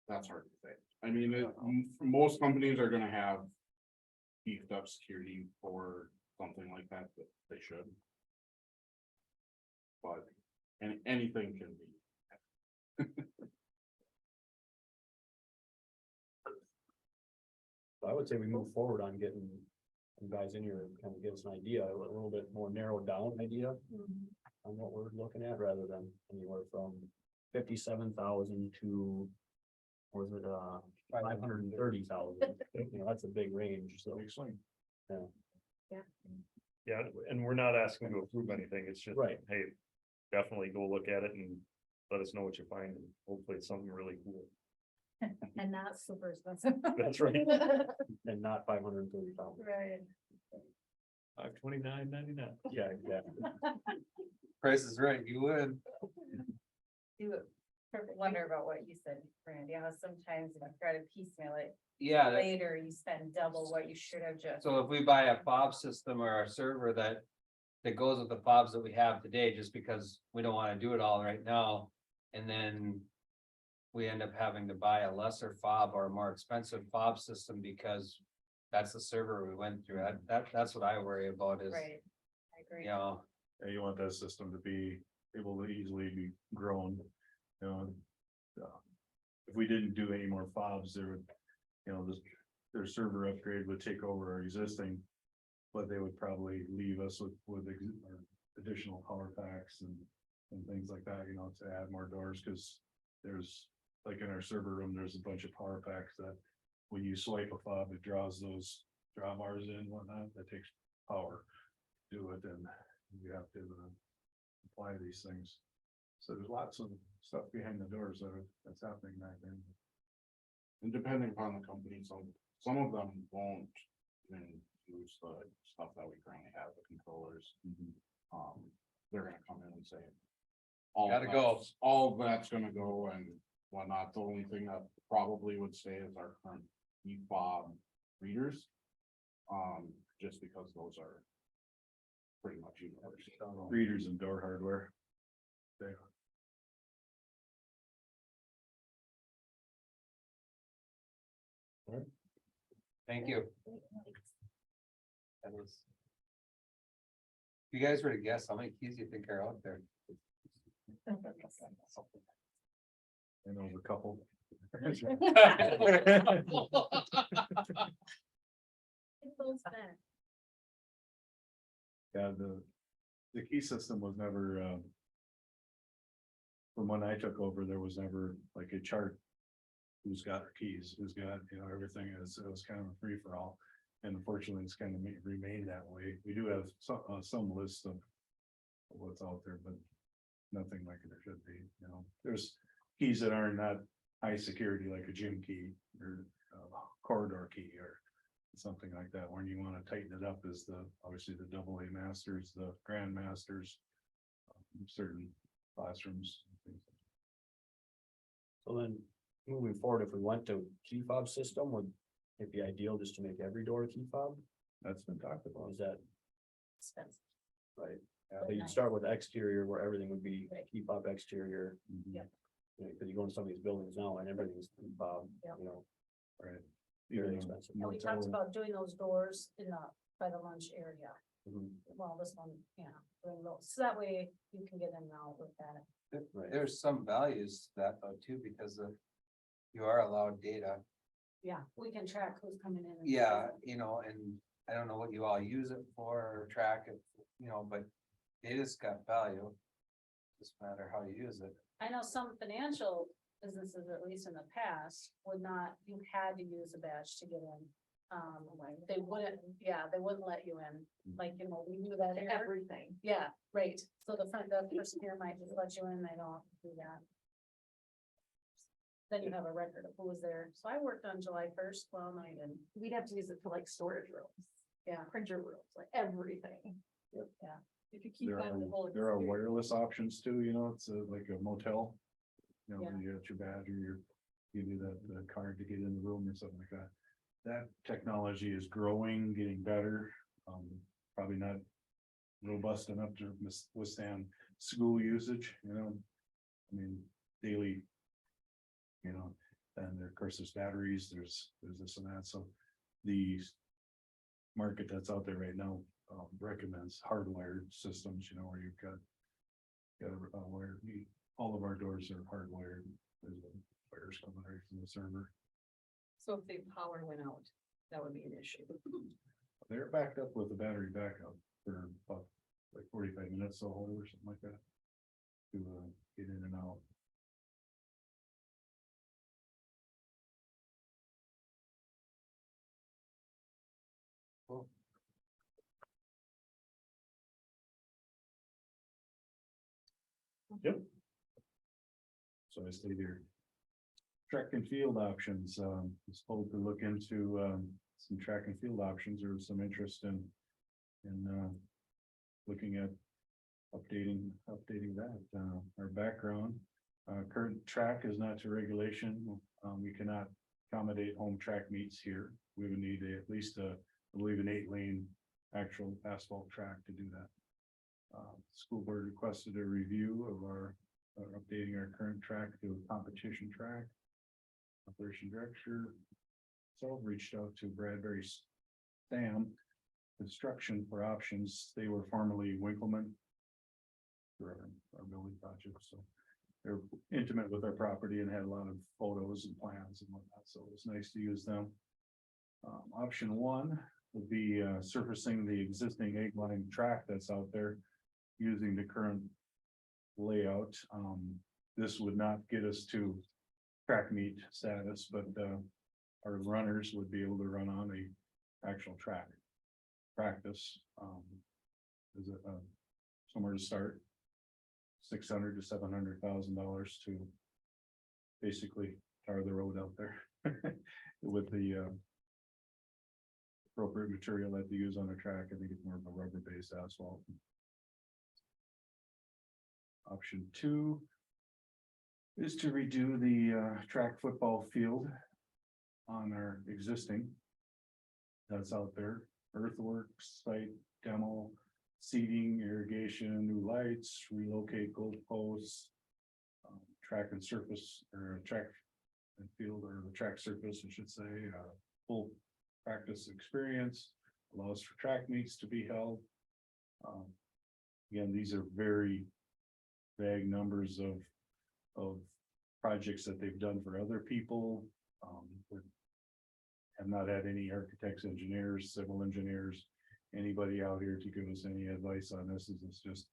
That's hard to say. I mean, most companies are gonna have beefed up security for something like that, but they should. But, and anything can be. So I would say we move forward on getting some guys in here and kind of give us an idea, a little bit more narrowed down idea on what we're looking at, rather than anywhere from 57,000 to, or was it 530,000? You know, that's a big range, so. Yeah. Yeah, and we're not asking to approve anything. It's just, Right. hey, definitely go look at it and let us know what you find. And hopefully it's something really cool. And not super expensive. That's right. And not 530,000. Right. $529.99. Yeah, exactly. Price is right, you would. Do wonder about what you said, Randy, how sometimes if you try to piecemeal it, Yeah, later you spend double what you should have just. so if we buy a fob system or a server that goes with the fobs that we have today, just because we don't wanna do it all right now. And then we end up having to buy a lesser fob or a more expensive fob system because that's the server we went through. That's what I worry about is, Right, I agree. you know, Yeah, you want that system to be able to easily be grown, you know. If we didn't do any more fobs, there would, you know, their server upgrade would take over our existing. But they would probably leave us with additional power packs and things like that, you know, to add more doors, because there's, like in our server room, there's a bunch of power packs that when you swipe a fob, it draws those drawbars in and whatnot, that takes power to do it, and you have to apply these things. So there's lots of stuff behind the doors that's happening back there. And depending upon the company, some of them won't even use the stuff that we currently have, the controllers. They're gonna come in and say. Gotta go. All of that's gonna go and whatnot. The only thing that probably would stay is our current fob readers. Just because those are pretty much universal. Readers and door hardware. They- thank you. That was. If you guys were to guess, how many keys do you think are out there? I know of a couple. Yeah, the key system was never, from when I took over, there was never like a chart. Who's got our keys, who's got, you know, everything is, it was kind of a free for all. And unfortunately, it's kind of remained that way. We do have some list of what's out there, but nothing like there should be, you know. There's keys that are not high security, like a gym key or a corridor key or something like that. When you want to tighten it up is obviously the AA masters, the grand masters, certain classrooms. So then, moving forward, if we went to key fob system, would it be ideal just to make every door a key fob? That's been talked about. Or is that Expensive. right? But you'd start with exterior where everything would be key fob exterior. Yep. You know, cause you go in some of these buildings now and everything's key fob, Yep. you know, Right. very expensive. And we talked about doing those doors in by the lunch area. Mhm. Well, this one, yeah, doing those, so that way you can get in and out with that. Right. There's some values to that though too, because you are allowed data. Yeah, we can track who's coming in. and- Yeah, you know, and I don't know what you all use it for or track it, you know, but data's got value. Just matter how you use it. I know some financial businesses, at least in the past, would not, you had to use a badge to get in. They wouldn't, yeah, they wouldn't let you in, like, you know, we do that here. Everything. Yeah, right, so the person here might just let you in, they don't have to do that. Then you have a record of who was there, so I worked on July 1st, well, no, I didn't, We'd have to use it for like storage rooms, yeah. printer rooms, like everything. If you keep There on the whole. there are experience. wireless options too, you know, it's like a motel. You know, Yeah. when you got your badge or give you that card to get in the room or something like that. That technology is growing, getting better, probably not robust enough to withstand school usage, you know. I mean, daily. You know, and of course, there's batteries, there's this and that, so the market that's out there right now recommends hardwired systems, you know, where you've got wire, all of our doors are hardwired, there's wires coming right from the server. So if the power went out, that would be an issue. They're backed up with a battery backup for about like 45 minutes or something like that to get in and out. Cool. Yep. So I stayed here. Track and field options, was told to look into, some track and field options, there was some interest in, looking at updating that, our background. Current track is not to regulation, we cannot accommodate home track meets here, we would need at least I believe an 8-lane actual asphalt track to do that. School board requested a review of our updating our current track to a competition track. Operation director. So I've reached out to Bradbury Sam Construction for options. They were formerly Winkleman. For our building project, so they're intimate with our property and had a lot of photos and plans and whatnot, so it was nice to use them. Option one would be surfacing the existing 8-line track that's out there using the current layout. This would not get us to track meet status, but our runners would be able to run on a actual track practice. Is it somewhere to start? $600,000 to $700,000 to basically tar the road out there with the appropriate material that they use on the track. I think it's more of a rubber-based asphalt. Option two is to redo the track football field on our existing that's out there. Earthworks, site demo, seeding, irrigation, new lights, relocate goal posts, track and surface, or track and field, or the track surface, I should say, full practice experience, allows for track meets to be held. Again, these are very vague numbers of projects that they've done for other people. Have not had any architects, engineers, civil engineers, anybody out here to give us any advice on this. Is it's just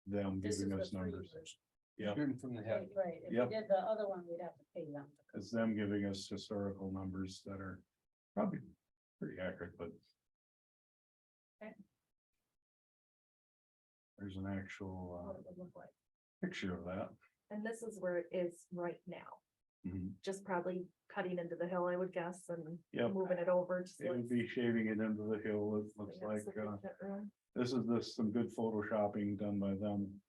them This giving is us the free numbers. version. Yeah, Shooting from the hip. Right, if we Yep. did the other one, we'd have to pay them. it's them giving us historical numbers that are probably pretty accurate, but Okay. there's an actual What it would look like. picture of that. And this is where it is right now, Mhm. just probably cutting into the hill, I would guess, and Yep. moving it over. Just It would be shaving it into the hill. It looks like this is some good photoshopping done by them,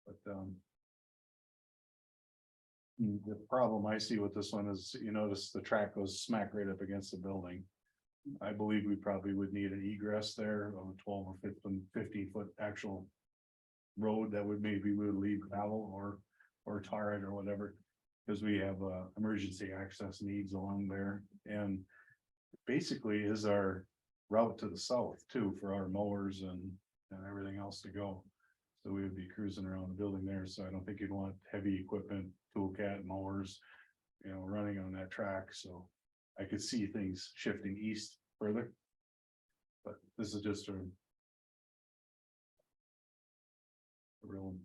but the problem I see with this one is, you notice the track goes smack right up against the building. I believe we probably would need an egress there of a 12 or 15 foot actual road that would maybe we would leave gravel or tar it or whatever. Because we have emergency access needs along there, and basically is our route to the south too for our mowers and everything else to go. So we would be cruising around the building there, so I don't think you'd want heavy equipment, tool cat mowers, running on that track, so I could see things shifting east further. But this is just a real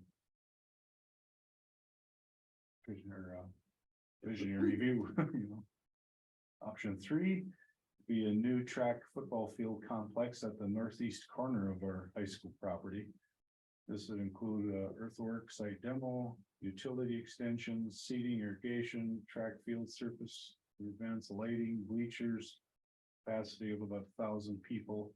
visionary view, Option three, be a new track football field complex at the northeast corner of our high school property. This would include earthwork, site demo, utility extensions, seeding, irrigation, track field surface, events, lighting, bleachers, capacity of about 1,000 people,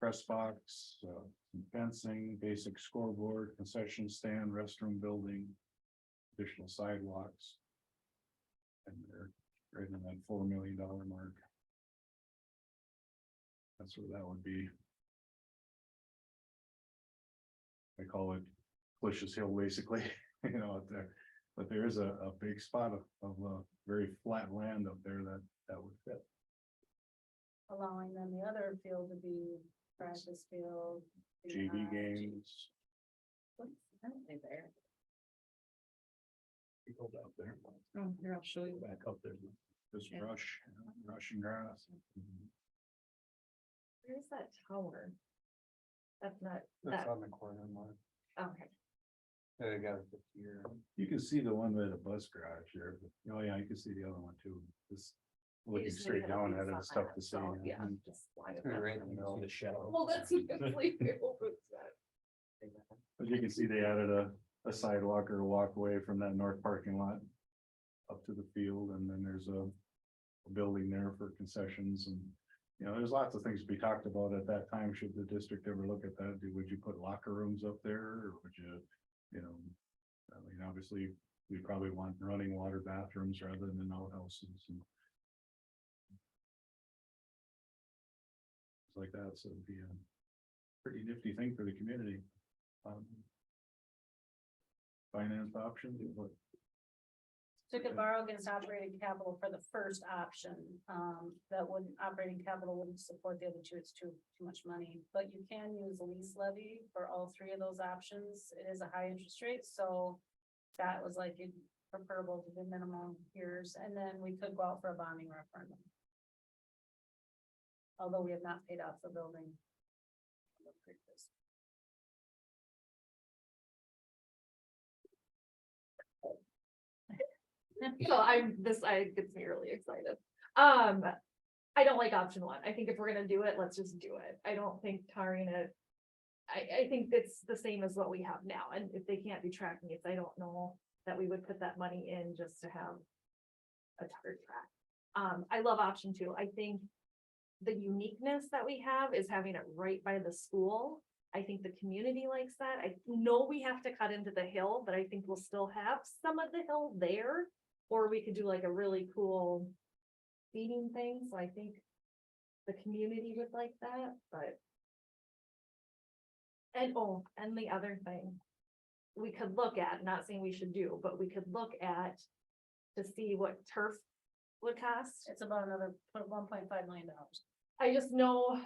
press box, some fencing, basic scoreboard, concession stand, restroom building, additional sidewalks. And they're right in that $4 million mark. That's where that would be. I call it Felicia's Hill, basically, out there. But there is a big spot of very flat land up there that would fit. Allowing them the other field to be practice field. GB games. What's currently there? Go out there. Oh, here, I'll show you. Back up there. Just Yeah. brush and grass. Where's that tower? That's not, That's that, on the corner, Mark. okay. They got it here. You can see the one with the bus garage there, but oh yeah, you can see the other one too. Just looking just straight maybe have down to at it, be it's tough to see. so, yeah, Mhm. just line it Put it up. right in the middle of the shadow. Well, that's usually. But you can see they added a sidewalk or a walkway from that north parking lot up to the field, and then there's a building there for concessions, and there's lots of things to be talked about at that time. Should the district ever look at that? Would you put locker rooms up there, or would you, I mean, obviously, we probably want running water bathrooms rather than outhouses and things like that. So it'd be a pretty nifty thing for the community. finance option? So could borrow against operating capital for the first option, that wouldn't, operating capital wouldn't support the other two, it's too much money. But you can use a lease levy for all three of those options, it is a high interest rate, so. That was like preferable to the minimum years, and then we could go out for a bonding referendum. Although we have not paid off the building. So I gets me really excited. I don't like option one. I think if we're gonna do it, let's just do it. I don't think tarring it. I think it's the same as what we have now, and if they can't do track meets, I don't know that we would put that money in just to have a tar track. I love option two. I think the uniqueness that we have is having it right by the school. I think the community likes that. I know we have to cut into the hill, but I think we'll still have some of the hill there. Or we could do like a really cool feeding thing, so I think the community would like that, but. And the other thing we could look at, not saying we should do, but we could look at to see what turf would cost. It's about another $1.5 million. I just know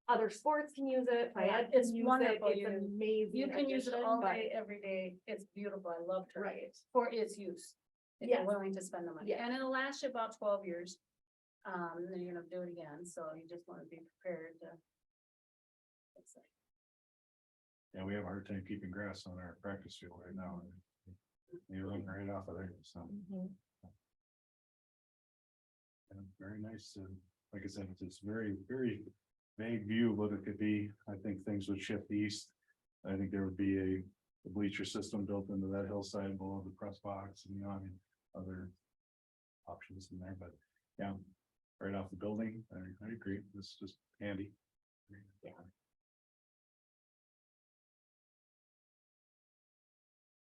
other sports can use it. Yeah, Fayette it's can use it. wonderful. It's amazing. You can use it addition, all but- day, every day. It's beautiful. I love turf Right. for its use. If Yes. you're willing to spend the money, Yeah. and it'll last you about 12 years. Then you're gonna do it again, so you just wanna be prepared to. It's like, Yeah, we have a hard time keeping grass on our practice field right now. You run right off of there, so. Mhm. And very nice, like I said, it's this very, very vague view of what it could be. I think things would shift east. I think there would be a bleacher system built into that hillside below the press box and, I mean, other options in there, but yeah, right off the building, I agree, this is just handy. Yeah.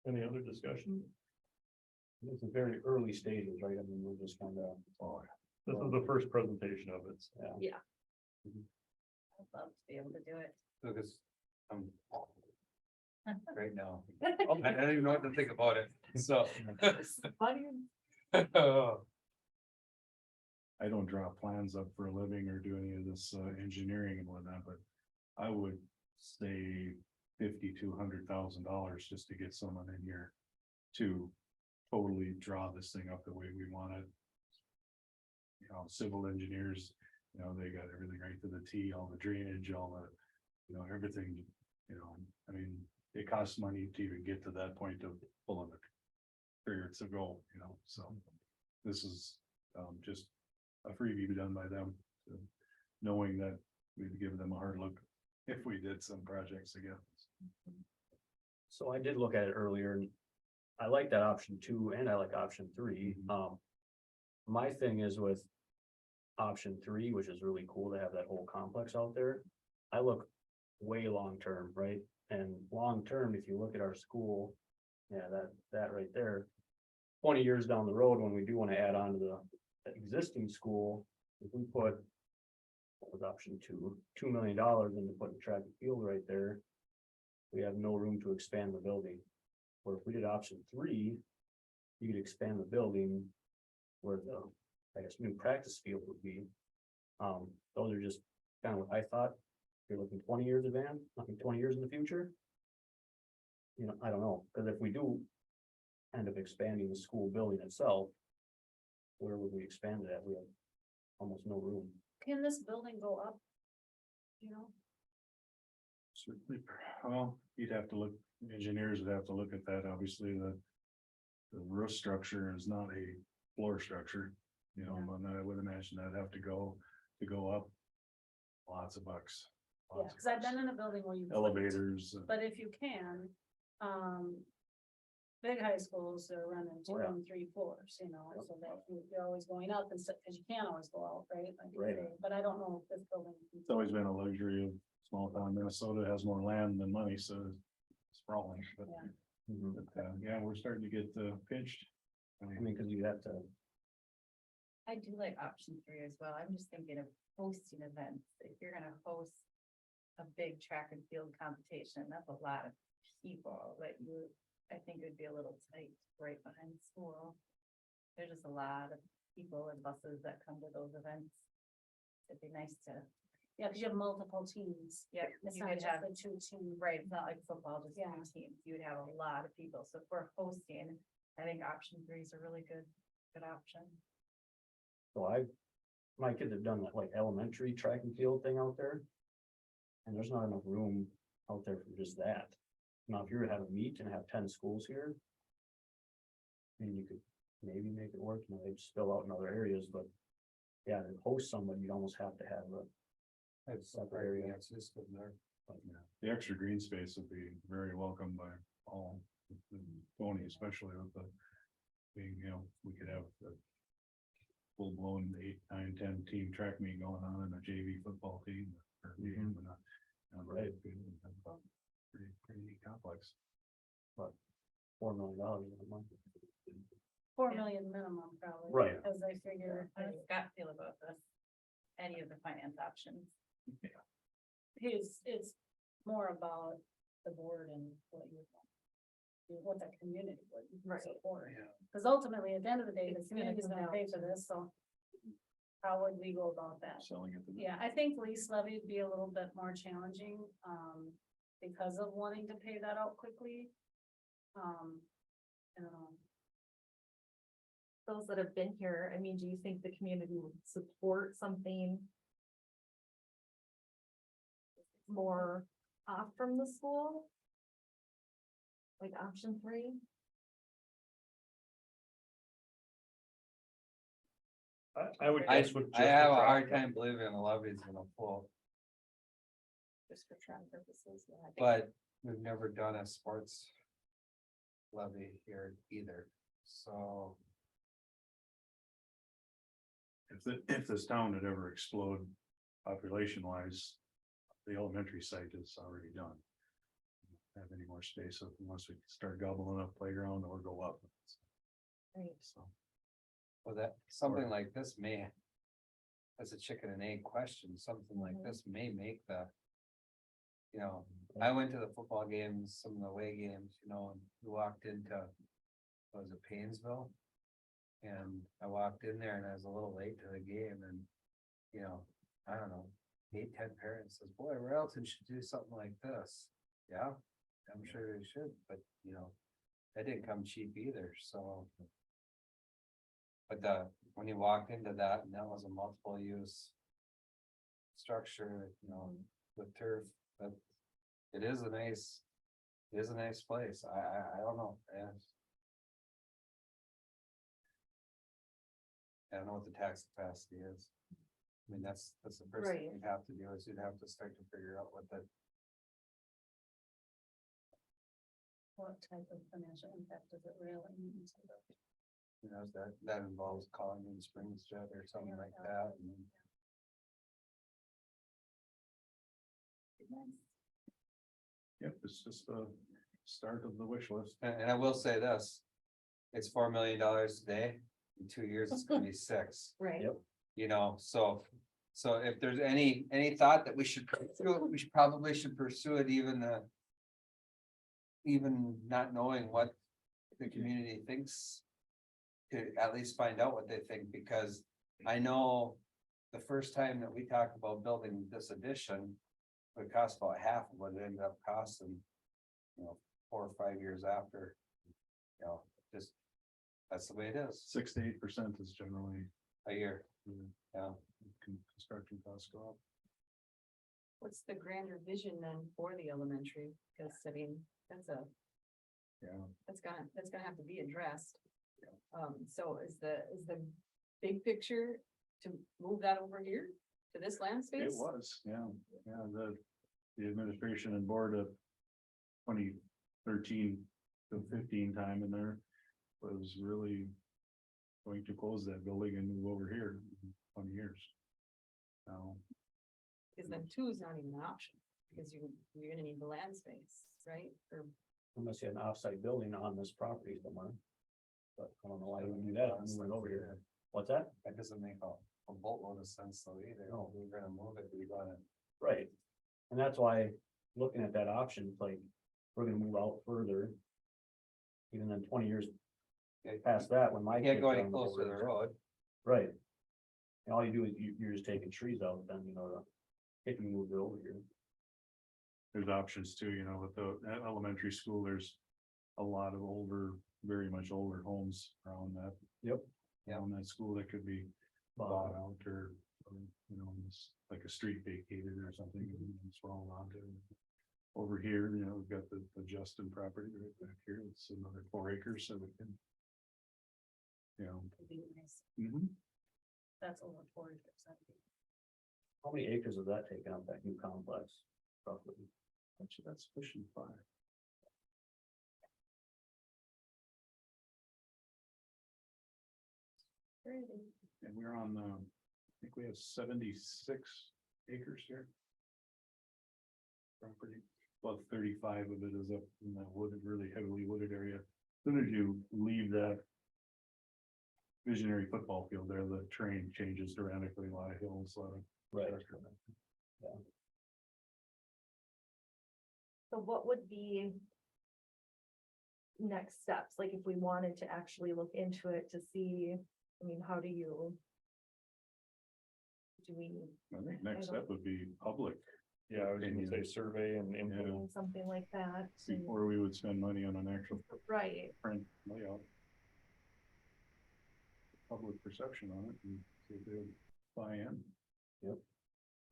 Any other discussion? It's a very early stages, right? I mean, we're just kind of. This is the first presentation of it. Yeah. I'd love to be able to do it. Because right now, I don't even know what to think about it, so. Funny. I don't draw plans up for a living or do any of this engineering and whatnot, but I would say $50,000 to $100,000 just to get someone in here to totally draw this thing up the way we want it. You know, civil engineers, you know, they got everything right to the T, all the drainage, all the, you know, everything, you know, I mean, it costs money to even get to that point of pulling the trigger to go, you know, so this is just a freebie done by them, so knowing that we'd give them a hard look if we did some projects again. So I did look at it earlier and I like that option 2 and I like option 3. My thing is with option 3, which is really cool to have that whole complex out there. I look way long term, right? And long term, if you look at our school, yeah, that right there, 20 years down the road, when we do want to add on to the existing school, if we put, what was option 2, $2 million into putting track and field right there, we have no room to expand the building. Or if we did option 3, you could expand the building where the, I guess, new practice field would be. Those are just kind of what I thought. If you're looking 20 years advanced, looking 20 years in the future. You know, I don't know, because if we do end up expanding the school building itself, where would we expand it at? We have almost no room. can this building go up? You know, Certainly, well, you'd have to look, engineers would have to look at that, obviously, the roof structure is not a floor structure, you know, and I would imagine that'd have to go up lots of bucks. yeah, lots of because I've bucks. been in a building where you. couldn't. Elevators, But if you can, big high schools are running 2 Oh, yeah. and 3 floors, you know, so that you're always going up and stuff, because you can't always go out, right? Like you Right. say, but I don't know if this building. it's always been a luxury of small town Minnesota, has more land than money, so it's sprawling, but. Yeah. Yeah, we're starting to get pinched. I mean, because you have to, I do like option 3 as well. I'm just thinking of hosting events. If you're gonna host a big track and field competition, that's a lot of people that you, I think it'd be a little tight right behind school. There's just a lot of people and buses that come to those events. It'd be nice to, Yeah, because you have multiple teams. yeah, It's you not could just have, the two teams. right, it's not like football, just Yeah. two teams, you would have a lot of people, so if we're hosting, I think option 3 is a really good option. So my kids have done that like elementary track and field thing out there. And there's not enough room out there for just that. Now, if you were to have a meet and have 10 schools here. I mean, you could maybe make it work, you know, they'd spill out in other areas, but. Yeah, to host somebody, you'd almost have to have a separate area. System there. The extra green space would be very welcome by all, Tony, especially with the. Being, you know, we could have a. Full blown 8, 9, 10 team track meet going on and a JV football team. Or league, but not- Right. Pretty neat complex. But $4 million a month. 4 million minimum probably. Right. As I figure. How does Scott feel about this? Any of the finance options? It's more about the board and what the community would support. Because ultimately, at the end of the day, the It's gonna community's come gonna down pay to for this, so. How would we go about that? Selling it. Yeah, I think lease levy would be a little bit more challenging, because of wanting to pay that out quickly. I don't know. Those that have been here, I mean, do you think the community would support something more off from the school? Like option 3? I would I guess with. I have a hard time believing the levy's gonna pull, Just for track purposes, yeah. I think- but we've never done a sports. Levy here either, so. If this town would ever explode population wise, the elementary site is already done. Have any more space unless we start gobbling up playground or go up. Right. So. Well, that, something like this may. That's a chicken and egg question, something like this may make the. You know, I went to the football games, some of the away games, you know, and we walked into. Was it Painesville? And I walked in there and I was a little late to the game and, you know, I don't know, 8, 10 parents says, boy, Railton should do something like this. Yeah, I'm sure they should, but you know, that didn't come cheap either, so. But when you walked into that, and that was a multiple use. Structure, you know, with turf, but it is a nice place, I don't know, I don't know what the tax capacity is. I mean, that's the first thing Right. you'd have to do, is you'd have to start to figure out what the. What type of financial impact does it really mean? You know, that involves calling in Springs Jet or something like that. And Yep, it's just the start of the wish list. and I will say this, it's $4 million today, in 2 years, it's gonna be 6, Right. Yep. you know, so. So if there's any thought that we should pursue it, we probably should pursue it even not knowing what the community thinks. To at least find out what they think, because I know the first time that we talked about building this addition. It cost about half of what it ended up costing, you know, 4 or 5 years after. You know, just, that's the way it is, 6 to 8% is generally. a year, yeah. Construction costs go up. What's the grander vision then for the elementary? Because I mean, Yeah. that's gonna have to be addressed. So is the big picture to move that over here to this land space? It was, yeah, the administration and board of 2013 to 15 time in there was really going to close that building and move over here in 20 years. Now, Because then 2 is not even an option, because you're gonna need the land space, right? Or Unless you had an offsite building on this property somewhere. But I don't know why you would do that, I'm moving over here. What's that? That doesn't make a boatload of sense though either, No. we're gonna move it, we're gonna. Right. And that's why, looking at that option, it's like, we're gonna move out further. Even then 20 years past that, when my. Can't kids go are any on closer to the board, road. Right. And all you do is you're just taking trees out, then, if you move it over here. There's options too, with the at elementary school, there's a lot of older, very much older homes around that. Yep. Around that school that could be bought out or, it's like a street vacated or something, and it's all onto. Over here, we've got the Justin property right back here, it's another 4 acres, so we can. It'd be nice. Mhm. That's over 40%. How many acres does that take out, that new complex? Roughly? Actually, that's pushing 5. And we're on, I think we have 76 acres here. Property, about 35 of it is up in that wooded, really heavily wooded area. As soon as you leave that visionary football field there, the terrain changes dramatically, a lot of hills, a lot of. Right. So what would be next steps? Like if we wanted to actually look into it to see, I mean, how do you? Do we? I think next step would be public. Yeah, I was gonna say survey and input. Doing something like that? and- Before we would spend money on an actual Right, print layout. Public perception on it and see if they would buy in.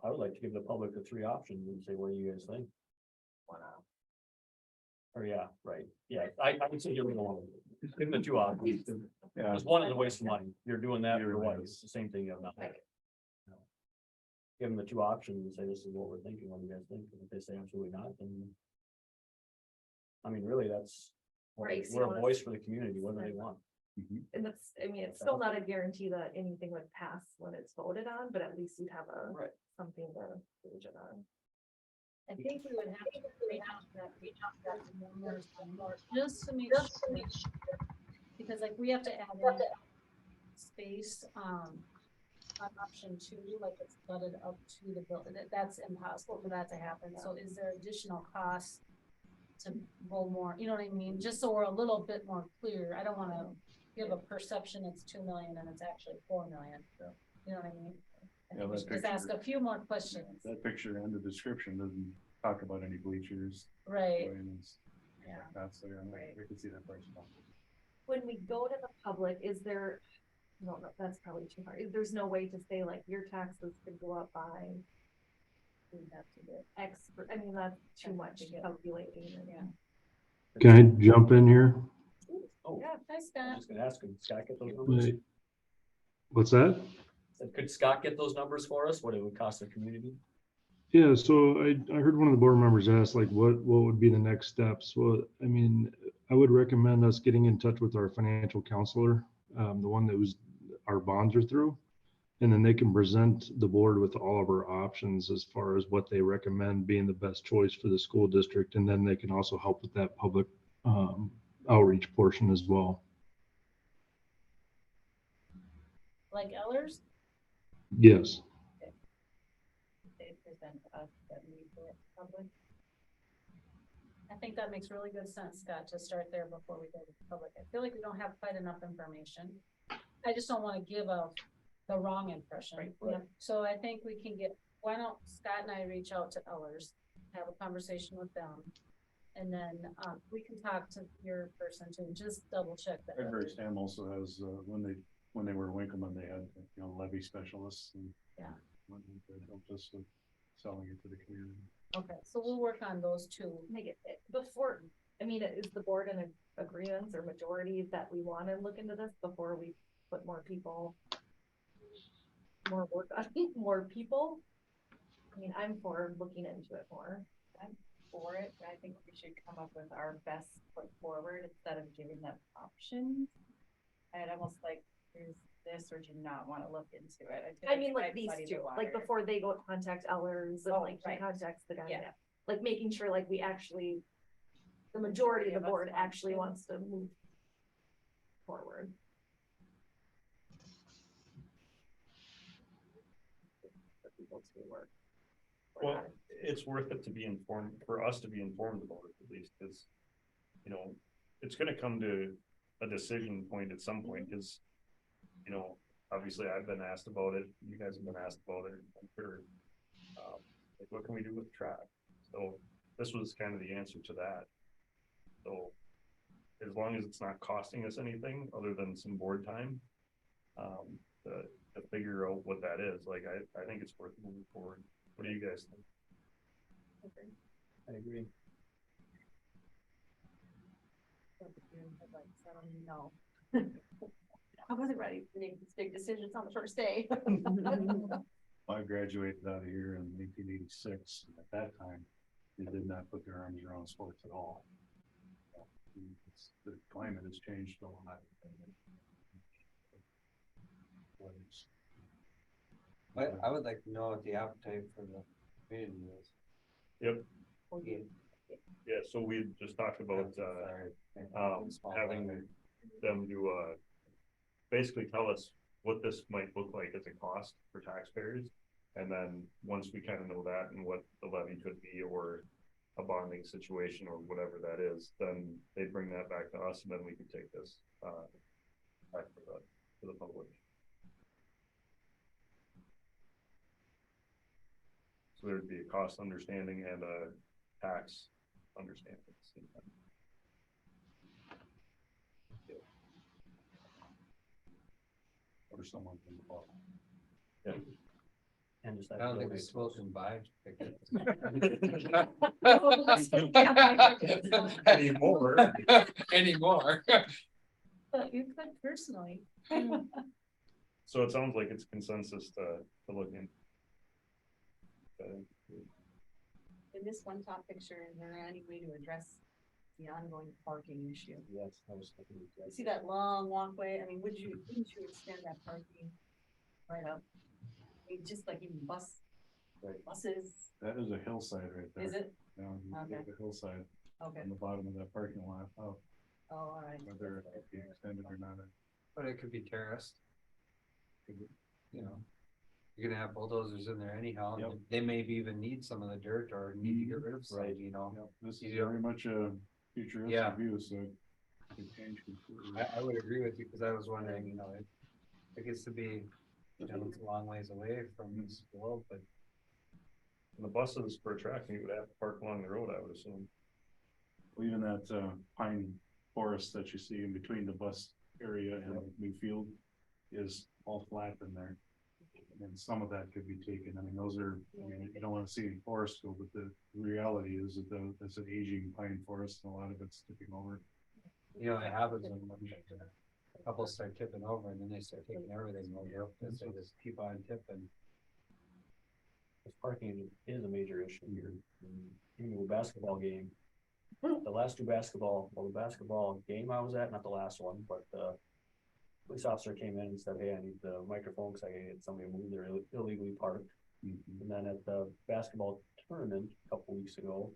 I would like to give the public the 3 options and say, what do you guys think? Or yeah, right, yeah, I would say give them one, give them the 2 options. Yeah. Because one is a waste of money, you're doing that You're for what, right. it's the same thing, you have nothing. Give them the 2 options and say, this is what we're thinking, what do you guys think, and if they say absolutely not, then. I mean, really, that's, Right, so you we're a wanna- voice for the community, what do they want? and that's, I mean, it's still not a guarantee that anything would pass when it's voted on, but at least you'd have a, Right. something to gauge it on. I think we would have to reach out to that more, just to make sure. Because like we have to add in space, on option 2, like it's flooded up to the building, that's impossible for that to happen, so is there additional cost? To roll more, you know what I mean, just so we're a little bit more clear, I don't wanna give a perception it's 2 million and it's actually 4 million. You know what I mean? I think we that should just ask picture- a few more questions, That picture and the description doesn't talk about any bleachers. right? Yeah. That's there, I can see that price. When we go to the public, is there, no, that's probably too hard. There's no way to say like your taxes could go up by. We have to get X, I mean, that's too much calculating. Yeah. Can I jump in here? Oh, Yeah, hi I Scott. was just gonna ask, could Scott get those numbers? Wait. What's that? Said, could Scott get those numbers for us, what it would cost the community? Yeah, so I heard one of the board members ask like, what would be the next steps? Well, I mean, I would recommend us getting in touch with our financial counselor, the one that was, our bonds are through. And then they can present the board with all of our options as far as what they recommend being the best choice for the school district. And then they can also help with that public outreach portion as well. Like Ellers? Yes. They present us that we go public. I think that makes really good sense, Scott, to start there before we go to the public. I feel like we don't have quite enough information. I just don't wanna give the wrong impression. Right. So I think we can get, why don't Scott and I reach out to Ellers, have a conversation with them. And then, we can talk to your person too, just double check that. Edbury Stam also has, when they were Winkleman, they had, levy specialists and. Yeah. That helped us with selling it to the community. Okay, so we'll work on those two. Make it, before, I mean, is the board in agreement or majority that we wanna look into this before we put more people? More work on more people? I mean, I'm for looking into it more. I'm for it, but I think we should come up with our best foot forward instead of giving them options. I'd almost like, here's this, or do you not wanna look into it? feel I mean, it like might these muddy the two, like water. before they go contact Ellers and Oh, like he right. contacts the guy. Yeah. that- Like making sure like we actually, the majority of the us board want actually to. wants to move forward. For people to work. for Well, that. it's worth it to be informed, for us to be informed about it at least, because, it's gonna come to a decision point at some point, because, you know, obviously I've been asked about it, you guys have been asked about it, I'm sure. Like, what can we do with track? So this was kind of the answer to that. So as long as it's not costing us anything other than some board time, to figure out what that is, like, I think it's worth moving forward. What do you guys think? I agree. I don't even know. I wasn't ready to make these big decisions on the first day. I graduated out of here in 1986. At that time, they did not put their arms around sports at all. The climate has changed a lot. I would like to know what the appetite for the community is. Yep. Okay. Yeah, so we just talked about, having them do, basically tell us what this might look like as a cost for taxpayers. And then, once we kind of know that and what the levy could be, or a bonding situation, or whatever that is, then they bring that back to us, and then we can take this, back to the public. So there'd be a cost understanding and a tax understanding at the same time. Or someone from the bottom. Yeah. And just. I don't think they smoke and buy tickets. Anymore. Anymore. But you could personally. So it sounds like it's consensus to look in. In this one top picture, is there any way to address the ongoing parking issue? Yes, I was thinking. You see that long walkway? I mean, wouldn't you extend that parking right up? I mean, just like even buses, That is a hillside right there. is it? Yeah, you Okay. look at the hillside Okay, on the bottom of that parking lot. Oh, oh, all right. whether it be extended or not. But it could be terraced. You know, you're gonna have bulldozers in there anyhow, and Yep. they maybe even need some of the dirt or need to get rid of some, you know. Yep, this is You know. very much a futuristic Yeah. view, so it could change completely. I would agree with you, because I was wondering, you know, it gets to be, you know, it's a long ways away from the school, but And the buses for attracting, you would have to park along the road, I would assume. Well, even that pine forest that you see in between the bus area and new field is all flat in there. And some of that could be taken. I mean, those are, I mean, you don't want to see in forest field, but the reality is that it's an aging pine forest and a lot of it's tipping over. you know, it happens when a couple start tipping over and then they start taking everything over, because they just keep on tipping. This parking is a major issue here. Even the basketball game. The last the basketball game I was at, not the last one, but the police officer came in and said, hey, I need the microphone because I had somebody move there illegally parked. And then at the basketball tournament a couple weeks ago,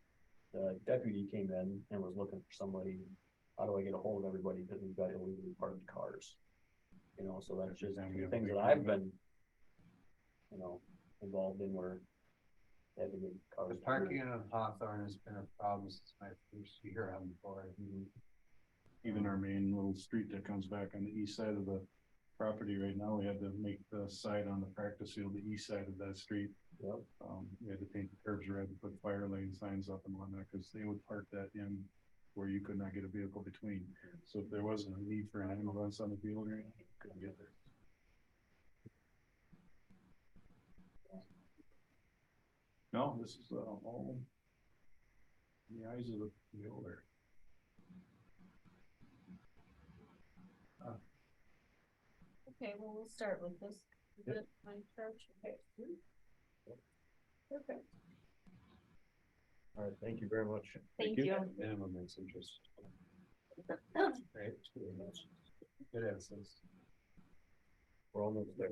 the deputy came in and was looking for somebody. How do I get a hold of everybody? Because we've got illegally parked cars. You know, so that's just things that I've been, you know, involved in where. They had to get cars. The parking on Hawthorne has been a problem since my first year on the board. Even our main little street that comes back on the east side of the property right now, we had to make the side on the practice field, the east side of that street. Yep. We had to paint the curbs red and put fire lane signs up and whatnot, because they would park that in where you could not get a vehicle between. So if there wasn't a need for an ambulance on the field, you couldn't get there. No, this is all in the eyes of the beholder. Okay, well, we'll start with this. Is Yep. it my charge? Okay. Perfect. All right, thank you very much. Thank you. Minimum is interest. Right. Good answers. We're almost there.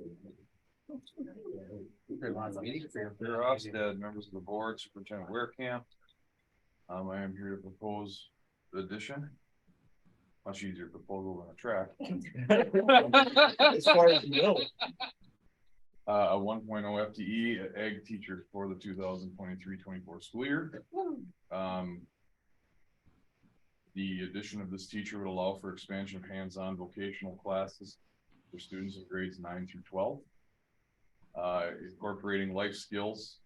Peter Ofsted, members of the board, Superintendent Werekamp. I am here to propose the addition. Much easier proposal than a track. As far as you know. A 1.0 FTE ag teacher for the 2023-24 school year. The addition of this teacher would allow for expansion of hands-on vocational classes for students in grades 9 through 12. Incorporating life skills,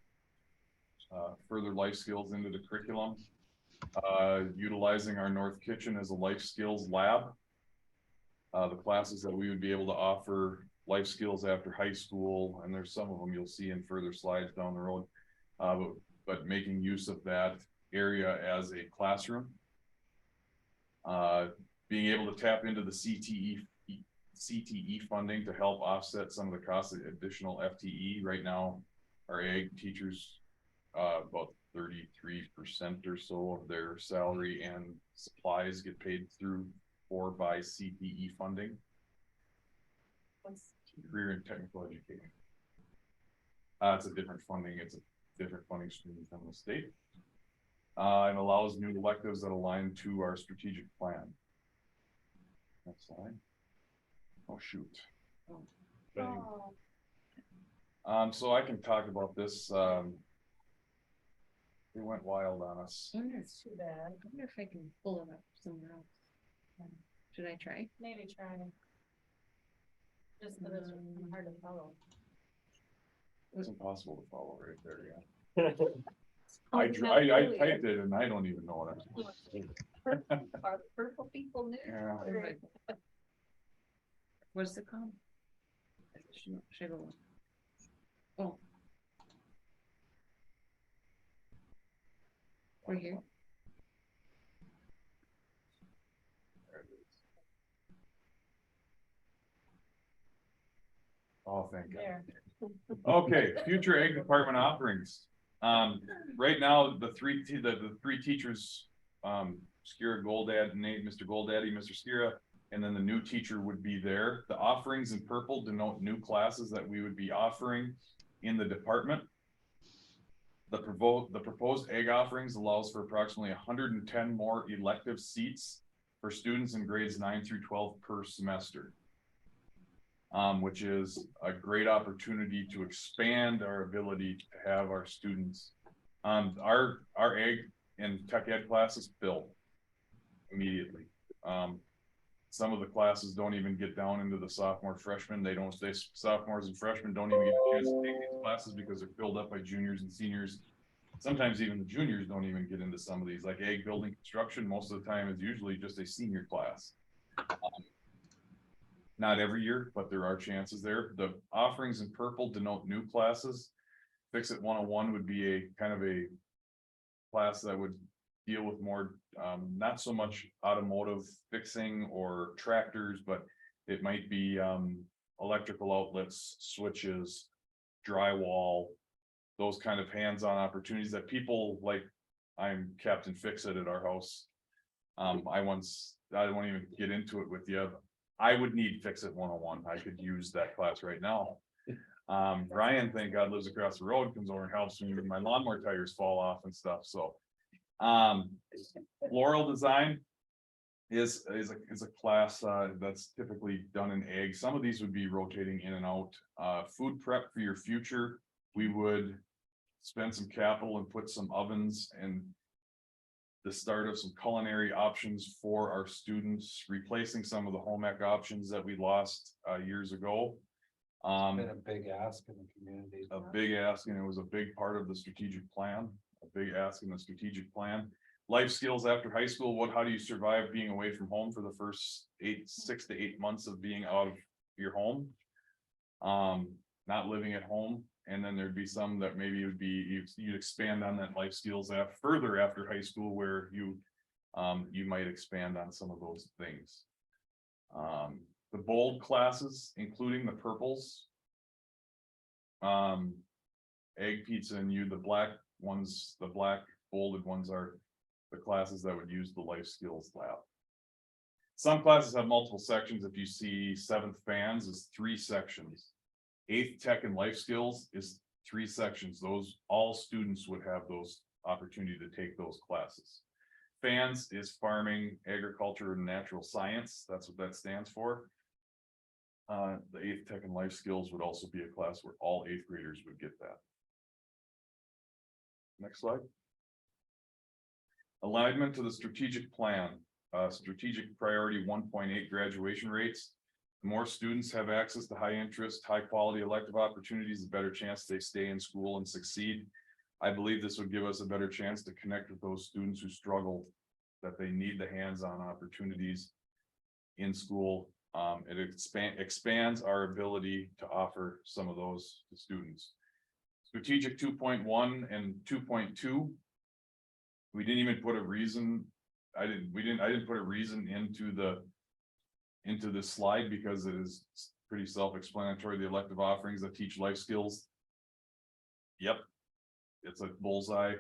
further life skills into the curriculum. Utilizing our North Kitchen as a life skills lab. The classes that we would be able to offer life skills after high school, and there's some of them you'll see in further slides down the road. But making use of that area as a classroom. Being able to tap into the CTE funding to help offset some of the costs of additional FTE. Right now, our ag teachers, about 33% or so of their salary and supplies get paid through or by CTE funding. Career and technical education. It's a different funding. It's a different funding stream from the state. And allows new electives that align to our strategic plan. Next slide. Oh, shoot. So I can talk about this. They went wild on us. It's too bad. I wonder if I can pull it up somewhere else. Should I try? Maybe try. Just that it's hard to follow. It's impossible to follow right there, yeah. I typed it and I don't even know what I'm supposed to do. Are the purple people new? Yeah. What's it called? Should I go? Oh. We're here. Oh, thank God. Okay, future ag department offerings. Right now, the three teachers, Skira Goldad, Nate, Mr. Goldaddy, Mr. Skira, and then the new teacher would be there. The offerings in purple denote new classes that we would be offering in the department. The proposed ag offerings allows for approximately 110 more elective seats for students in grades 9 through 12 per semester. Which is a great opportunity to expand our ability to have our students. Our ag and tech ed classes fill immediately. Some of the classes don't even get down into the sophomore, freshman. Sophomores and freshmen don't even get a chance to take these classes because they're filled up by juniors and seniors. Sometimes even the juniors don't even get into some of these, like ag building construction. Most of the time is usually just a senior class. Not every year, but there are chances there. The offerings in purple denote new classes. Fix It 101 would be a kind of a class that would deal with more, not so much automotive fixing or tractors, but it might be electrical outlets, switches, drywall, those kind of hands-on opportunities that people like. I'm Captain Fix-It at our house. I won't even get into it with you. I would need Fix It 101. I could use that class right now. Ryan, thank God, lives across the road, comes over and helps me when my lawnmower tires fall off and stuff. So floral design is a class that's typically done in ag. Some of these would be rotating in and out. Food prep for your future. We would spend some capital and put some ovens and the start of some culinary options for our students, replacing some of the home ec options that we lost years ago. It's been a big ask in the community. A big ask, and it was a big part of the strategic plan, a big ask in the strategic plan. Life skills after high school. How do you survive being away from home for the first 6 to 8 months of being out of your home? Not living at home. And then there'd be some that maybe would be, you'd expand on that life skills further after high school, where you might expand on some of those things. The bold classes, including the purples, egg pizza and the black ones, the black bolded ones are the classes that would use the life skills lab. Some classes have multiple sections. If you see 7th fans is 3 sections. 8th tech and life skills is 3 sections. All students would have those opportunity to take those classes. FANS is farming, agriculture, and natural science. That's what that stands for. The 8th tech and life skills would also be a class where all 8th graders would get that. Next slide. Alignment to the strategic plan. strategic priority 1.8 graduation rates. The more students have access to high interest, high quality elective opportunities, the better chance they stay in school and succeed. I believe this would give us a better chance to connect with those students who struggle, that they need the hands-on opportunities in school. It expands our ability to offer some of those to students. Strategic 2.1 and 2.2. We didn't even put a reason. I didn't put a reason into this slide because it is pretty self-explanatory. The elective offerings that teach life skills. Yep. It's a bullseye.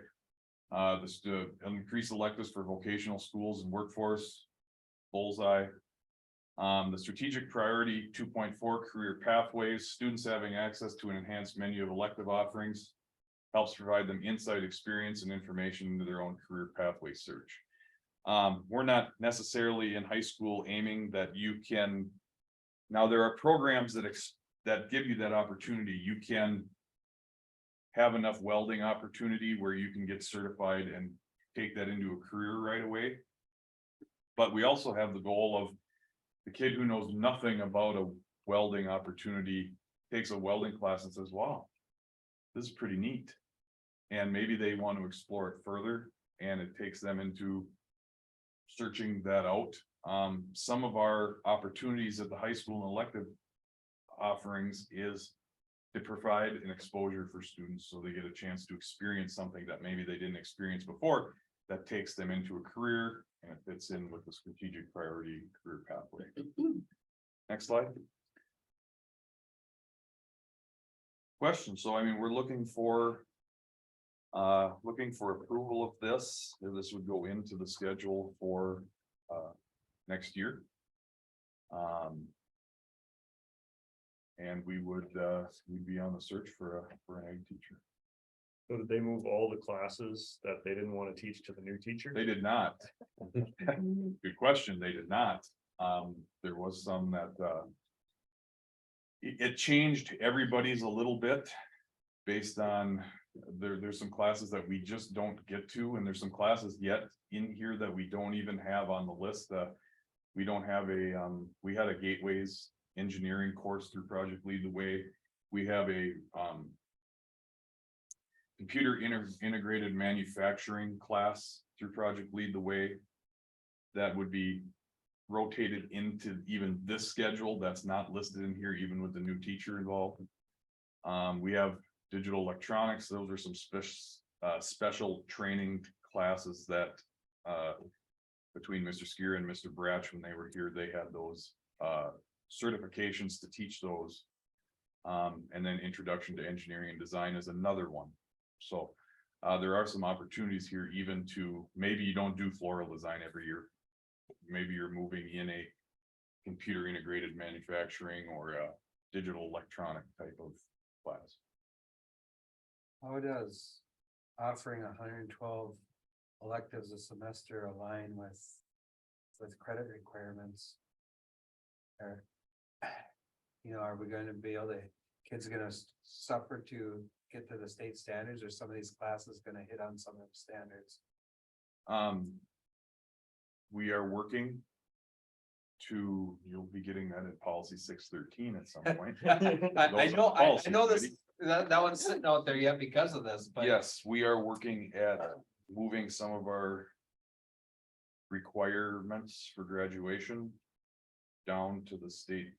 This to increase electives for vocational schools and workforce. Bullseye. The strategic priority 2.4 career pathways, students having access to an enhanced menu of elective offerings helps provide them insight, experience, and information into their own career pathway search. We're not necessarily in high school aiming that you can. Now, there are programs that give you that opportunity. You can have enough welding opportunity where you can get certified and take that into a career right away. But we also have the goal of the kid who knows nothing about a welding opportunity takes a welding class and says, wow, this is pretty neat. And maybe they want to explore it further, and it takes them into searching that out. Some of our opportunities at the high school and elective offerings is to provide an exposure for students so they get a chance to experience something that maybe they didn't experience before, that takes them into a career, and it fits in with the strategic priority career pathway. Next slide. Question. So I mean, we're looking for approval of this. This would go into the schedule for next year. And we would we'd be on the search for an ag teacher. So did they move all the classes that they didn't want to teach to the new teacher? They did not. Good question. They did not. There was some that it changed everybody's a little bit based on there's some classes that we just don't get to, and there's some classes yet in here that we don't even have on the list. We don't have we had a gateways engineering course through Project Lead the Way. We have a computer integrated manufacturing class through Project Lead the Way that would be rotated into even this schedule that's not listed in here, even with the new teacher involved. We have digital electronics. Those are some special training classes that between Mr. Skier and Mr. Bratch, when they were here, they had those certifications to teach those. And then Introduction to Engineering and Design is another one. So there are some opportunities here, even to maybe you don't do floral design every year. Maybe you're moving in a computer integrated manufacturing or a digital electronic type of class. How does offering 112 electives a semester align with credit requirements? Or, are we going to be able to, kids are going to suffer to get to the state standards, or some of these classes going to hit on some of the standards? We are working to, you'll be getting that at policy 613 at some point. I know this, that one's sitting out there yet because of this, but. Yes, we are working at moving some of our requirements for graduation down to the state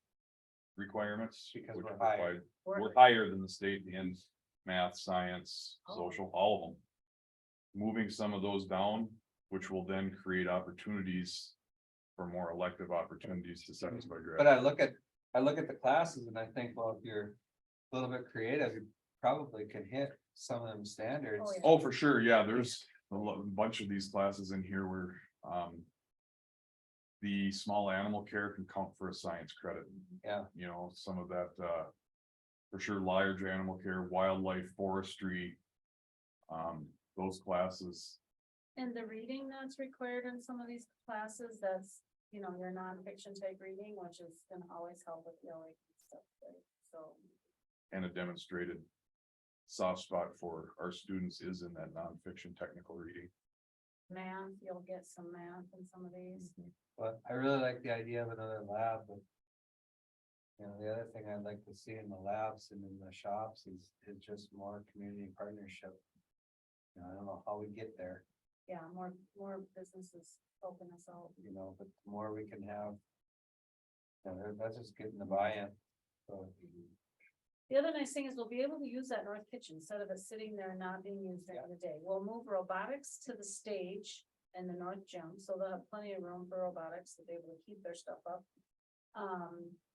requirements. Because which we're provide- higher. We're higher than the state in math, science, social, all of them. Moving some of those down, which will then create opportunities for more elective opportunities to satisfy But graduation. I look at the classes and I think, well, if you're a little bit creative, you probably can hit some of them standards. Oh, yeah. Oh, for sure, yeah, there's a bunch of these classes in here where, the small animal care can count for a science credit. Yeah. Some of that, for sure, large animal care, wildlife, forestry. Those classes, And the reading that's required in some of these classes, that's, your nonfiction type reading, which is gonna always help with the OA stuff, right? So. and a demonstrated soft spot for our students is in that nonfiction technical reading. math, you'll get some math in some of these. But I really like the idea of another lab, but. You know, the other thing I'd like to see in the labs and in the shops is just more community partnership. You know, I don't know how we get there, Yeah, more businesses open us out. you know, but the more we can have. You know, that's just getting the buy-in, so. The other nice thing is we'll be able to use that north kitchen instead of it sitting there and not being used during the day. We'll move robotics to the stage and the north gym, so they'll have plenty of room for robotics to be able to keep their stuff up.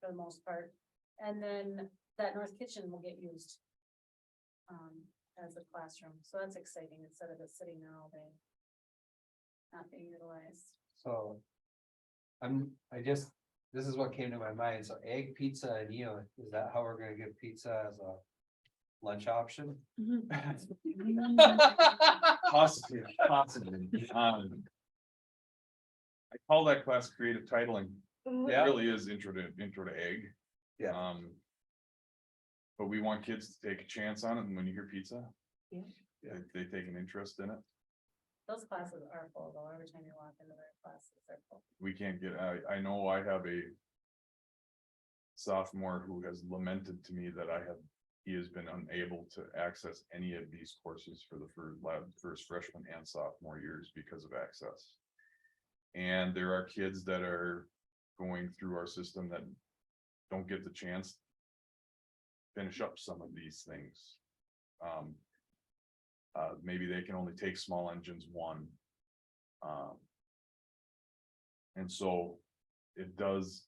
For the most part, and then that north kitchen will get used. As a classroom, so that's exciting instead of it sitting there all day. Not being utilized. So. This is what came to my mind, so egg pizza and is that how we're gonna give pizza as a lunch option? Possibly. I call that class creative titling. It Yeah. really is intro to egg. Yeah. But we want kids to take a chance on it, and when you hear pizza. Yeah. They take an interest in it. Those classes are full though, every time you walk into their classes, they're full. We can't get, I know I have a. Sophomore who has lamented to me that he has been unable to access any of these courses for the first freshman and sophomore years because of access. And there are kids that are going through our system that don't get the chance. to Finish up some of these things. Maybe they can only take small engines one. And so it does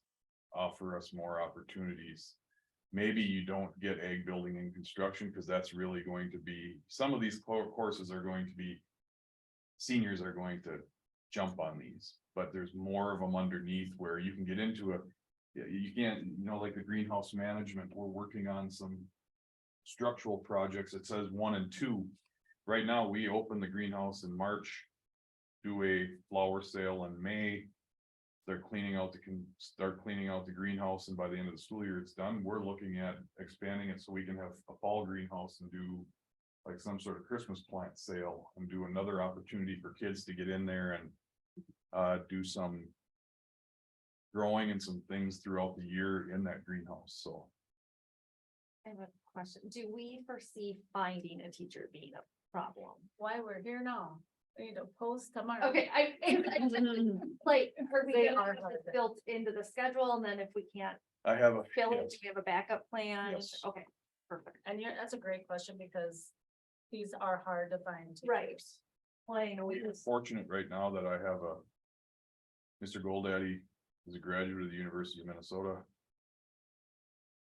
offer us more opportunities. Maybe you don't get egg building and construction because that's really going to be, some of these courses are going to be. Seniors are going to jump on these, but there's more of them underneath where you can get into a. You can't, like the greenhouse management, we're working on some. Structural projects, it says 1 and 2. Right now, we open the greenhouse in March. Do a flower sale in May. They're start cleaning out the greenhouse, and by the end of the school year, it's done. We're looking at expanding it so we can have a fall greenhouse and do. Like some sort of Christmas plant sale and do another opportunity for kids to get in there and do some. Growing and some things throughout the year in that greenhouse, so. I have a question. Do we foresee finding a teacher being a problem? Why we're here now, we need to post tomorrow. Okay, like, are we They gonna are have this built into the schedule, and then if we can't I have a. fill it, do we have a backup plan? Yes. Okay, perfect. And that's a great question because these are hard to find. teachers. Right. Well, I know we We're just, fortunate right now that I have a. Mr. Goldaddy is a graduate of the University of Minnesota.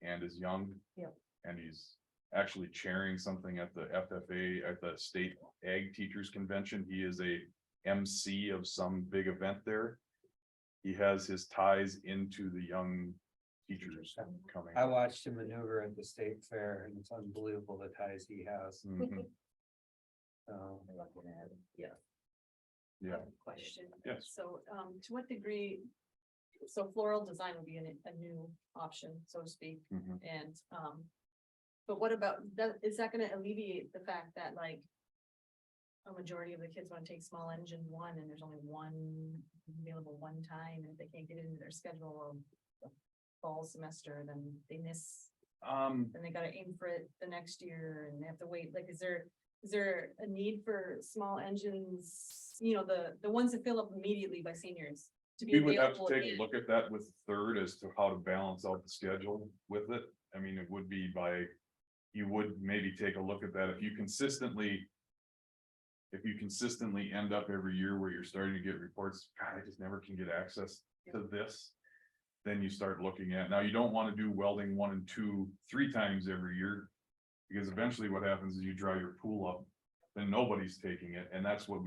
And is young. Yep. And he's actually chairing something at the FFA, at the State Ag Teachers Convention. He is a MC of some big event there. He has his ties into the young teachers coming. I watched him maneuver at the state fair and it's unbelievable the ties he has. Mhm. Yeah. Yeah, Question. yes. So, to what degree, so floral design would be a new option, so to speak, Mhm. and, but what about, is that gonna alleviate the fact that like. A majority of the kids wanna take small engine one, and there's only one available one time, and if they can't get it into their schedule of the fall semester, then they miss. Then they gotta aim for it the next year, and they have to wait, like, is there a need for small engines? The ones that fill up immediately by seniors to be We would have to available take a again? look at that with third as to how to balance out the schedule with it. I mean, it would be by. You would maybe take a look at that if you consistently. If you consistently end up every year where you're starting to get reports, God, I just never can get access to this. Then you start looking at, now you don't want to do welding 1 and 2, 3 times every year. Because eventually what happens is you dry your pool up, then nobody's taking it, and that's what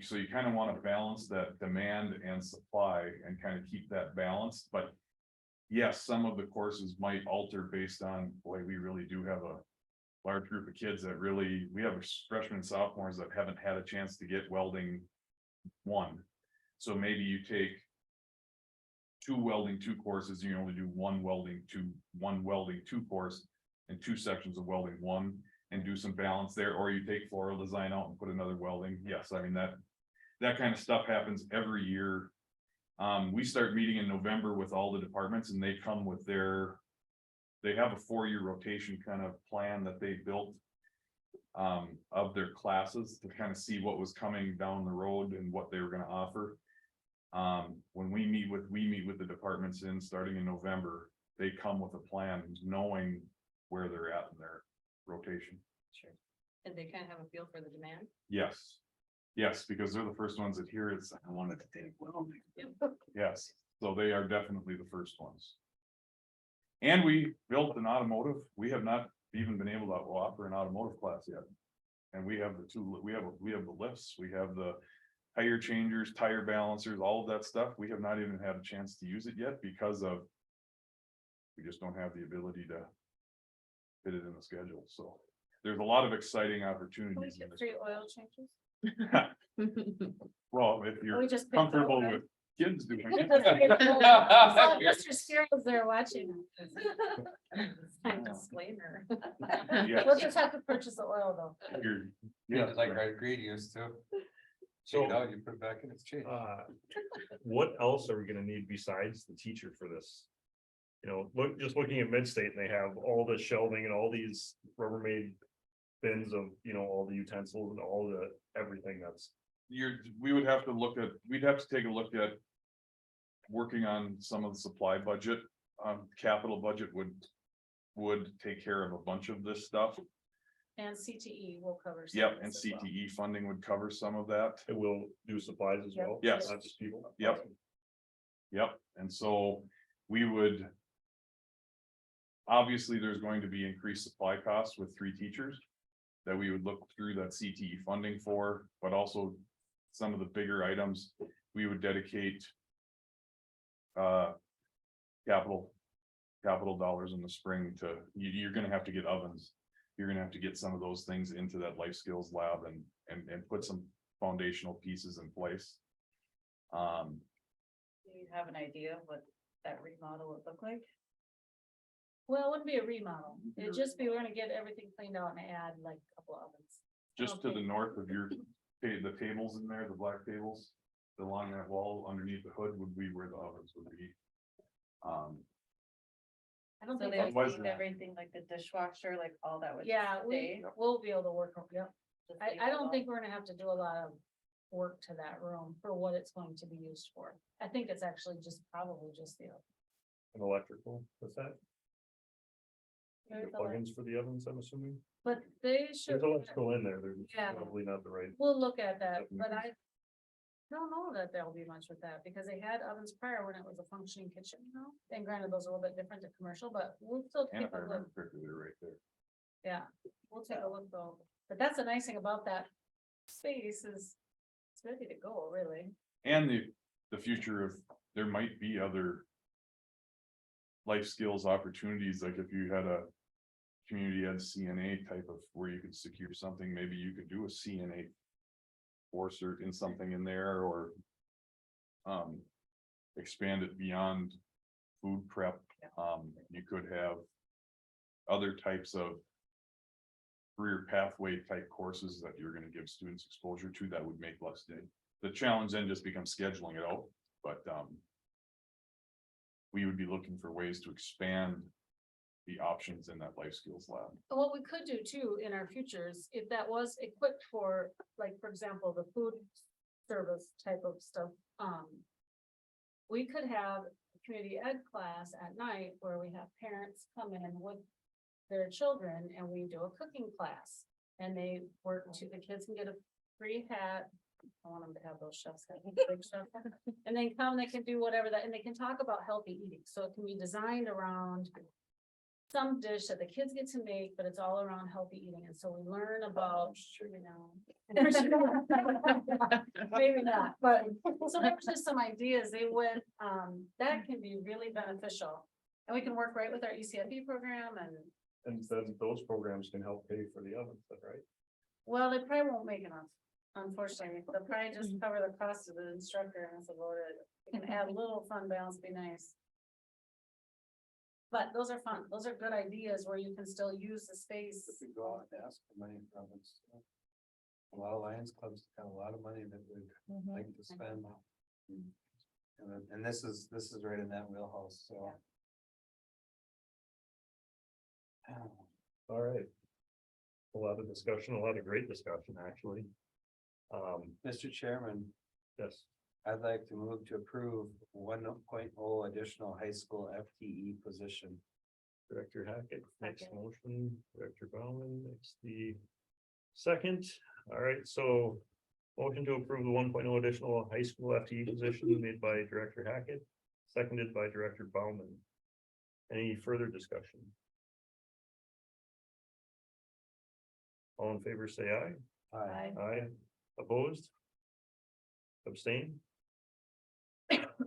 so you kind of want to balance that demand and supply and kind of keep that balanced, but. Yes, some of the courses might alter based on, boy, we really do have a. Large group of kids that really, we have freshmen and sophomores that haven't had a chance to get welding 1. So maybe you take. 2 welding 2 courses, you only do one welding 2 course. And 2 sections of welding 1, and do some balance there, or you take floral design out and put another welding, yes, I mean that. that kind of stuff happens every year. We start meeting in November with all the departments and they come with they have a 4-year rotation kind of plan that they built. Of their classes to kind of see what was coming down the road and what they were gonna offer. When we meet with the departments starting in November, they come with a plan, knowing where they're at in their rotation. Sure. And they kind of have a feel for the demand. Yes. Yes, because they're the first ones that hear it's, I wanted to take, well, yes, so they are definitely the first ones. And we built an automotive, we have not even been able to offer an automotive class yet. And we have we have the lifts, we have the tire changers, tire balancers, all of that stuff. We have not even had a chance to use it yet because we just don't have the ability to fit it in the schedule. So there's a lot of exciting Can we opportunities. get free oil changes? Well, if We you're just. comfortable with kids doing it. Mr. Scarrow's there watching. Disclaimer. Yes. We'll just have to purchase the oil though. Yeah, Like our green used to. So- You know, you put it back in its change. What else are we gonna need besides the teacher for this? You know, just looking at Midstate and they have all the shelving and all these Rubbermaid bins of, you know, all the utensils and all the, everything that's. we'd have to take a look at. Working on some of the supply budget, capital budget would take care of a bunch of this stuff. And CTE will cover. some Yep, of and this as well. CTE funding would cover some of that. It will do supplies as well. Yes. Not just people. Yep. Yep, and so we would. Obviously, there's going to be increased supply costs with 3 teachers. That we would look through that CTE funding for, but also some of the bigger items, we would dedicate. Capital dollars in the spring to, you're gonna have to get ovens. You're gonna have to get some of those things into that life skills lab and put some foundational pieces in place. Do you have an idea of what that remodel would look like? Well, it wouldn't be a remodel. It'd just be, we're gonna get everything cleaned out and add like a couple ovens. Just to the north of the tables in there, the black tables. Along that wall underneath the hood would be where the ovens would be. I don't So think they that's. was would leave everything like the dishwasher, like all that would Yeah, stay. we'll be able to work, yep. Just leave I it don't alone. think we're gonna have to do a lot of work to that room for what it's going to be used for. I think it's actually probably just the. An electrical, what's that? There's The a lot- plugins for the ovens, I'm assuming. But they should, There's electrical in there, they're Yeah. probably not the right. we'll look at that, but I don't know that there'll be much with that, because they had ovens prior when it was a functioning kitchen, you know? And granted, those are a little bit different to commercial, but we'll still And take if I a look. remember correctly, they're right there. Yeah, we'll take a look though. But that's the nice thing about that space is it's ready to go, really. And the future of, there might be other. Life skills opportunities, like if you had a. Community ed CNA type of, where you could secure something, maybe you could do a CNA. Course or in something in there or. Expand it beyond food prep, you could have. Other types of. Career pathway type courses that you're gonna give students exposure to that would make less day. The challenge then just becomes scheduling it out, but we would be looking for ways to expand the options in that life skills lab. And what we could do too in our futures, if that was equipped for, like, for example, the food service type of stuff, we could have a community ed class at night where we have parents come in with their children and we do a cooking class. And they work to, the kids can get a free hat. I want them to have those chefs, hat, big chef hat. And then come, they can do whatever that, and they can talk about healthy eating. So it can be designed around some dish that the kids get to make, but it's all around healthy eating. And so we learn about, you know. Maybe not, but so there was just some ideas they would, that can be really beneficial. And we can work right with our ECFE program And then those programs can help pay for the ovens, then, right? well, they probably won't make enough. Unfortunately, they'll probably just cover the cost of the instructor and it's a loaded, can add a little fund balance, be nice. But those are fun. Those are good ideas where you can still use the space. Go out and ask for money from Well, Lions Club's got a lot of money that we'd Mhm. like to spend. And this is right in that wheelhouse, so. All right. A lot of discussion, a lot of great discussion, actually. Mr. Chairman, Yes, I'd like to move to approve 1.0 additional high school FTE position. Director Hackett makes a Second. motion, Director Bauman makes the second. All right, so motion to approve the 1.0 additional high school FTE position made by Director Hackett, seconded by Director Bauman. Any further discussion? All in favor, say aye. Aye. Aye. Opposed? Abstain?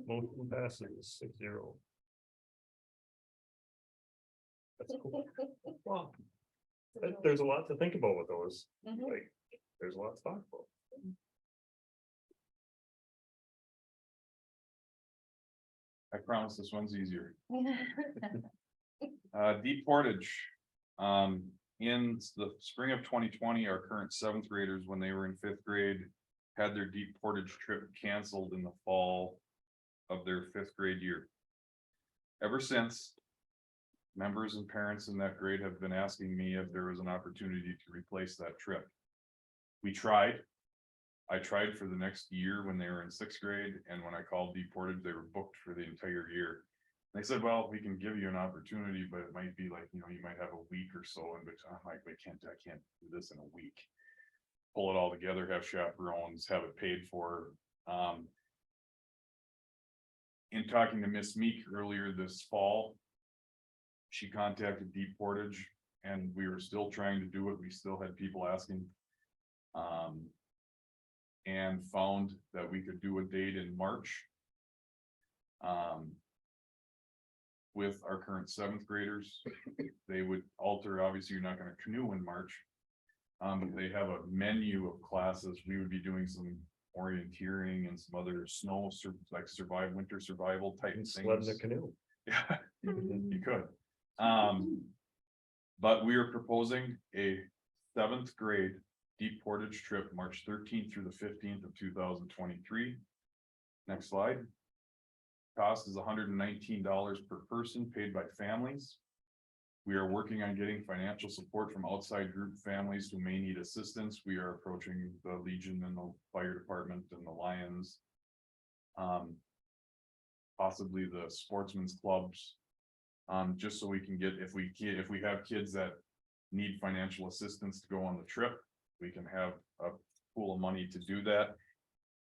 Motion passes 6-0. That's cool. Wow. There's a lot to think about with those. Mhm. Like, there's a lot to talk about. I promise this one's easier. Deep Portage. In the spring of 2020, our current seventh graders, when they were in fifth grade, had their Deep Portage trip canceled in the fall of their fifth grade year. Ever since, members and parents in that grade have been asking me if there was an opportunity to replace that trip. We tried. I tried for the next year when they were in sixth grade, and when I called Deep Portage, they were booked for the entire year. They said, well, we can give you an opportunity, but it might be like, you might have a week or so in between. I'm like, I can't do this in a week. Pull it all together, have chaperones, have it paid for. In talking to Miss Meek earlier this fall, she contacted Deep Portage, and we were still trying to do it. We still had people asking. And found that we could do a date in March. With our current seventh graders, they would alter, obviously you're not gonna canoe in March. But they have a menu of classes. We would be doing some orienteering and some other like winter survival type things. Sled in the canoe. Yeah, you could. But we are proposing a seventh grade Deep Portage trip, March 13th through the 15th of 2023. Next slide. Cost is $119 per person, paid by families. We are working on getting financial support from outside group families who may need assistance. We are approaching the Legion and the fire department and the Lions. Possibly the sportsmen's clubs. Just so we can get, if we have kids that need financial assistance to go on the trip, we can have a pool of money to do that.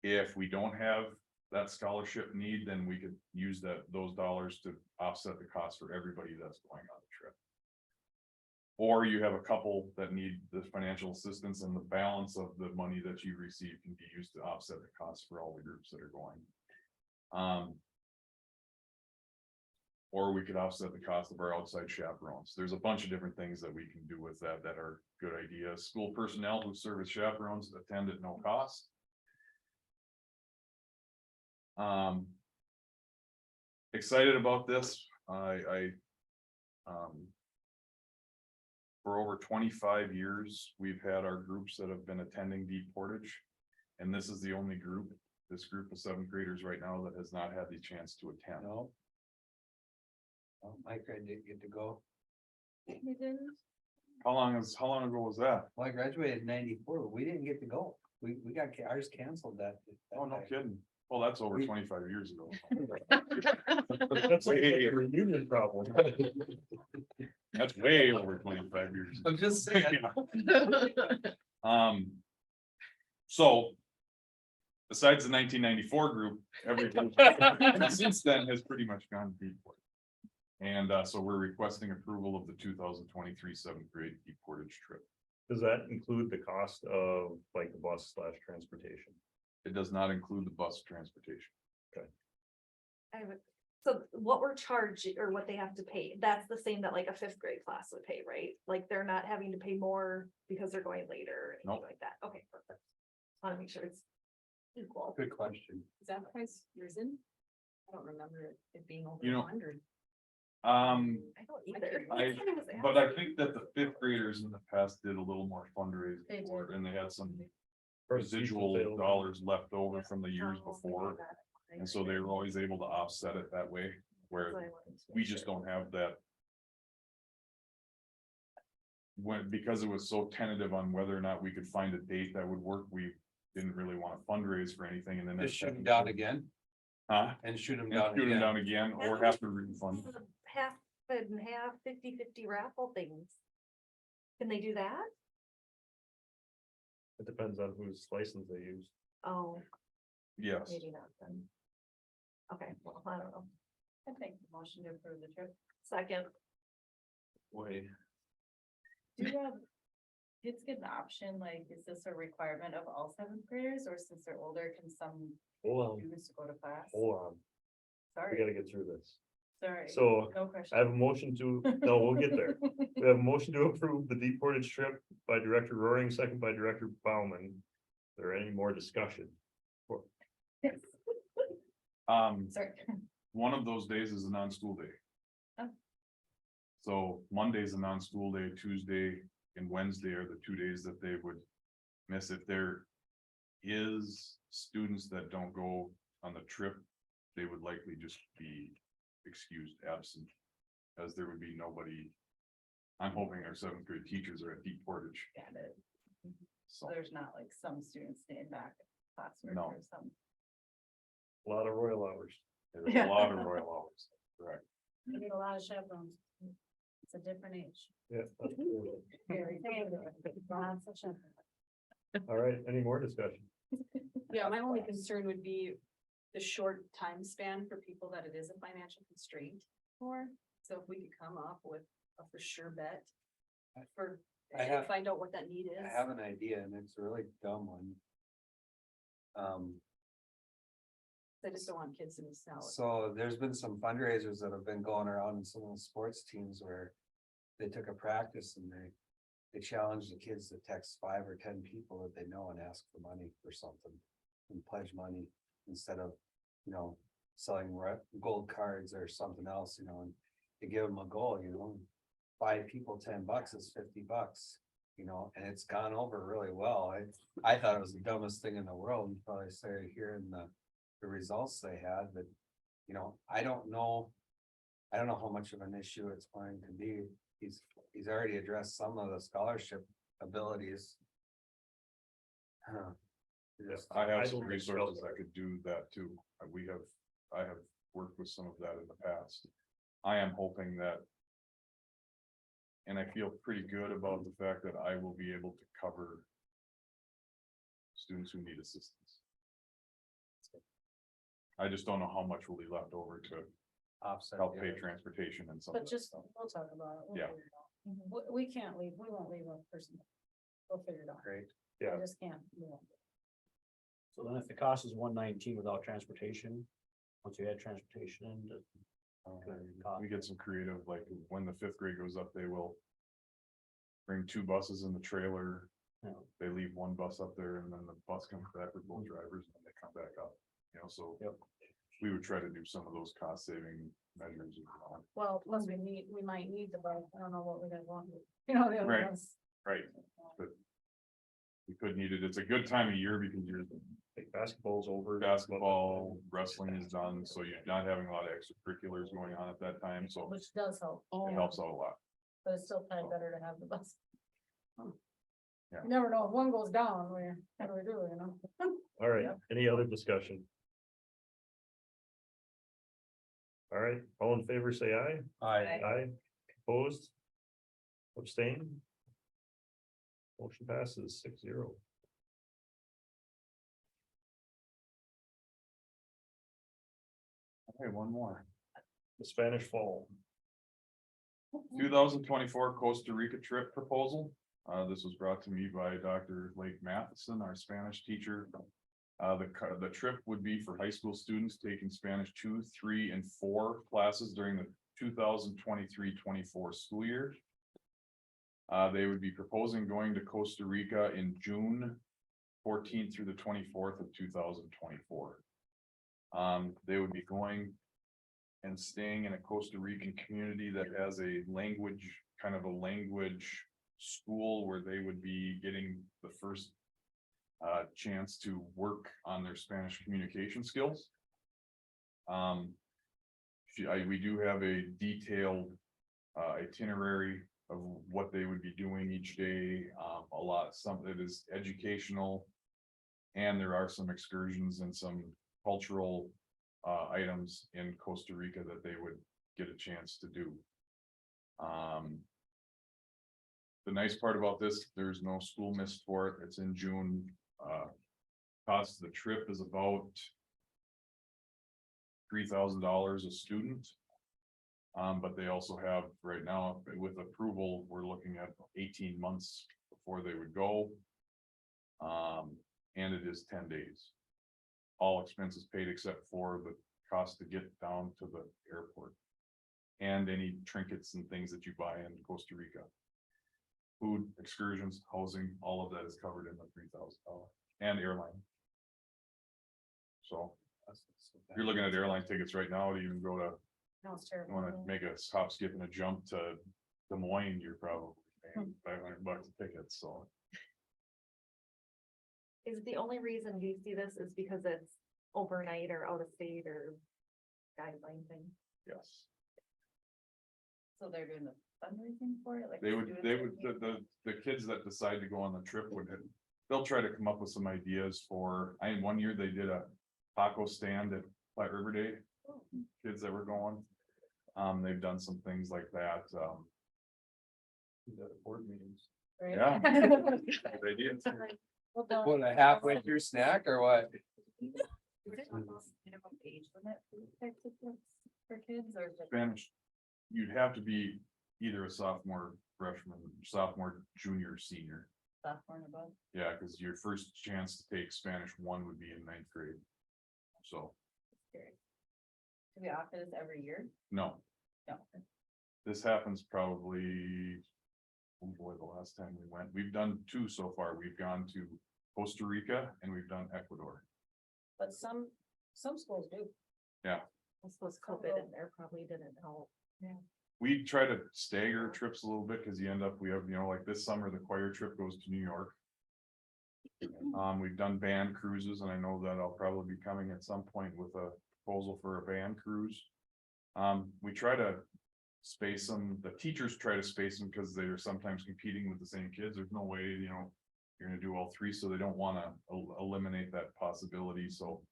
If we don't have that scholarship need, then we could use those dollars to offset the cost for everybody that's going on the trip. Or you have a couple that need the financial assistance, and the balance of the money that you receive can be used to offset the cost for all the groups that are going. Or we could offset the cost of our outside chaperones. There's a bunch of different things that we can do with that are good ideas. School personnel who serve as chaperones attend at no cost. Excited about this. For over 25 years, we've had our groups that have been attending Deep Portage. And this is the only group, this group of seventh graders right now, that has not had the chance to attend. No. Oh, Mike, I did get to go. You didn't? How long ago was that? Well, I graduated in '94, but we didn't get to go. We got ours canceled that. Oh, no kidding. Well, that's over 25 years ago. That's like a reunion problem. That's way over 25 years. I'm just saying. So. Besides the 1994 group, everything since then has pretty much gone Deep Portage. And so we're requesting approval of the 2023 seventh grade Deep Portage trip. Does that include the cost of like the bus/transportation? It does not include the bus transportation. So what we're charging or what they have to pay, that's the same that like a fifth grade class would pay, right? Like they're not having to pay more because they're going later or anything Nope. like that. Okay, perfect. Want to make sure it's equal. Good question. Is that price risen? I don't remember it being over You know, 100. I don't either. But I think that the fifth graders in the past did a little more fundraising They for it, did. and they had some residual dollars left over from the years before. And so they were always able to offset it that way, where we just don't have that. Because it was so tentative on whether or not we could find a date that would work, we didn't really want to fundraise for anything, and then. Just shoot them down again Huh? and shoot them And down shoot them again. down again, or have to refund. Half and half, 50-50 raffle things. Can they do that? It depends on whose license they use. Oh, Yes, maybe not then. Okay, well, I don't know. I think motion to approve the trip. Second, Wait. Do you have, kids get an option, like, is this a requirement of all seventh graders, or since they're older, can some Hold on, students go to class? hold on. We Sorry, gotta get through this. sorry. So No I question. have a motion to, no, we'll get there. We have a motion to approve the deep portage trip by Director Roaring, second by Director Bauman. Is there any more discussion? Sorry. one of those days is a non-school day. Oh. So Monday's a non-school day, Tuesday and Wednesday are the 2 days that they would miss. If there is students that don't go on the trip, they would likely just be excused absent, as there would be nobody. I'm hoping our seventh grade teachers are at Deep Portage, Got it. so So there's not like some students staying back in classroom No. or some. A lot of royal hours. there's a lot of royal hours, correct? You need a lot of chaperones. It's a different age. Yeah. Very. Lots of chaperones. All right, any more discussion? Yeah, my only concern would be the short time span for people that it is a financial constraint for. So if we could come up with a for sure bet for, I have- and find out what that need is. I have an idea and it's a really dumb one. I just don't want kids to miss out. So there's been some fundraisers that have been going around in some of the sports teams where they took a practice and they challenged the kids to text 5 or 10 people that they know and ask for money for something and pledge money instead of, selling gold cards or something else, and you give them a goal, 5 people, $10 is $50, and it's gone over really well. I thought it was the dumbest thing in the world until I started hearing the results they had, but I don't know how much of an issue it's going to be. He's already addressed some of the scholarship abilities. I have I some don't think resources so. that could do that too. I have worked with some of that in the past. I am hoping that. And I feel pretty good about the fact that I will be able to cover students who need assistance. I just don't know how much will be left over to Offset. help the pay other. transportation and some. But just, we'll talk about it. We'll Yeah. figure it out. We can't leave, we won't leave a person. We'll figure it out. Great. Yeah. I just can't. So then if the cost is 119 without transportation, once you add transportation in, We get some creative, like when the 5th grade goes up, they will. Bring 2 buses in the trailer, they leave 1 bus up there and then the bus comes back with both drivers and they come back up, so. Yep. We would try to do some of those cost saving measures. Well, plus we might need the bus. I don't know what we got going. The other Right. ones. Right, but. We could need it, it's a good time of year because you're, Like basketball's over. basketball, wrestling is done, so you're not having a lot of extracurriculars going on at that time, so Which does help, it helps out a lot. but it's still kind of better to have the bus. Yeah. You never know, if one goes down, what do we do, All right, any other discussion? All right, all in favor, say aye. Aye, opposed? Abstain? Motion passes 6-0. Okay, one more. The Spanish Fall. 2024 Costa Rica trip proposal. This was brought to me by Dr. Lake Matheson, our Spanish teacher. The trip would be for high school students taking Spanish 2, 3, and 4 classes during the 2023-24 school year. They would be proposing going to Costa Rica in June 14th through the 24th of 2024. They would be going and staying in a Costa Rican community that has a language school where they would be getting the first chance to work on their Spanish communication skills. We do have a detailed itinerary of what they would be doing each day, some that is educational. And there are some excursions and some cultural items in Costa Rica that they would get a chance to do. The nice part about this, there's no school missed for it. It's in June. Cost of the trip is about $3,000 a student. But they also have right now, with approval, we're looking at 18 months before they would go. And it is 10 days. All expenses paid except for the cost to get down to the airport. And any trinkets and things that you buy in Costa Rica. Food, excursions, housing, all of that is covered in the $3,000 and airline. So if you're looking at airline tickets right now to even go to, No, it's you terrible. wanna make a hop, skip and a jump to Des Moines, you're probably paying $500 a ticket, so. Is it the only reason you see this is because it's overnight or out of state or guideline thing? Yes, So they're doing the fundraising for it, like. they would, students are paying- the kids that decide to go on the trip would, they'll try to come up with some ideas for, one year they did a taco stand at Platte River Day. Kids that were going, they've done some things like that, Board meetings. Right? yeah. Good idea. Well, don't- What, a halfway through snack or what? Is there almost minimum age limit for these types of things for kids or? is it- Spanish, you'd have to be either a sophomore, freshman, sophomore, junior, senior. Sophomore and above? Yeah, because your first chance to take Spanish 1 would be in 9th grade. So, Curious. Do we offer this every year? no, No. this happens probably. Oh boy, the last time we went, we've done 2 so far. We've gone to Costa Rica and we've done Ecuador. But some schools do. I suppose COVID in there probably didn't help. We try to stagger trips a little bit because you end up, we have, like this summer, the choir trip goes to New York. We've done band cruises and I know that I'll probably be coming at some point with a proposal for a band cruise. We try to space them, the teachers try to space them because they're sometimes competing with the same kids. There's no way, you're gonna do all 3, so they don't wanna eliminate that possibility, so.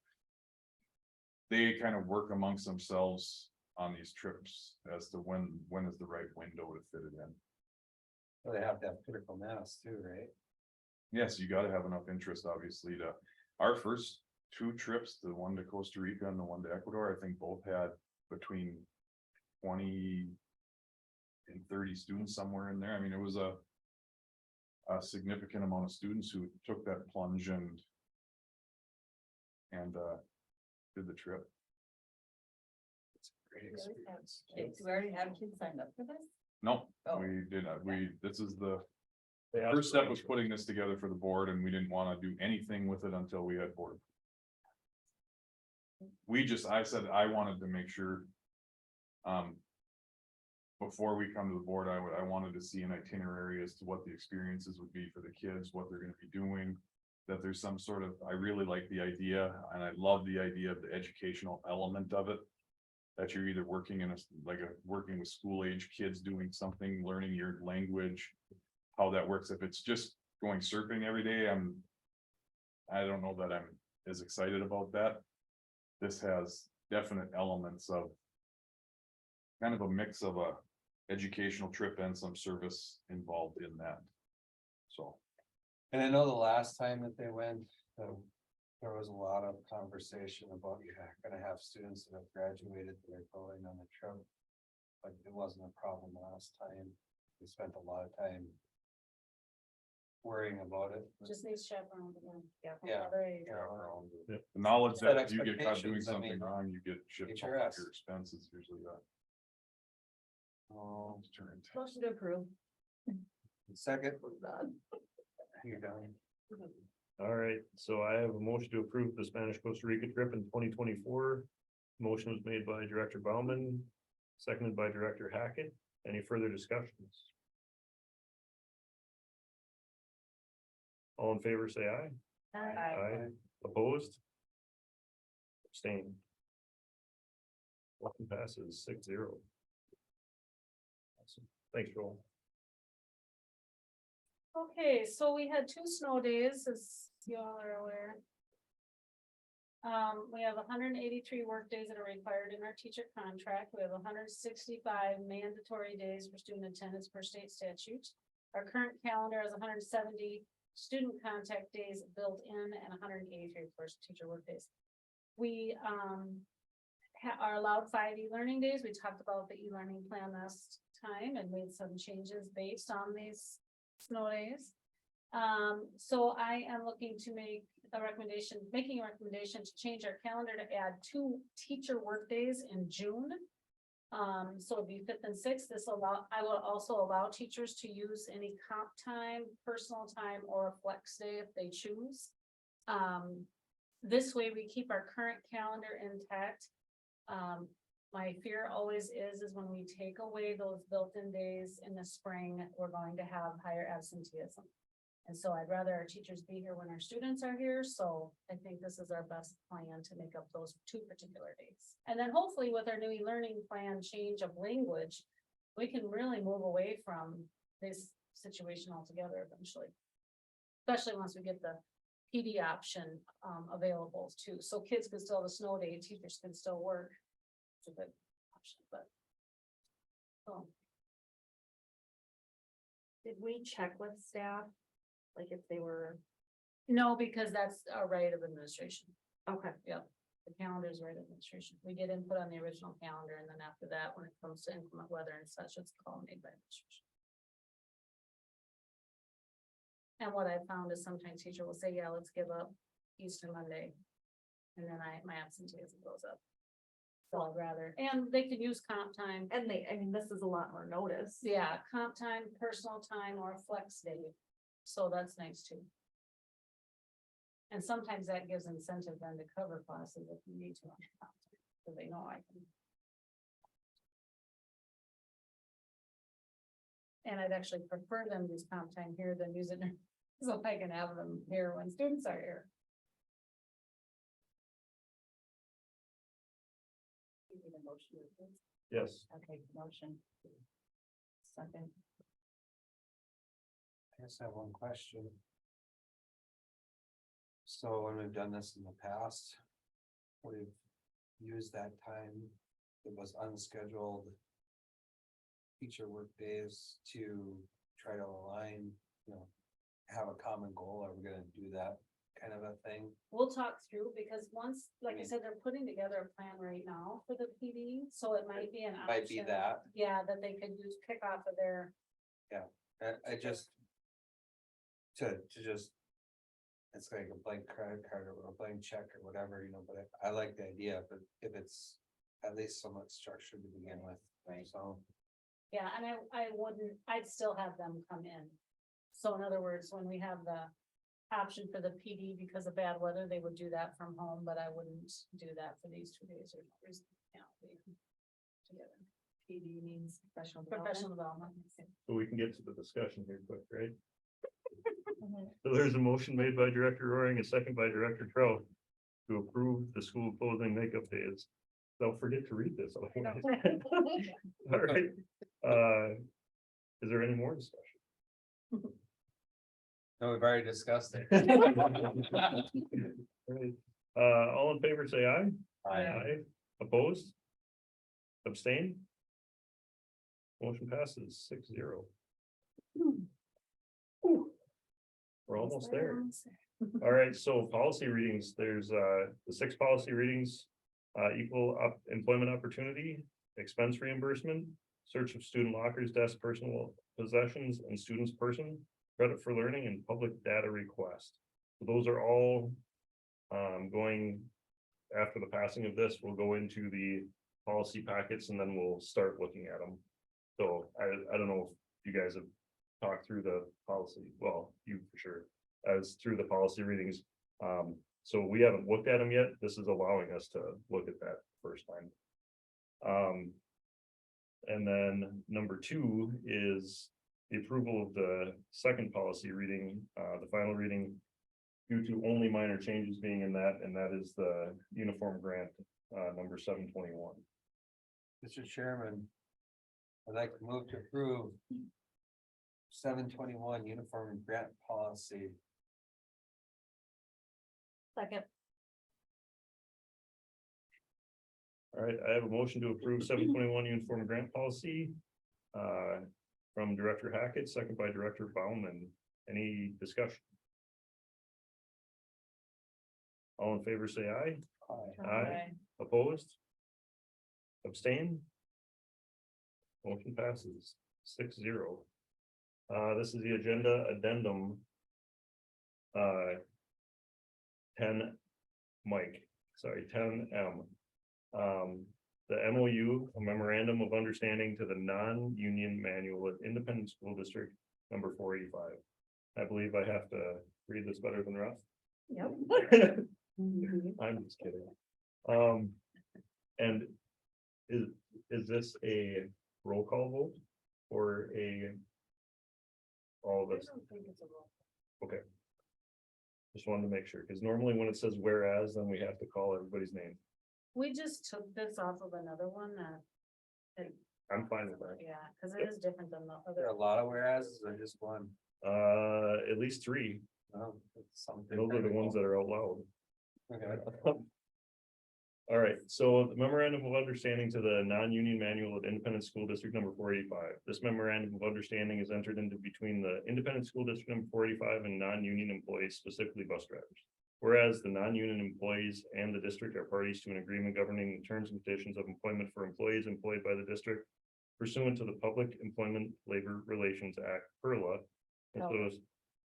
They kind of work amongst themselves on these trips as to when is the right window to fit it in. Well, they have to have critical mass too, right? Yes, you gotta have enough interest, obviously, to, our first 2 trips, the one to Costa Rica and the one to Ecuador, I think both had between 20 and 30 students somewhere in there. I mean, it was a significant amount of students who took that plunge and did the trip. It's a great Do we already have experience. kids? Do we already have kids signed up for this? No, Oh. we did not. This is the They asked first for step was putting this together for the board and we didn't want to do anything with it until we had board. I said I wanted to make sure. Before we come to the board, I wanted to see an itinerary as to what the experiences would be for the kids, what they're gonna be doing. That there's some sort of, I really like the idea and I love the idea of the educational element of it. That you're either working working with school age kids doing something, learning your language. How that works, if it's just going surfing every day, I don't know that I'm as excited about that. This has definite elements of. Kind of a mix of a educational trip and some service involved in that. So, And I know the last time that they went, there was a lot of conversation about you're gonna have students that have graduated that are going on the trip. But it wasn't a problem last time. We spent a lot of time worrying about it. Just needs chaperones again. Yeah. the knowledge Set that you get caught doing expectations, I something mean, wrong, you get shipped off HRS. your expenses usually that. Oh, turned. Motion to approve. Second. You're done. All right, so I have a motion to approve the Spanish Costa Rica trip in 2024. Motion was made by Director Bauman, seconded by Director Hackett. Any further discussions? All in favor, say aye. Aye. Opposed? Abstained. Motion passes 6-0. Awesome. Thanks, Joel. Okay, so we had 2 snow days, as you all are aware. We have 183 work days that are required in our teacher contract. We have 165 mandatory days for student attendance per state statute. Our current calendar has 170 student contact days built in and 183 for teacher work days. We are allowed 5 e-learning days. We talked about the e-learning plan last time and made some changes based on these snow days. So I am looking to making a recommendation to change our calendar to add 2 teacher work days in June. So it'd be 5th and 6th. I will also allow teachers to use any comp time, personal time, or a flex day if they choose. This way we keep our current calendar intact. My fear always is when we take away those built-in days in the spring, we're going to have higher absenteeism. And so I'd rather our teachers be here when our students are here, so I think this is our best plan to make up those 2 particular days. And then hopefully with our new e-learning plan change of language, we can really move away from this situation altogether eventually. Especially once we get the PD option available too, so kids can still have a snow day, teachers can still work. It's a good option, but. So. Did we check with staff? Like if they were, No, because that's a right of administration. okay, Yep, the calendar is right of administration. We get input on the original calendar, and then after that, when it comes to inclement weather and such, it's a call made by administration. And what I found is sometimes teacher will say, yeah, let's give up Easter Monday. And then my absenteeism goes up. So I'd rather, and they could use comp time. and this is a lot more notice. Yeah, comp time, personal time, or a flex day. So that's nice too. And sometimes that gives incentive then to cover classes if you need to. On comp time, so they know I can. And I'd actually prefer them use comp time here than use it, so I can have them here when students are here. You need a motion, please? Yes. Okay, motion. Second. I just have one question. So when we've done this in the past, we've used that time that was unscheduled teacher work days to try to align, have a common goal. Are we gonna do that kind of a thing? We'll talk through, because once, like I said, they're putting together a plan right now for the PD, so it might be an option. Might be that. Yeah, that they could use pick off of their. I just. To just. It's like a blank credit card or a blank check or whatever, but I like the idea, but if it's at least somewhat structured to begin with, right? So. Yeah, and I'd still have them come in. So in other words, when we have the option for the PD because of bad weather, they would do that from home, but I wouldn't do that for these 2 days or reason. Together. PD means professional Professional development. development. So we can get to the discussion here quick, right? So there's a motion made by Director Roaring, a second by Director Trout to approve the school closing makeup days. Don't forget to read this. All right. Is there any more discussion? No, we've already discussed it. Right. All in favor, say aye. Aye. Opposed? Abstain? Motion passes 6-0. We're almost there. All right, so policy readings, there's the 6 policy readings. Equal employment opportunity, expense reimbursement, search of student lockers, desk, personal possessions, and students' person, credit for learning, and public data request. So those are all going after the passing of this. We'll go into the policy packets and then we'll start looking at them. So I don't know if you guys have talked through the policy. Well, you for sure, as through the policy readings. So we haven't looked at them yet. This is allowing us to look at that first time. And then number 2 is the approval of the second policy reading, the final reading due to only minor changes being in that, and that is the uniform grant, number 721. Mr. Chairman, I'd like to move to approve 721 uniform grant policy. Second. All right, I have a motion to approve 721 uniform grant policy. From Director Hackett, second by Director Bauman. Any discussion? All in favor, say aye. Aye. Opposed? Abstain? Motion passes 6-0. This is the agenda addendum. 10 10M. The MOU, a memorandum of understanding to the non-union manual with Independent School District number 485. I believe I have to read this better than Russ. Yep. I'm just kidding. And is this a roll call vote or all of this? Okay. Just wanted to make sure, because normally when it says whereas, then we have to call everybody's name. We just took this off of another one that. I'm fine with that. Yeah, because it is different than the There are other. a lot of whereas or just one. At least 3. Oh, it's something. Those are the ones that are out loud. Okay. All right, so the memorandum of understanding to the non-union manual of Independent School District number 485. This memorandum of understanding is entered into between the Independent School District number 485 and non-union employees, specifically bus drivers. Whereas the non-union employees and the district are parties to an agreement governing the terms and conditions of employment for employees employed by the district pursuant to the Public Employment Labor Relations Act, PERLA. And so is-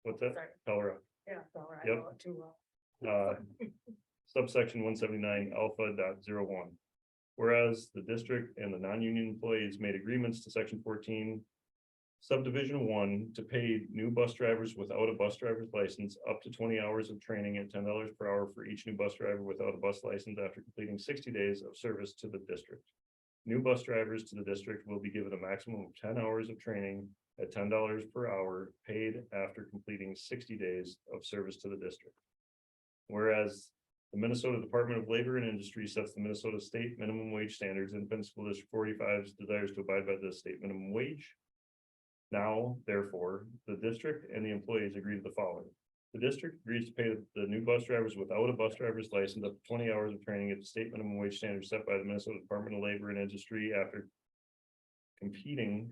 What's that? Sorry. Colorado. Yeah, all right, Yep. I know it too well. Subsection 179 alpha.01. Whereas the district and the non-union employees made agreements to section 14. Subdivision 1 to pay new bus drivers without a bus driver's license up to 20 hours of training at $10 per hour for each new bus driver without a bus license after completing 60 days of service to the district. New bus drivers to the district will be given a maximum of 10 hours of training at $10 per hour paid after completing 60 days of service to the district. Whereas the Minnesota Department of Labor and Industry sets the Minnesota State Minimum Wage Standards. Independent School District 45 desires to abide by the state minimum wage. Now, therefore, the district and the employees agree to the following. The district agrees to pay the new bus drivers without a bus driver's license up to 20 hours of training at the state minimum wage standards set by the Minnesota Department of Labor and Industry after completing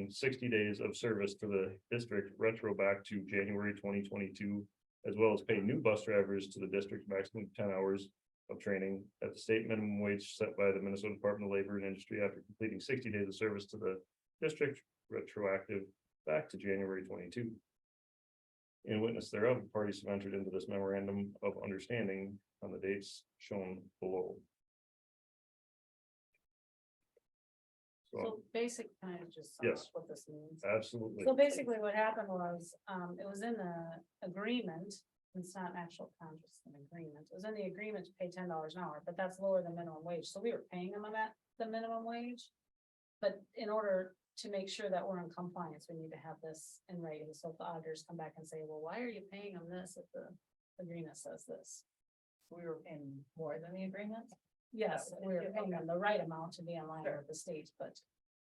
60 days of service to the district retro back to January 2022, as well as pay new bus drivers to the district maximum 10 hours of training at the state minimum wage set by the Minnesota Department of Labor and Industry after completing 60 days of service to the district retroactive back to January 22. In witness thereof, the parties have entered into this memorandum of understanding on the dates shown below. So basic, can I just sum Yes. up what this means? Absolutely. So basically what happened was, it was in the agreement, it's not an actual contract, it's an agreement. It was in the agreement to pay $10 an hour, but that's lower than minimum wage. So we were paying them at the minimum wage. But in order to make sure that we're in compliance, we need to have this in writing. So if the auditors come back and say, well, why are you paying them this if the agreement says this? We were paying more than the agreement, Yes, That we was- were paying them the right amount to be in line with the state, but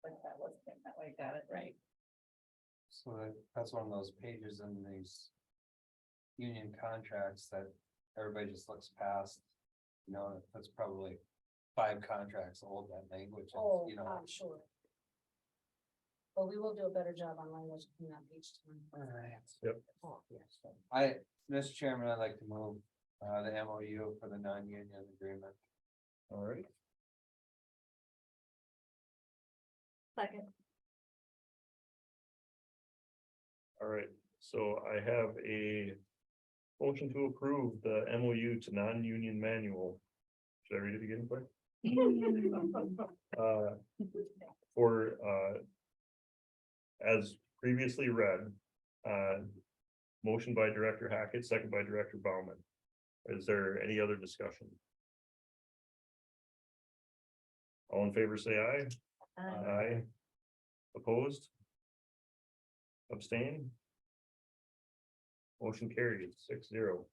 but that wasn't that way, got it. right. So that's one of those pages in these union contracts that everybody just looks past. You know, that's probably 5 contracts old, that language, and, Oh, you know. I'm sure. But we will do a better job on language in that each time. Yep. Oh, yes. Mr. Chairman, I'd like to move the MOU for the non-union agreement. All right. Second. All right, so I have a motion to approve the MOU to non-union manual. Should I read it again, quick? For as previously read, motion by Director Hackett, second by Director Bauman. Is there any other discussion? All in favor, say aye. Aye. Opposed? Abstain? Motion carried 6-0.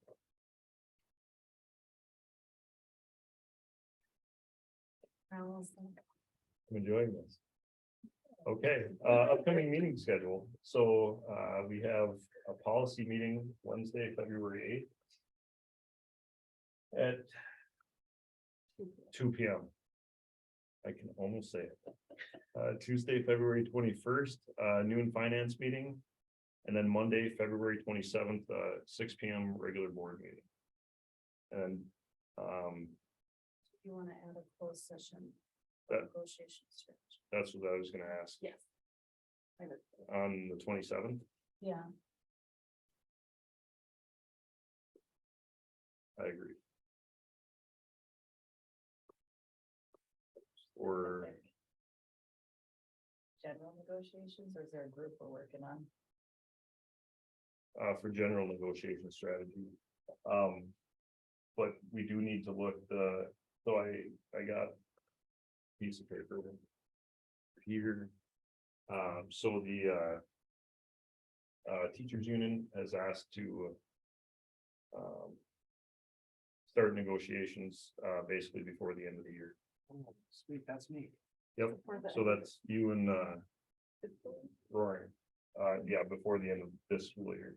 I'm enjoying this. Okay, upcoming meeting schedule. So, we have a policy meeting Wednesday, February 8th. At 2 p.m. I can almost say it. Tuesday, February 21st, noon finance meeting. And then Monday, February 27th, 6 p.m. regular board meeting. And, You wanna add a closed session? That- Negotiation strategy. that's what I was gonna ask. Yes. On the 27th, Yeah, I agree. Or, General negotiations, or is there a group we're working on? for general negotiation strategy. But we do need to look so I got a piece of paper here. So the teachers union has asked to start negotiations, basically before the end of the year. Sweet, that's me. Yep, so that's you and Rory. Yeah, before the end of this school year.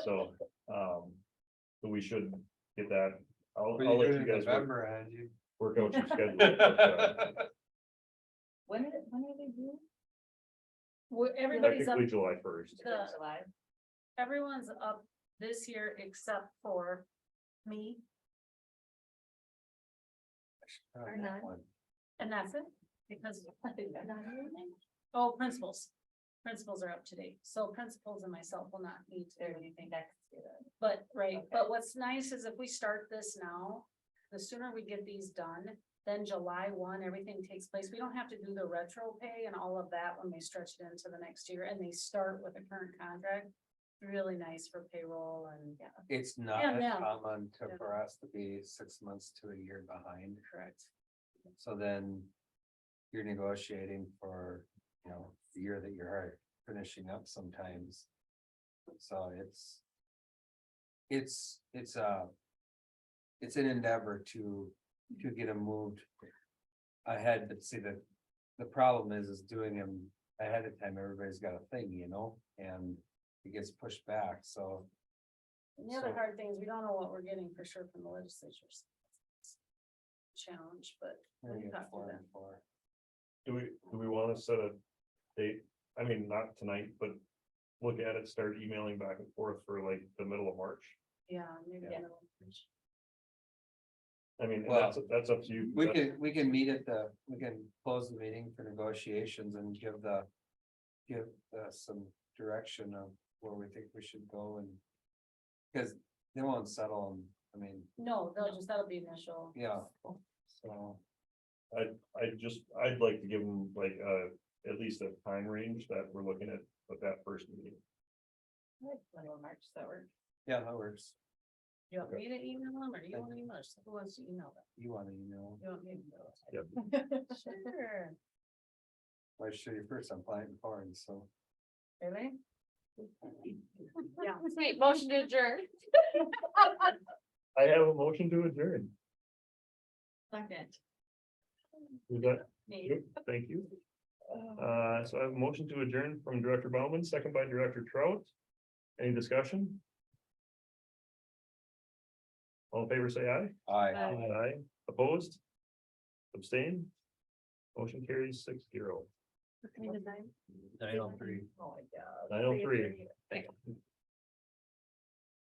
So, so we should get that. I'll let you guys work out your schedule. but, When are they due? everybody's up, Technically July 1st. The- July. everyone's up this year except for me, Or not? and that's it, because. Oh, principals. Principals are up to date, so principals and myself will not need to do anything. But, right, but what's nice is if we start this now, the sooner we get these done, then July 1, everything takes place. We don't have to do the retro pay and all of that when they stretch it into the next year, and they start with a current contract. Really nice for payroll and, yeah. It's not Yeah. common Yeah. for us to be 6 months to a year behind. Correct. So then you're negotiating for, the year that you're finishing up sometimes. So it's an endeavor to get them moved ahead, but see the problem is doing them ahead of time. Everybody's got a thing, and it gets pushed back, so. And the other So- hard thing is we don't know what we're getting for sure from the legislatures. Challenge, but. we're gonna we'll get talk to 4 them. and 4. Do we want to set a date? I mean, not tonight, but look at it, start emailing back and forth for like the middle of March. Yeah, maybe. Yeah. I know. I mean, Well, that's up to you. We can meet we can close the meeting for negotiations and give some direction of where we think we should go and. Cause they won't settle them, No, that'll be initial. yeah, so. I'd like to give them like, at least a time range that we're looking at with that first meeting. Middle of March, that work. Yeah, that works. You want me to email them or do you want to email us? Who wants to email them? You want to email? You want me to email us? Sure. I show you first, I'm planting corn, so. Really? Yeah, sweet, motion to adjourn. I have a motion to adjourn. Second. Is that, Me. yep, thank you. So I have a motion to adjourn from Director Bauman, second by Director Trout. Any discussion? All in favor, say aye. Aye. Aye. Opposed? Abstain? Motion carries 6-0. 9:03. Oh my God. 9:03.